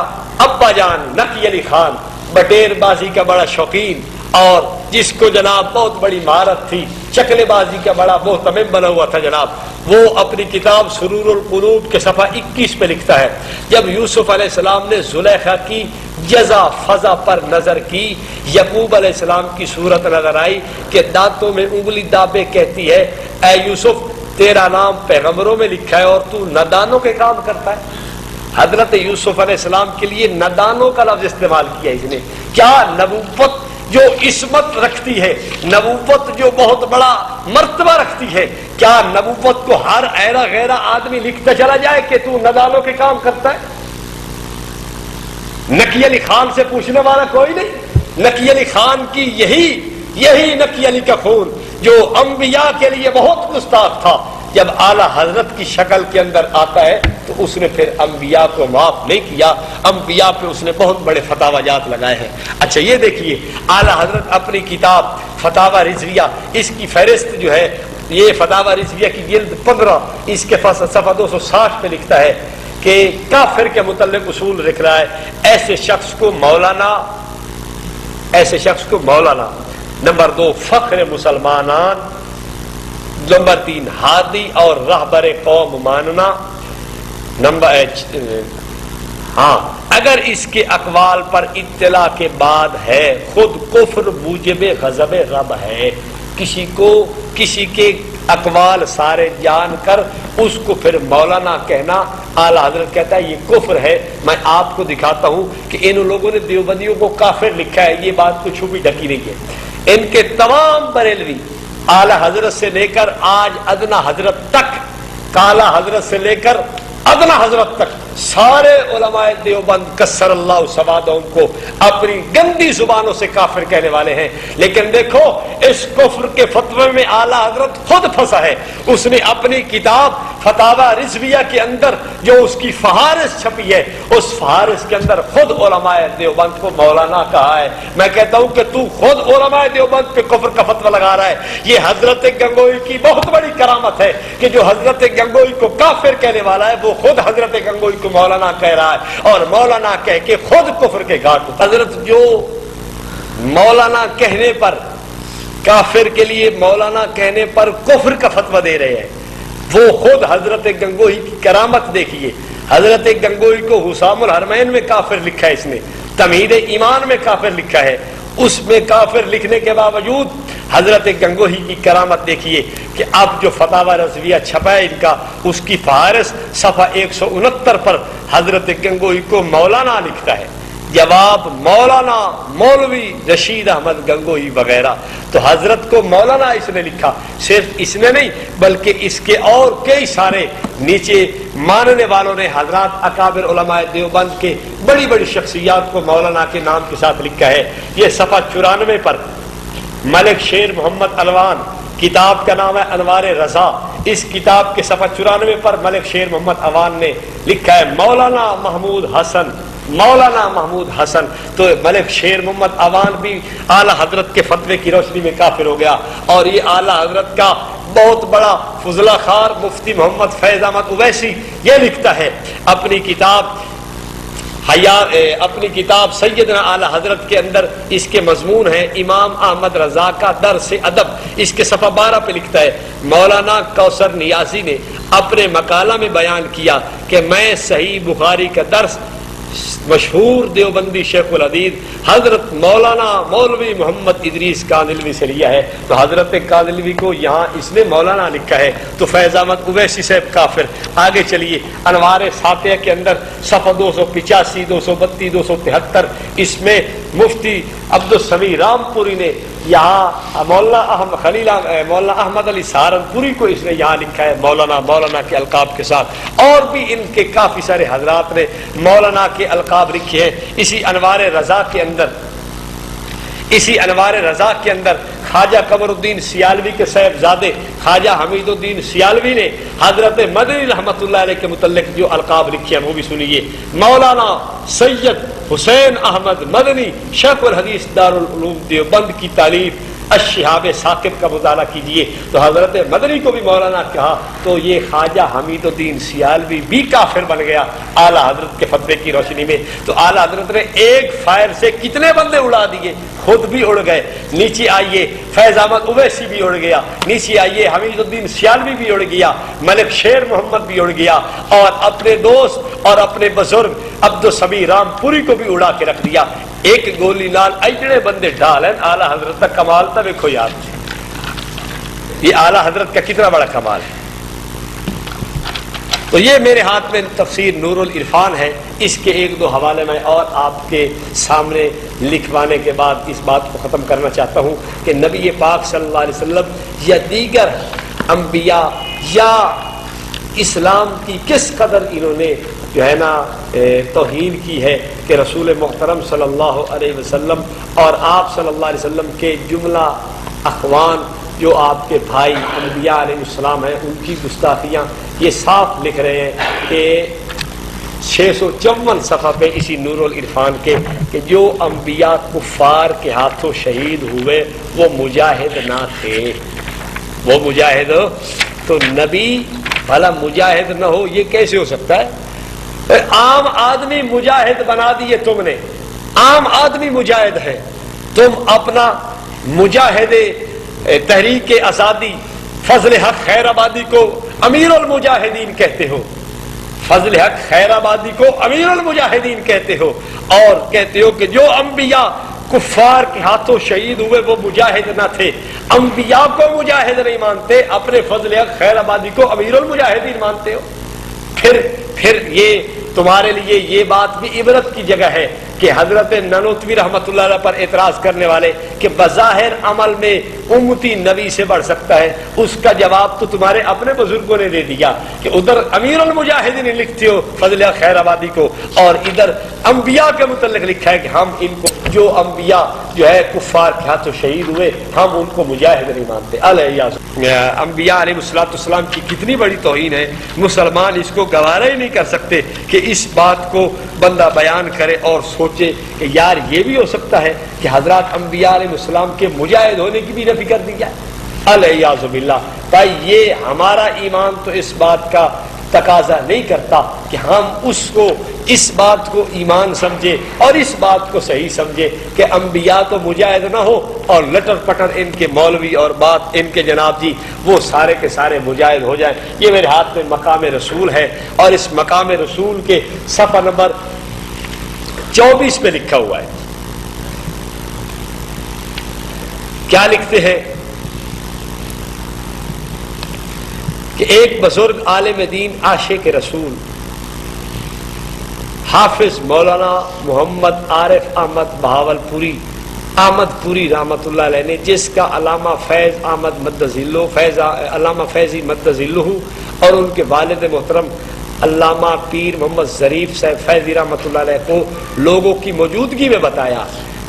ابا جان نقی علی خان بٹیر بازی کا بڑا شوقین، اور جس کو جناب بہت بڑی مہارت تھی، چکلے بازی کا بڑا محتمم بنا ہوا تھا جناب. وہ اپنی کتاب سرور القلوب کے صفحہ 21 پہ لکھتا ہے جب یوسف علیہ السلام نے زلیخا کی جزا فضا پر نظر کی، یعقوب علیہ السلام کی صورت نظر آئی کہ دانتوں میں انگلی دابے کہتی ہے اے یوسف تیرا نام پیغمبروں میں لکھا ہے اور تو نادانوں کے کام کرتا ہے. حضرت یوسف علیہ السلام کے لیے نادانوں کا لفظ استعمال کیا اس نے. کیا نبوت جو عصمت رکھتی ہے، نبوت جو بہت بڑا مرتبہ رکھتی ہے، کیا نبوت کو ہر ایرا غیرہ آدمی لکھتا چلا جائے کہ تو نادانوں کے کام کرتا ہے؟ نقی علی خان سے پوچھنے والا کوئی نہیں. نقی علی خان کی یہی نقی علی کا خون جو انبیاء کے لیے بہت گستاخ تھا، جب اعلی حضرت کی شکل کے اندر آتا ہے تو اس نے پھر انبیاء کو معاف نہیں کیا، انبیاء پہ اس نے بہت بڑے فتاوی جات لگائے ہیں. اچھا یہ دیکھیے اعلی حضرت اپنی کتاب فتاوی رضویہ، اس کی فہرست جو ہے یہ فتاوی رضویہ کی جلد 15 اس کے صفحہ 260 پہ لکھتا ہے کہ کافر کے متعلق اصول لکھ رہا ہے ایسے شخص کو مولانا. نمبر 2 فخر مسلمانان. نمبر 3 ہادی اور رہبر قوم ماننا. اگر اس کے اقوال پر اطلاع کے بعد ہے خود کفر موجب غضب رب ہے. کسی کے اقوال سارے جان کر اس کو پھر مولانا کہنا، اعلی حضرت کہتا ہے یہ کفر ہے. میں آپ کو دکھاتا ہوں کہ ان لوگوں نے دیوبندیوں کو کافر لکھا ہے، یہ بات کو چھپی ڈھکی نہیں ہے. ان کے تمام بریلوی اعلی حضرت سے لے کر آج ادنا حضرت تک، کالا حضرت سے لے کر ادنا حضرت تک سارے علماء دیوبند کسر اللہ سوادهم کو اپنی گندی زبانوں سے کافر کہنے والے ہیں. لیکن دیکھو اس کفر کے فتوے میں اعلی حضرت خود پھنسا ہے. اس نے اپنی کتاب فتاوی رضویہ کے اندر جو اس کی فہارس چھپی ہے، اس فہارس کے اندر خود علماء دیوبند کو مولانا کہا ہے. میں کہتا ہوں کہ تو خود علماء دیوبند پہ کفر کا فتویٰ لگا رہا ہے. یہ حضرت گنگوئی کی بہت بڑی کرامت ہے کہ جو حضرت گنگوئی کو کافر کہنے والا ہے وہ خود حضرت گنگوئی کو مولانا کہہ رہا ہے، اور مولانا کہہ کے خود کفر کے گھاٹ. حضرت جو مولانا کہنے پر، کافر کے لیے مولانا کہنے پر کفر کا فتویٰ دے رہے ہیں، وہ خود حضرت گنگوئی کی کرامت دیکھیے. حضرت گنگوئی کو حسام الحرمین میں کافر لکھا ہے، اس نے تمہید ایمان میں کافر لکھا ہے. اس میں کافر لکھنے کے باوجود حضرت گنگوہی کی کرامت دیکھیے کہ اب جو فتاوی رضویہ چھپا ہے ان کا، اس کی فہارس صفحہ 169 پر حضرت گنگوہی کو مولانا لکھتا ہے. جواب مولانا مولوی رشید احمد گنگوہی وغیرہ. تو حضرت کو مولانا اس نے لکھا. صرف اس نے نہیں بلکہ اس کے اور کئی سارے نیچے ماننے والوں نے حضرات اکابر علماء دیوبند کے بڑی بڑی شخصیات کو مولانا کے نام کے ساتھ لکھا ہے. یہ صفحہ 94 پر ملک شیر محمد الوان، کتاب کا نام ہے انوار رضا. اس کتاب کے صفحہ 94 پر ملک شیر محمد الوان نے لکھا ہے مولانا محمود حسن. مولانا محمود حسن. تو ملک شیر محمد اوان بھی اعلی حضرت کے فتوے کی روشنی میں کافر ہو گیا. اور یہ اعلی حضرت کا بہت بڑا فضلہ خار مفتی محمد فیض احمد اویسی یہ لکھتا ہے اپنی کتاب اپنی کتاب سیدنا اعلی حضرت کے اندر اس کے مضمون ہے امام احمد رضا کا درس ادب، اس کے صفحہ 12 پہ لکھتا ہے مولانا کوثر نیازی نے اپنے مقالہ میں بیان کیا کہ میں صحیح بخاری کا درس مشہور دیوبندی شیخ الحدیث حضرت مولانا مولوی محمد ادریس کاندھلوی سے لیا ہے۔ تو حضرت کاندھلوی کو یہاں اس نے مولانا لکھا ہے، تو فیض احمد اویسی صاحب کافر۔ آگے چلیے، انوار ساتیہ کے اندر صفحہ 285 232 273 اس میں مفتی عبدالسمیع رامپوری نے یہاں مولانا احمد علی سہارنپوری کو اس نے یہاں لکھا ہے مولانا کے القاب کے ساتھ، اور بھی ان کے کافی سارے حضرات نے مولانا کے القاب لکھے ہیں۔ اسی انوار رضا کے اندر خواجہ قمر الدین سیالوی کے صاحبزادے خواجہ حمید الدین سیالوی نے حضرت مدنی رحمت اللہ علیہ کے متعلق جو القاب لکھے ہیں وہ بھی سنیے۔ مولانا سید حسین احمد مدنی شیخ الحدیث دارالعلوم دیوبند کی تالیف الشہاب ثاقب کا مطالعہ کیجیے۔ تو حضرت مدنی کو بھی مولانا کہا تو یہ خواجہ حمید الدین سیالوی بھی کافر بن گیا اعلیٰ حضرت کے فتوے کی روشنی میں۔ تو اعلیٰ حضرت نے ایک فائر سے کتنے بندے اڑا دیے، خود بھی اڑ گئے۔ نیچے آئیے، فیض احمد اویسی بھی اڑ گیا، نیچے آئیے حمید الدین سیالوی بھی اڑ گیا، ملک شیر محمد بھی اڑ گیا، اور اپنے دوست اور اپنے بزرگ عبدالسمیع رامپوری کو بھی اڑا کے رکھ دیا۔ ایک گولی لال ایجڑے بندے ڈال ہیں اعلیٰ حضرت کا کمال تھا، دیکھو یاد، یہ اعلیٰ حضرت کا کتنا بڑا کمال ہے۔ تو یہ میرے ہاتھ میں تفسیر نور العرفان ہے، اس کے ایک دو حوالے میں اور آپ کے سامنے لکھوانے کے بعد اس بات کو ختم کرنا چاہتا ہوں کہ نبی پاک صلی اللہ علیہ وسلم یا دیگر انبیاء یا اسلام کی کس قدر انہوں نے جو ہے نا توہین کی ہے کہ رسول محترم صلی اللہ علیہ وسلم اور آپ صلی اللہ علیہ وسلم کے جملہ اخوان جو آپ کے بھائی انبیاء علیہ السلام ہیں ان کی گستاخیاں یہ صاف لکھ رہے ہیں کہ 654 صفحہ پہ اسی نور العرفان کے کہ جو انبیاء کفار کے ہاتھوں شہید ہوئے وہ مجاہد نہ تھے، وہ مجاہد تو نبی بھلا مجاہد نہ ہو یہ کیسے ہو سکتا ہے؟ عام آدمی مجاہد بنا دیے تم نے، عام آدمی مجاہد ہے، تم اپنا مجاہد تحریک آزادی فضل حق خیر آبادی کو امیر المجاہدین کہتے ہو، فضل حق خیر آبادی کو امیر المجاہدین کہتے ہو، اور کہتے ہو کہ جو انبیاء کفار کے ہاتھوں شہید ہوئے وہ مجاہد نہ تھے، انبیاء کو مجاہد نہیں مانتے، اپنے فضل حق خیر آبادی کو امیر المجاہدین مانتے ہو۔ پھر یہ تمہارے لیے یہ بات بھی عبرت کی جگہ ہے کہ حضرت نانوتوی رحمت اللہ علیہ پر اعتراض کرنے والے کہ بظاہر عمل میں امتی نبی سے بڑھ سکتا ہے، اس کا جواب تو تمہارے اپنے بزرگوں نے دے دیا کہ ادھر امیر المجاہدین لکھتے ہو فضل خیر آبادی کو، اور ادھر انبیاء کے متعلق لکھا ہے کہ ہم ان کو جو انبیاء جو ہے کفار کے ہاتھوں شہید ہوئے ہم ان کو مجاہد نہیں مانتے۔ انبیاء علیہ السلام کی کتنی بڑی توہین ہے، مسلمان اس کو گوارا ہی نہیں کر سکتے کہ اس بات کو بندہ بیان کرے اور سوچے کہ یار یہ بھی ہو سکتا ہے کہ حضرات انبیاء علیہ السلام کے مجاہد ہونے کی بھی نفی کر دی جائے۔ الیاذ باللہ۔ بھائی یہ ہمارا ایمان تو اس بات کا تقاضا نہیں کرتا کہ ہم اس بات کو ایمان سمجھے اور اس بات کو صحیح سمجھے کہ انبیاء تو مجاہد نہ ہو اور لٹر پٹر ان کے مولوی اور بات ان کے جناب جی وہ سارے کے سارے مجاہد ہو جائیں۔ یہ میرے ہاتھ میں مقام رسول ہے، اور اس مقام رسول کے صفحہ نمبر 24 پہ لکھا ہوا ہے، کیا لکھتے ہیں کہ ایک بزرگ عالم دین عاشق رسول حافظ مولانا محمد عارف احمد بہاولپوری احمد پوری رحمت اللہ علیہ نے، جس کا علامہ فیض احمد مدذلہ علامہ فیضی مدذلہ اور ان کے والد محترم علامہ پیر محمد ظریف صاحب فیضی رحمت اللہ علیہ کو لوگوں کی موجودگی میں بتایا،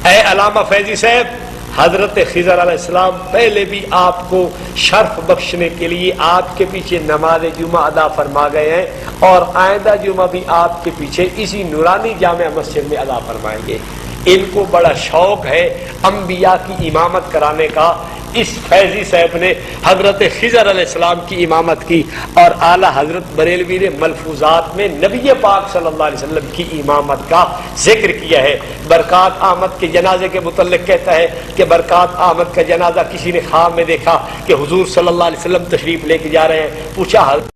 اے علامہ فیضی صاحب، حضرت خضر علیہ السلام پہلے بھی آپ کو شرف بخشنے کے لیے آپ کے پیچھے نماز جمعہ ادا فرما گئے ہیں، اور آئندہ جمعہ بھی آپ کے پیچھے اسی نورانی جامع مسجد میں ادا فرمائیں گے۔ ان کو بڑا شوق ہے انبیاء کی امامت کرانے کا۔ اس فیضی صاحب نے حضرت خضر علیہ السلام کی امامت کی، اور اعلیٰ حضرت بریلوی نے ملفوظات میں نبی پاک صلی اللہ علیہ وسلم کی امامت کا ذکر کیا ہے۔ برکات احمد کے جنازے کے متعلق کہتا ہے کہ برکات احمد کا جنازہ کسی نے خواب میں دیکھا کہ حضور صلی اللہ علیہ وسلم تشریف لے کے جا رہے ہیں، پوچھا